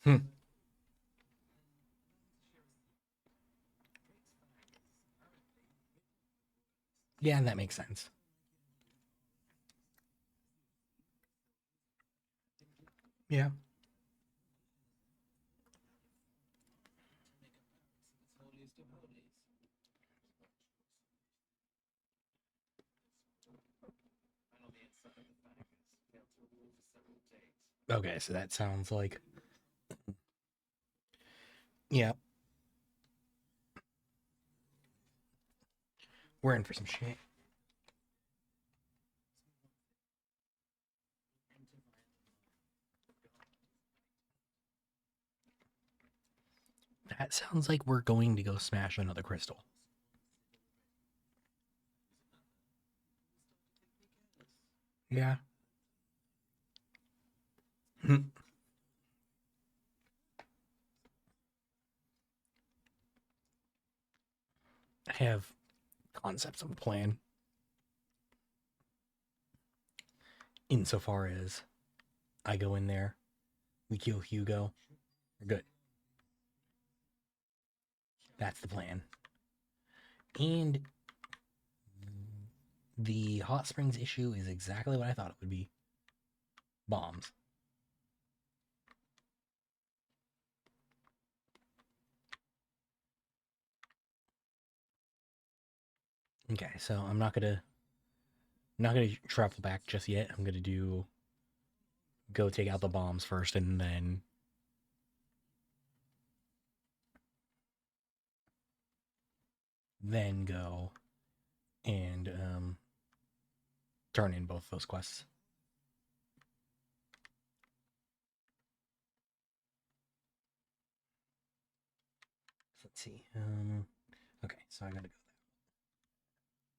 Hmm. Yeah, that makes sense. Yeah. Okay, so that sounds like... Yeah. We're in for some shit. That sounds like we're going to go smash another crystal. Yeah. I have concepts of a plan. Insofar as I go in there, we kill Hugo, we're good. That's the plan. And the hot springs issue is exactly what I thought it would be. Bombs. Okay, so I'm not gonna travel back just yet. I'm gonna go take out the bombs first, and then go and turn in both those quests. Let's see. Okay, so I gotta go.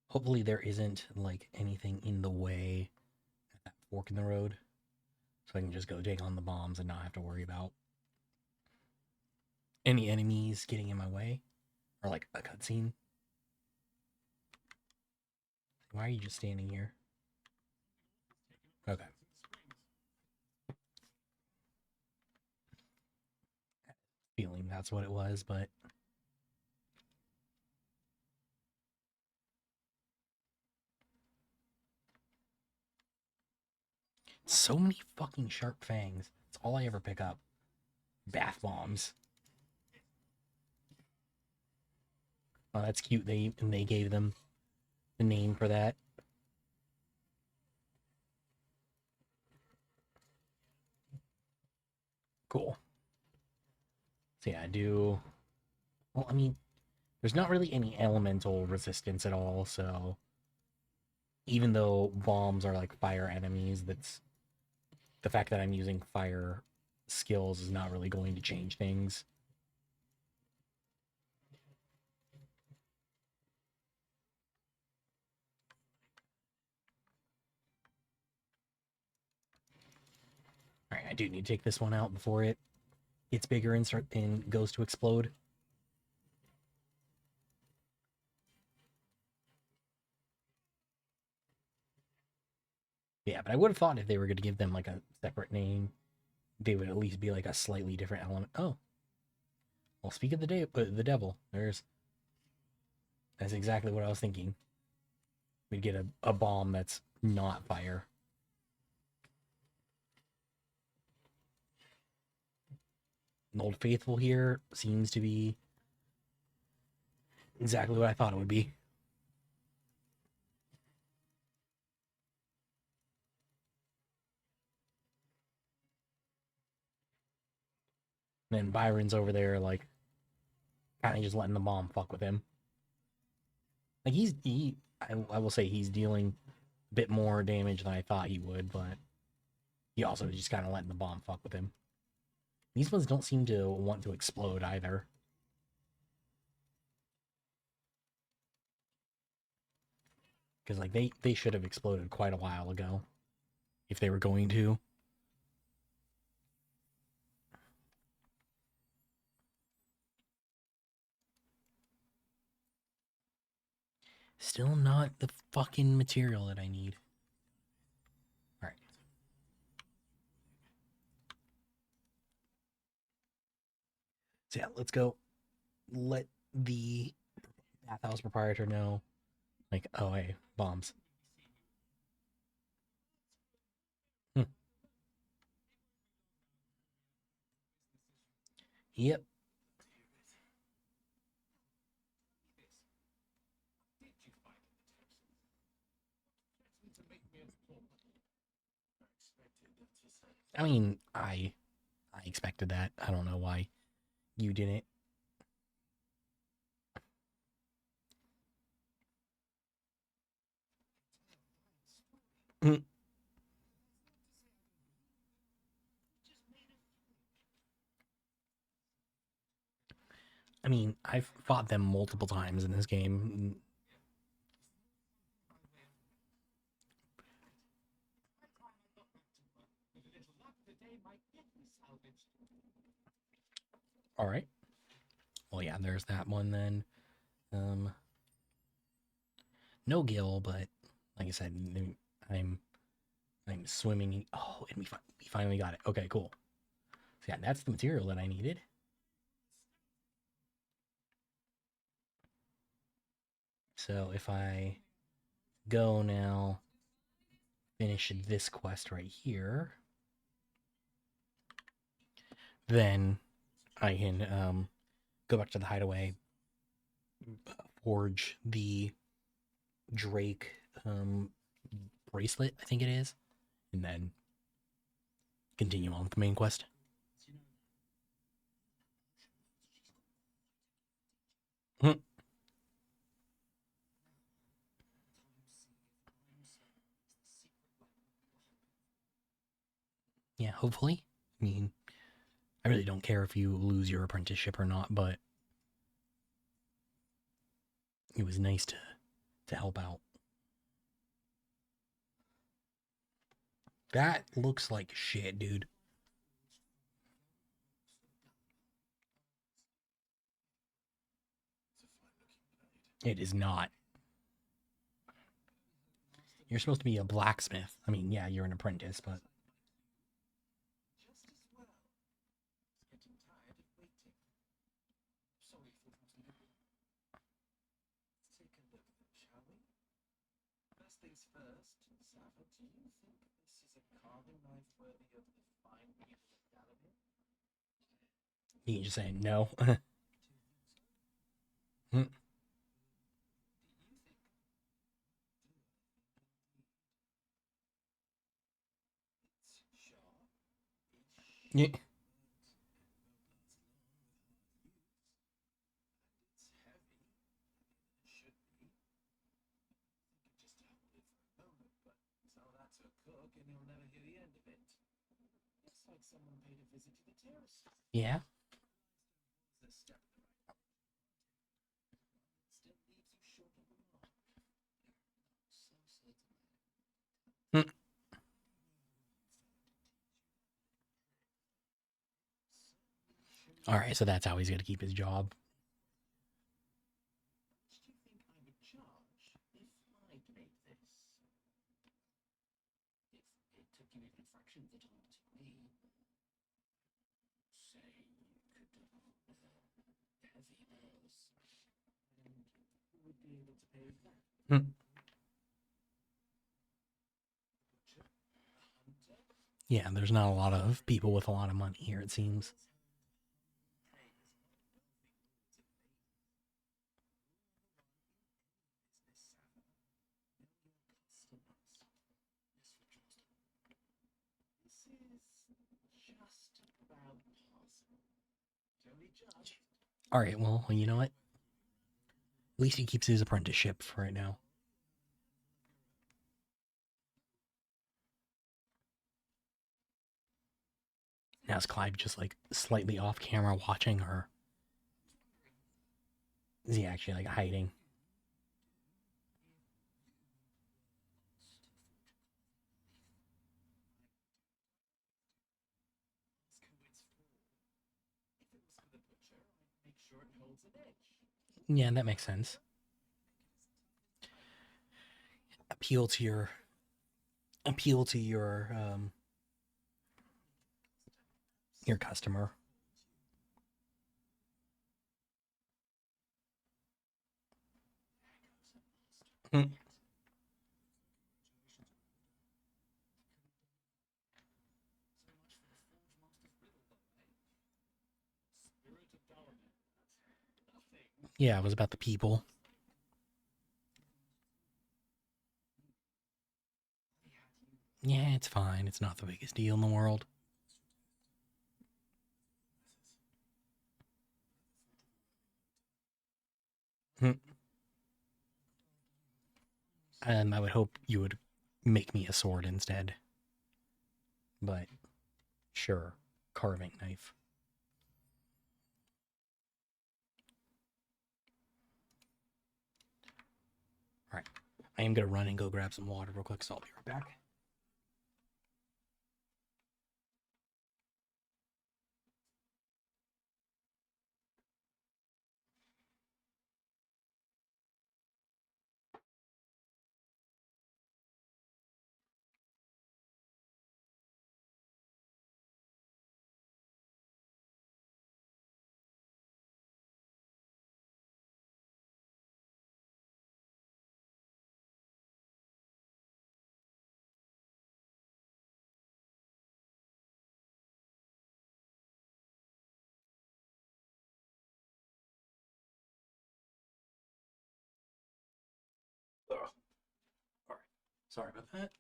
Hopefully there isn't like anything in the way at that fork in the road, so I can just go take on the bombs and not have to worry about any enemies getting in my way or like a cutscene. Why are you just standing here? Okay. Feeling that's what it was, but so many fucking sharp fangs. That's all I ever pick up. Bath bombs. Oh, that's cute. They gave them the name for that. Cool. So yeah, I do. Well, I mean, there's not really any elemental resistance at all, so even though bombs are like fire enemies, that's the fact that I'm using fire skills is not really going to change things. Alright, I do need to take this one out before it gets bigger and goes to explode. Yeah, but I would have thought if they were going to give them like a separate name, they would at least be like a slightly different element. Oh, well, speak of the devil. That's exactly what I was thinking. We'd get a bomb that's not fire. An Old Faithful here seems to be exactly what I thought it would be. And then Byron's over there, like, kind of just letting the bomb fuck with him. Like, I will say he's dealing a bit more damage than I thought he would, but he also just kind of letting the bomb fuck with him. These ones don't seem to want to explode either. Because, like, they should have exploded quite a while ago. If they were going to. Still not the fucking material that I need. Alright. So yeah, let's go. Let the bathhouse proprietor know. Like, oh hey, bombs. Hmm. Yep. Did you find in the Texans? Threatened to make me an pawn. I expected them to say. I mean, I expected that. I don't know why you didn't. Hmm. I mean, I've fought them multiple times in this game. All right. Well, yeah, there's that one then. No gill, but like I said, I'm swimming. Oh, and we finally got it. Okay, cool. So yeah, that's the material that I needed. So if I go now, finish this quest right here, then I can go back to the hideaway, forge the Drake bracelet, I think it is, and then continue on with the main quest. Hmm. Yeah, hopefully. I mean, I really don't care if you lose your apprenticeship or not, but it was nice to help out. That looks like shit, dude. It is not. You're supposed to be a blacksmith. I mean, yeah, you're an apprentice, but Just as well. It's getting tired of waiting. Sorry for putting it. Let's take a look then, shall we? First things first, Sava, do you think this is a carving knife worthy of the fine people of Galloway? you can just say no. Hmm. It's sharp-ish. Yeah. It's heavy, heavier than it should be. I could just hold it for a moment, but tell that to a cook and he'll never hear the end of it. Looks like someone paid a visit to the terrace. Yeah. It's a step in the right direction. It still leaves you short of the mark. So certain. Hmm. All right, so that's how he's going to keep his job. How much do you think I would charge if I'd made this? If it took you even a fraction of the time it took me, say you could heavy bills. And who would be able to pay that? Hmm. Butcher? A hunter? Yeah, there's not a lot of people with a lot of money here, it seems. This is just about possible. Totally just. All right, well, you know what? At least he keeps his apprenticeship for right now. Now is Clive just like slightly off camera watching her? Is he actually like hiding? Ask who it's for. If it was for the butcher, I'd make sure it holds an edge. Yeah, that makes sense. Appeal to your your customer. Hmm. So much for the Forge Master's riddle, though, eh? Spirit of Dalaman. Nothing. Yeah, it was about the people. Yeah, it's fine. It's not the biggest deal in the world. Hmm. I would hope you would make me a sword instead. But sure, carving knife. All right, I am gonna run and go grab some water real quick, so I'll be right back. Ugh. All right, sorry about that.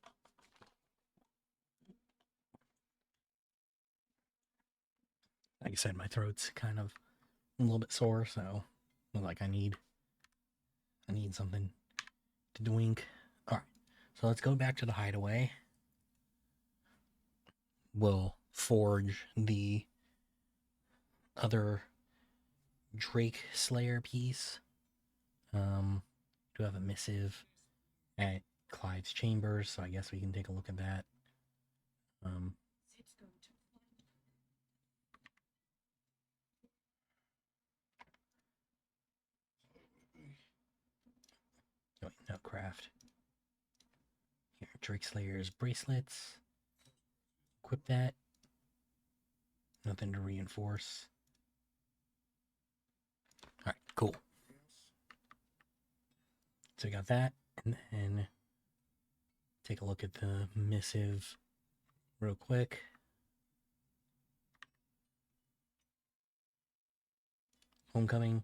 Like I said, my throat's kind of a little bit sore, so like I need something to drink. All right, so let's go back to the hideaway. We'll forge the other Drake Slayer piece. Do have a missive at Clive's chambers, so I guess we can take a look at that. Zid's going to find her. Oh, wait, no, craft. Here, Drake Slayer's bracelets. Equip that. Nothing to reinforce. All right, cool. So we got that, and then take a look at the missive real quick. Homecoming.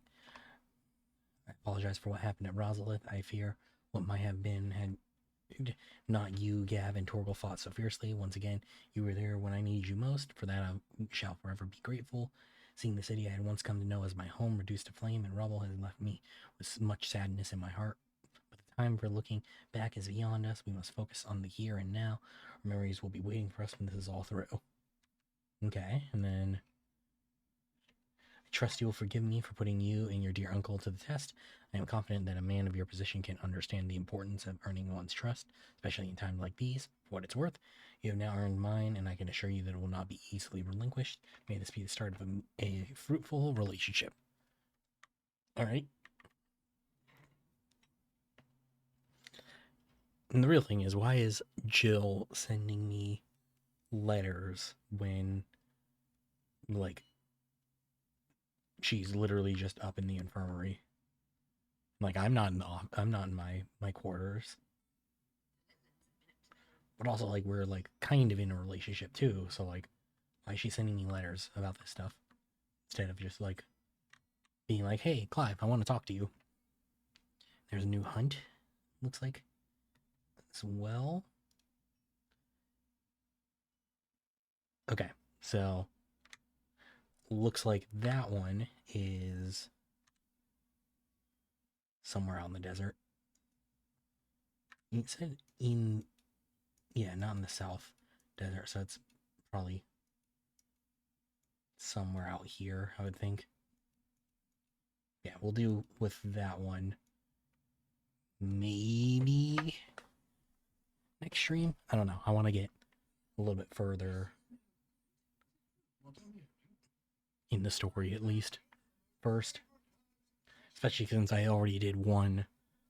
I apologize for what happened at Rosalith. I fear what might have been had not you, Gav, and Torgal fought so fiercely. Once again, you were there when I needed you most. For that, I shall forever be grateful. Seeing the city I had once come to know as my home reduced to flame and rubble has left me with much sadness in my heart. But the time for looking back is beyond us. We must focus on the here and now. Our memories will be waiting for us when this is all through. Okay, and then trust you will forgive me for putting you and your dear uncle to the test. I am confident that a man of your position can understand the importance of earning one's trust, especially in times like these. For what it's worth, you have now earned mine, and I can assure you that it will not be easily relinquished. May this be the start of a fruitful relationship. All right. And the real thing is, why is Jill sending me letters when, like, she's literally just up in the infirmary? Like, I'm not in my quarters. But also, like, we're like kind of in a relationship too. So like, why is she sending me letters about this stuff instead of just like being like, "Hey, Clive, I want to talk to you." There's a new hunt. Looks like as well. Okay, so looks like that one is somewhere out in the desert. It said in, yeah, not in the south desert, so it's probably somewhere out here, I would think. Yeah, we'll do with that one. Maybe next stream? I don't know. I want to get a little bit further in the story, at least, first. Especially since I already did one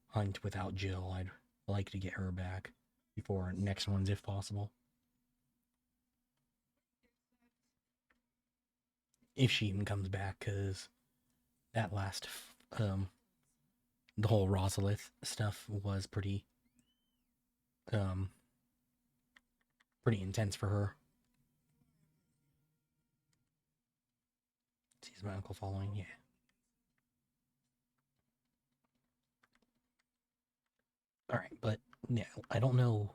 hunt without Jill. I'd like to get her back before next ones, if possible. If she even comes back, because that last, the whole Rosalith stuff was pretty intense for her. Is my uncle following? Yeah. Alright, but yeah, I don't know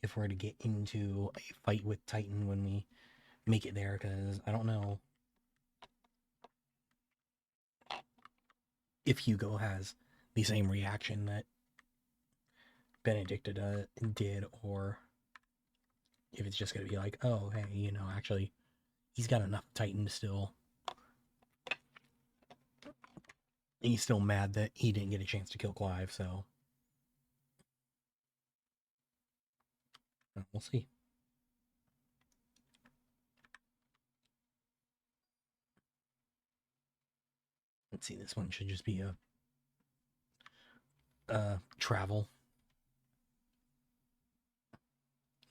if we're to get into a fight with Titan when we make it there, because I don't know if Hugo has the same reaction that Benedict did, or if it's just going to be like, oh, hey, you know, actually, he's got enough Titan to still... He's still mad that he didn't get a chance to kill Clive, so... We'll see. Let's see, this one should just be a travel.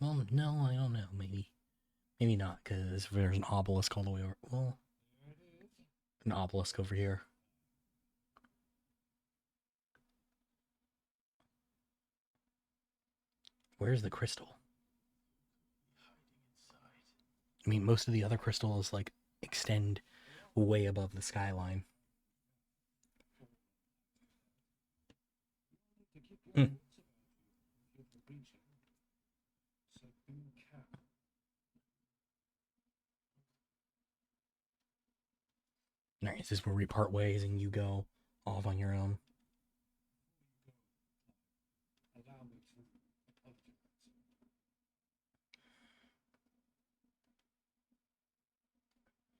Well, no, I don't know. Maybe not, because there's an obelisk all the way over. Well, an obelisk over here. Where's the crystal? I mean, most of the other crystals, like, extend way above the skyline. Mm. Alright, this is where we part ways and you go off on your own. Allow me to apologize.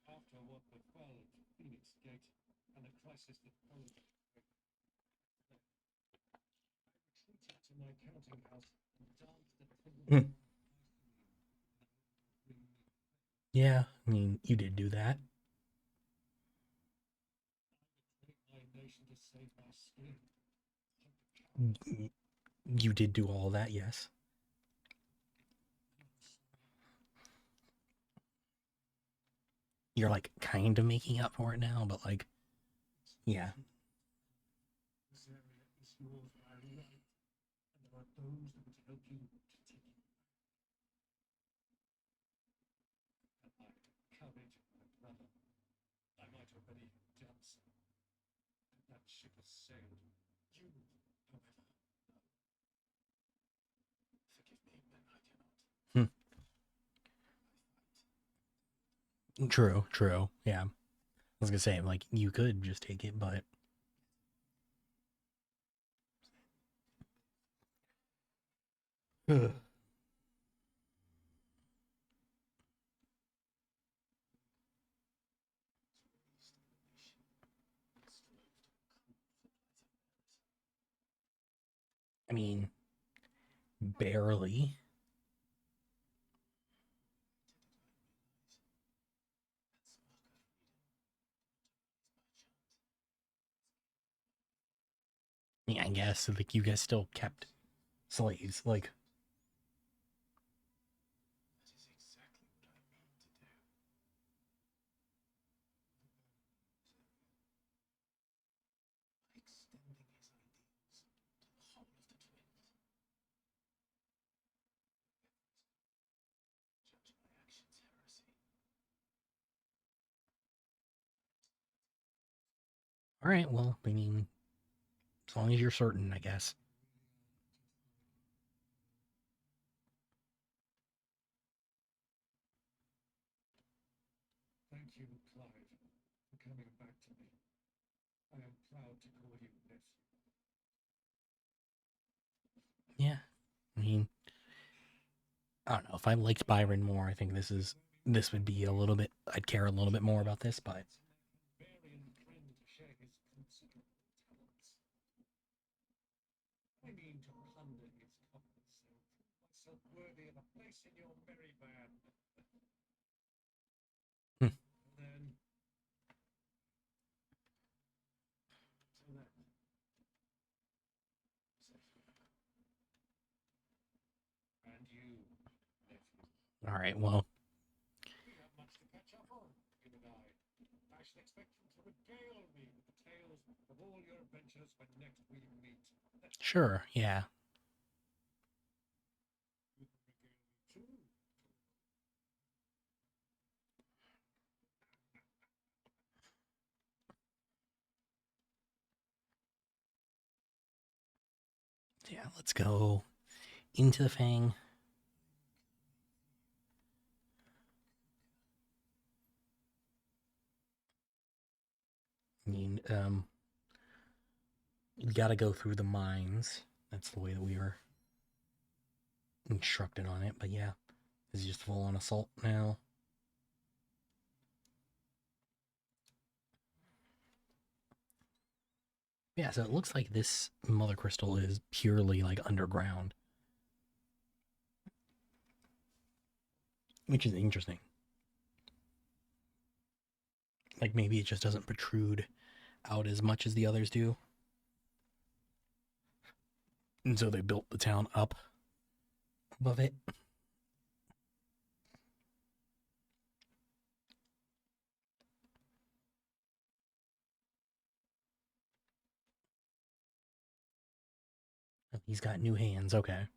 After what befell at Phoenix Gate and the crisis that followed, I retreated to my counting house and danced the Yeah, I mean, you did do that. I betrayed my nation to save my skin. You did do all that, yes. You're like kind of making up for it now, but like, yeah. This area is yours by right, and there are those that would help you to take it back. Had I the courage of my brother, I might already have done so. But that ship has sailed. You, however, no. Forgive me, but I cannot. True. Yeah. I was gonna say, like, you could just take it, but... I mean, barely. Yeah, I guess like you guys still kept slaves. Like, That is exactly what I mean to do. By extending his ideals to the whole of the twins. Judge my actions heresy. all right, well, I mean, as long as you're certain, I guess. Thank you, Clive, for coming back to me. I am proud to call you nephew. Yeah, I mean, I don't know. If I liked Byron more, I think this would be a little bit. I'd care a little bit more about this, but Barbarian friend to share his considerable talents. I mean to plunder his coffers and prove myself worthy of a place in your merry band. Hmm. Then, till then, and you, nephew. all right. Well, We have much to catch up on, you and I. I shall expect you to regale me with the tales of all your adventures when next we meet. sure. Yeah. You can regale me too. Yeah. Let's go into the Fang. I mean, you got to go through the mines. That's the way that we were instructed on it. But yeah, this is just full on assault now. Yeah, so it looks like this mother crystal is purely like underground, which is interesting. Like maybe it just doesn't protrude out as much as the others do. And so they built the town up above it. He's got new hands. Okay.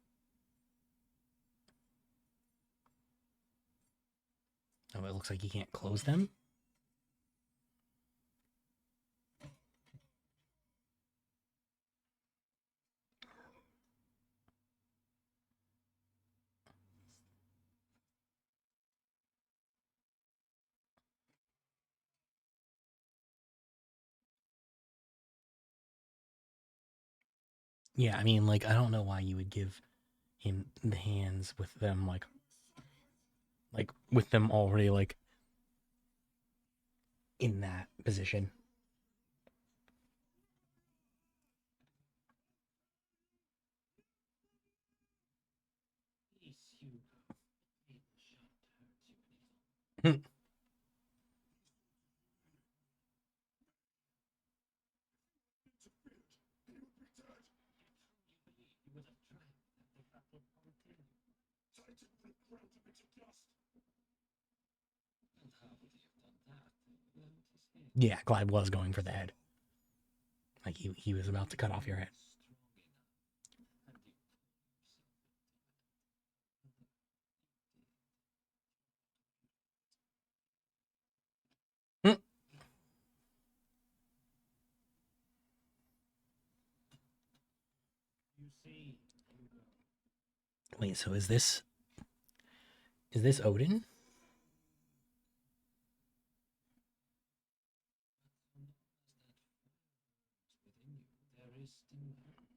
Oh, it looks like he can't close them. Yeah, I mean, like, I don't know why you would give him the hands with them, like with them already, like, in that position. Peace, Hugo. It shan't hurt you a little. He would be dead. You truly believe you would have tried that the battle continued? Titan would have ground him into dust. And how would he have done that? Burnt his head. Yeah, Clive was going for the head. Like, he was about to cut off your head. Hmm. You see, Hugo. Wait, so is this Odin? Within you, there is still hope.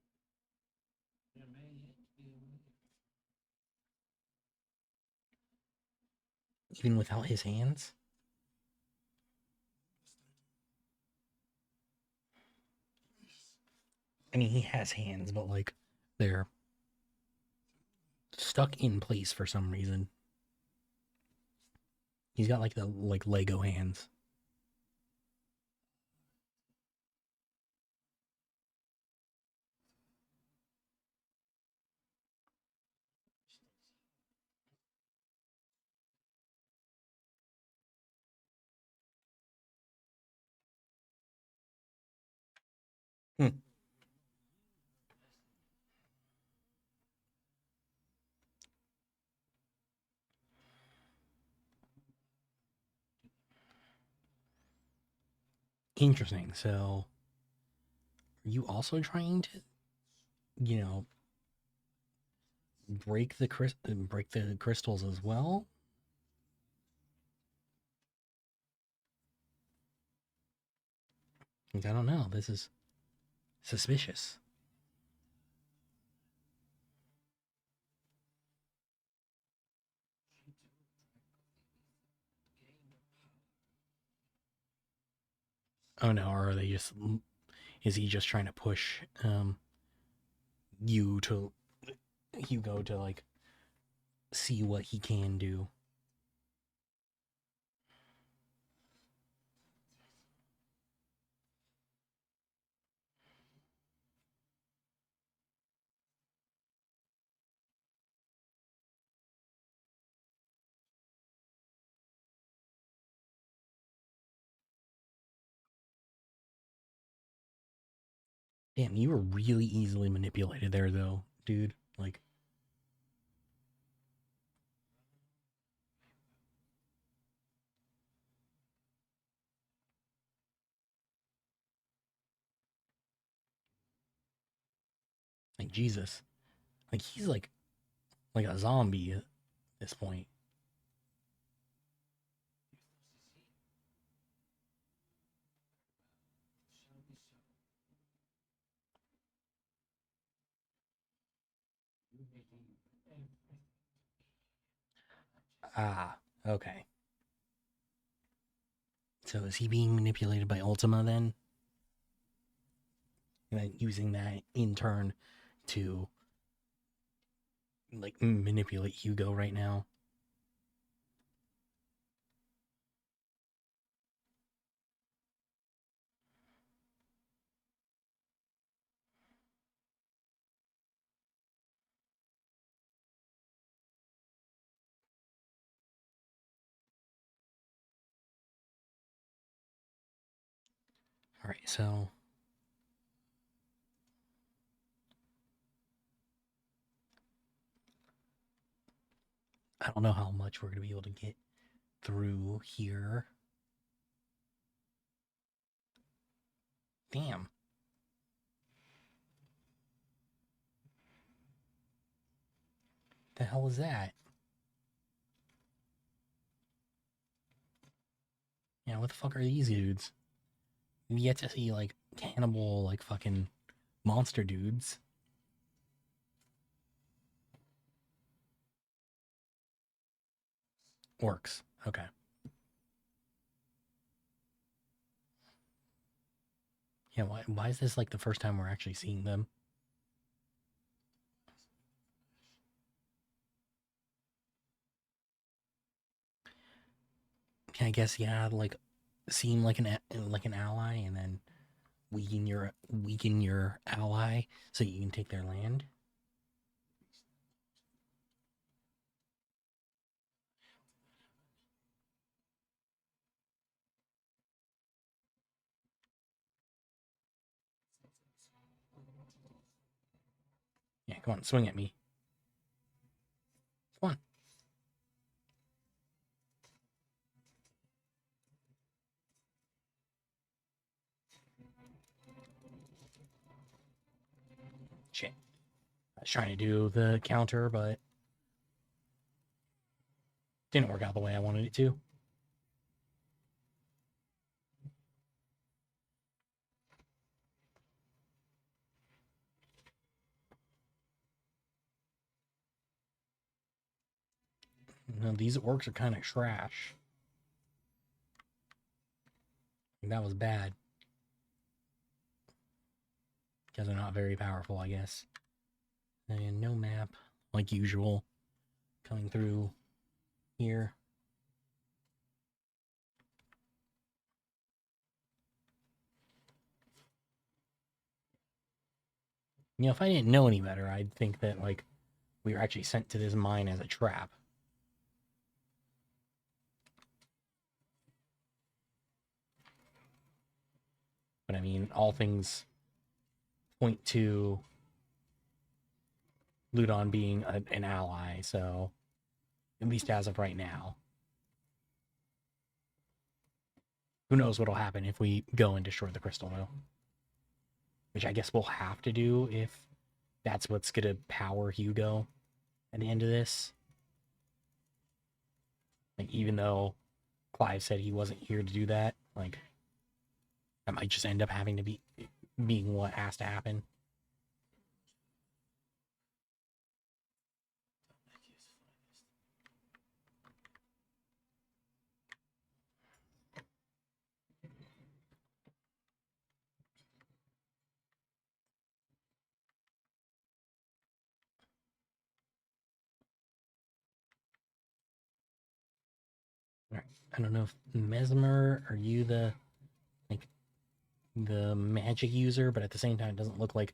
There may yet be a way. Even without his hands? I mean, he has hands, but like they're stuck in place for some reason. He's got like the Lego hands. Interesting. So, are you also trying to, you know, break the crystals as well? Like, I don't know. This is suspicious. Oh no, or are they just? Is he just trying to push you to Hugo to like see what he can do? Damn, you were really easily manipulated there, though, dude. Like Jesus, like he's like a zombie at this point. Ah, okay. So is he being manipulated by Ultima then? And then using that in turn to like manipulate Hugo right now? All right, so I don't know how much we're gonna be able to get through here. Damn. The hell is that? Yeah, what the fuck are these dudes? We get to see like cannibal, like fucking monster dudes. Orcs. Okay. Yeah, why is this like the first time we're actually seeing them? I guess yeah, like seem like an ally and then weaken your ally so you can take their land. Yeah, come on, swing at me. Come on. Shit. I was trying to do the counter, but didn't work out the way I wanted it to. No, these orcs are kind of trash. That was bad. Because they're not very powerful, I guess. And no map, like usual, coming through here. You know, if I didn't know any better, I'd think that, like, we were actually sent to this mine as a trap. But I mean, all things point to Ludon being an ally, so at least as of right now. Who knows what'll happen if we go and destroy the crystal, though. Which I guess we'll have to do if that's what's going to power Hugo at the end of this. Like, even though Clive said he wasn't here to do that, like, that might just end up having to be being what has to happen. All right. I don't know if Mesmer, are you the, like, the magic user, but at the same time, it doesn't look like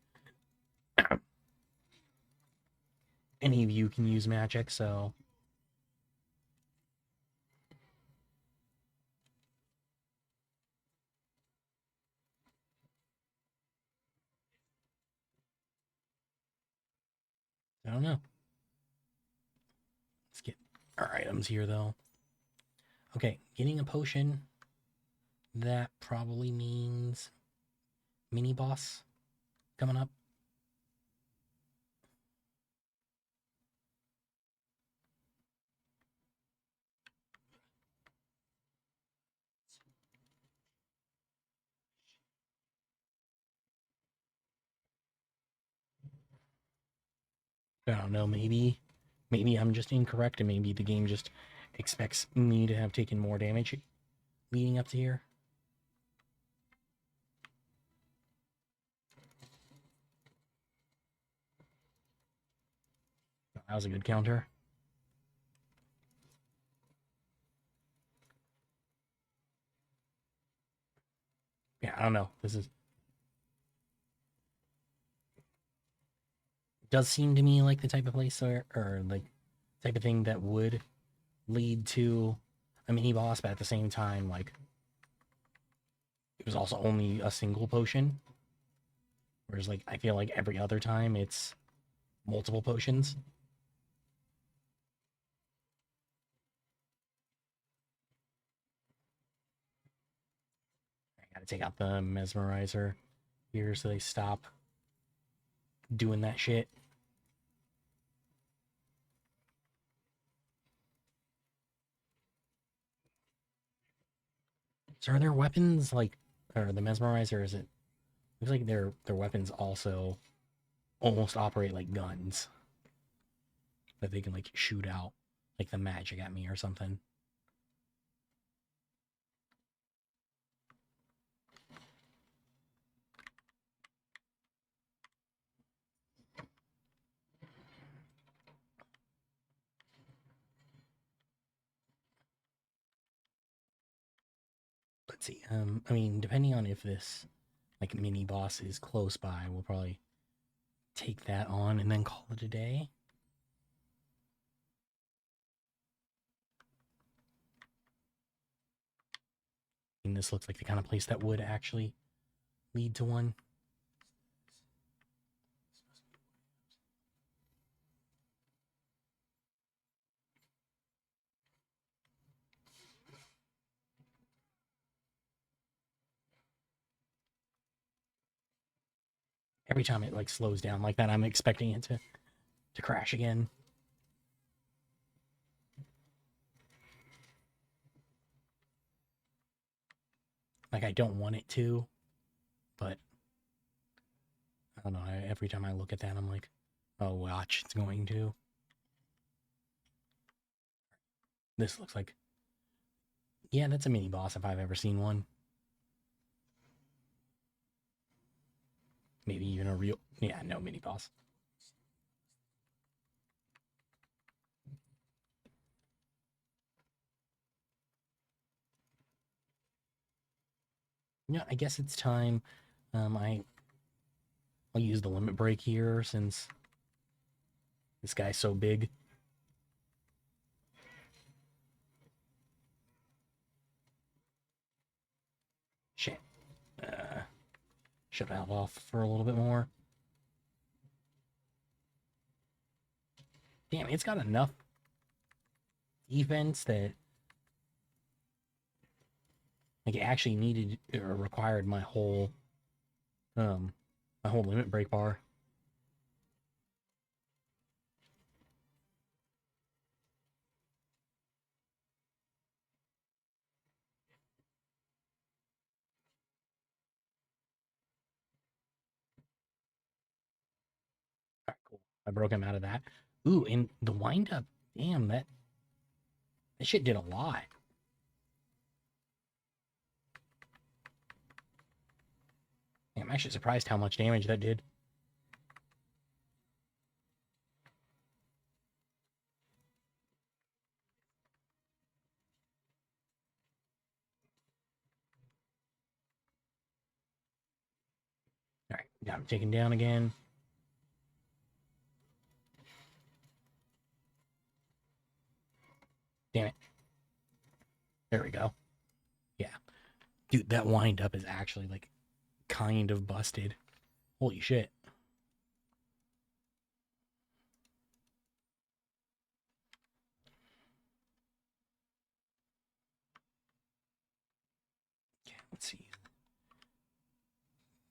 any of you can use magic, so I don't know. Let's get our items here, though. Okay, getting a potion, that probably means mini boss coming up. I don't know, maybe I'm just incorrect, and maybe the game just expects me to have taken more damage leading up to here. That was a good counter. Yeah, I don't know. This is does seem to me like the type of place or like type of thing that would lead to a mini boss, but at the same time, like, it was also only a single potion. Whereas, like, I feel like every other time it's multiple potions. I gotta take out the mesmerizer here so they stop doing that shit. So are their weapons like, or the mesmerizer? Is it? Looks like their weapons also almost operate like guns that they can like shoot out like the magic at me or something. Let's see. I mean, depending on if this like mini boss is close by, we'll probably take that on and then call it a day. And this looks like the kind of place that would actually lead to one. Every time it like slows down like that, I'm expecting it to crash again. Like, I don't want it to, but I don't know. Every time I look at that, I'm like, oh, watch, it's going to. This looks like, yeah, that's a mini boss if I've ever seen one. Maybe even a real, yeah, no, mini boss. Yeah, I guess it's time. I'll use the limit break here since this guy's so big. Shit. Should have held off for a little bit more. Damn, it's got enough defense that like it actually needed or required my whole limit break bar. All right, cool. I broke him out of that. Ooh, and the wind up, damn, that shit did a lot. I'm actually surprised how much damage that did. All right, now I'm taken down again. Damn it. There we go. Yeah. Dude, that wind up is actually like kind of busted. Holy shit. Okay, let's see.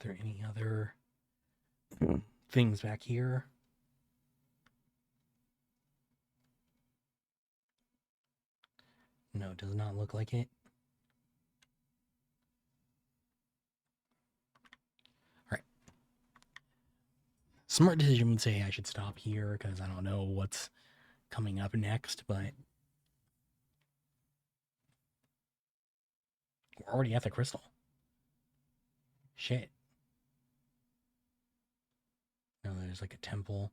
Are there any other things back here? No, does not look like it. All right. Smart decision would say I should stop here because I don't know what's coming up next, but we're already at the crystal. Shit. No, there's like a temple.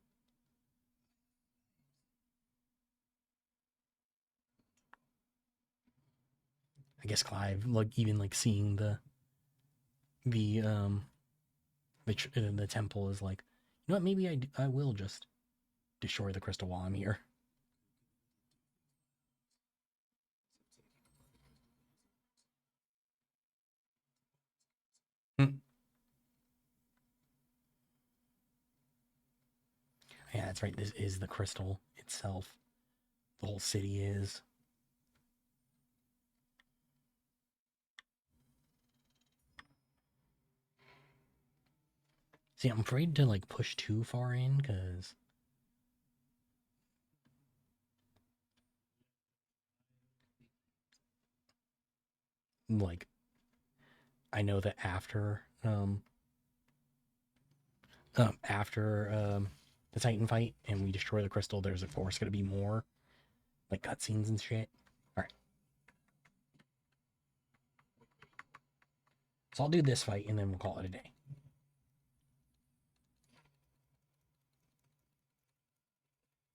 I guess Clive, like even like seeing the the temple is like, you know what? Maybe I will just destroy the crystal while I'm here. Hmm. Yeah, that's right. This is the crystal itself. The whole city is. See, I'm afraid to like push too far in because like I know that after the Titan fight and we destroy the crystal, there's of course going to be more like cutscenes and shit. All right, so I'll do this fight and then we'll call it a day.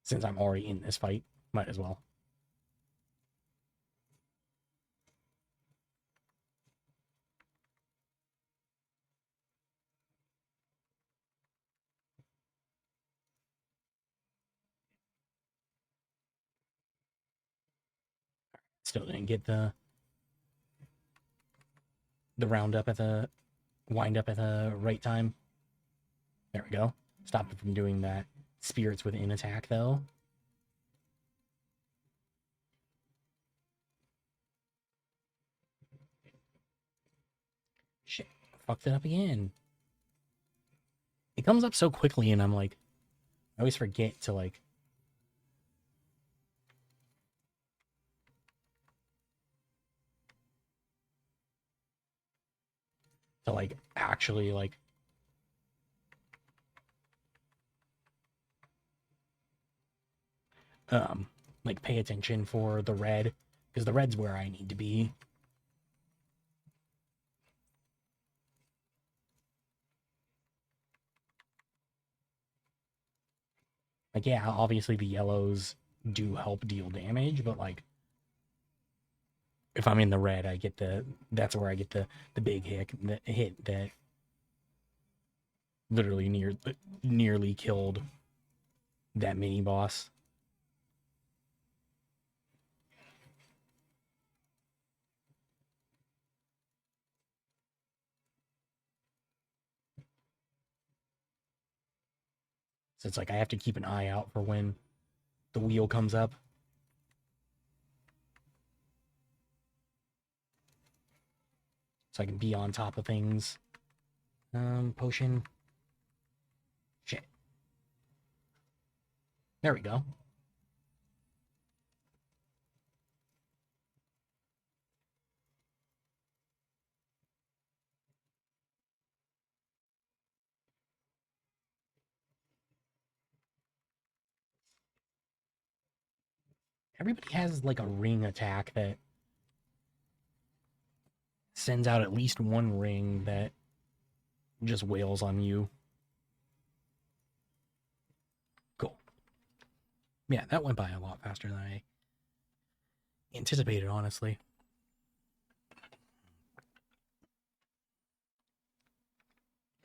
Since I'm already in this fight, might as well. Still didn't get the round up at the wind up at the right time. There we go. Stop it from doing that spirits within attack though. Shit, fucked it up again. It comes up so quickly and I'm like, I always forget to like actually like pay attention for the red because the red's where I need to be. Like yeah, obviously the yellows do help deal damage, but like if I'm in the red, I get that's where I get the big hit that literally nearly killed that mini boss. So it's like I have to keep an eye out for when the wheel comes up. So I can be on top of things. Potion. Shit. There we go. Everybody has like a ring attack that sends out at least one ring that just wails on you. Cool. Yeah, that went by a lot faster than I anticipated, honestly.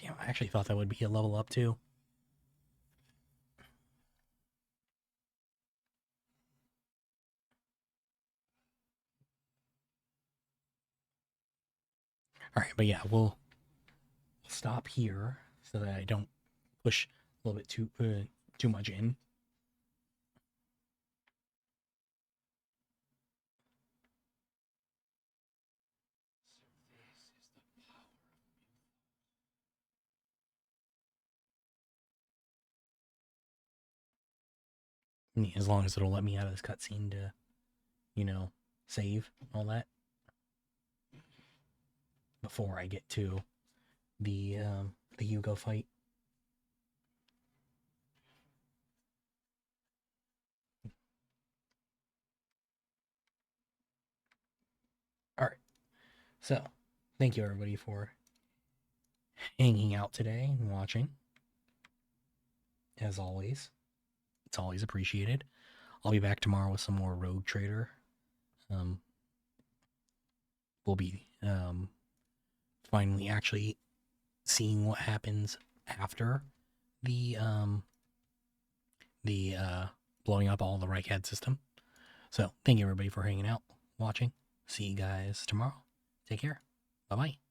Damn, I actually thought that would be a level up too. All right, but yeah, we'll stop here so that I don't push a little bit too much in. So this is the power of As long as it'll let me out of this cutscene to, save and all that before I get to the Hugo fight. All right. So, thank you everybody for hanging out today and watching. As always, it's always appreciated. I'll be back tomorrow with some more Rogue Trader. We'll be finally actually seeing what happens after the blowing up all the Reichad system. So, thank you everybody for hanging out, watching. See you guys tomorrow. Take care. Bye-bye.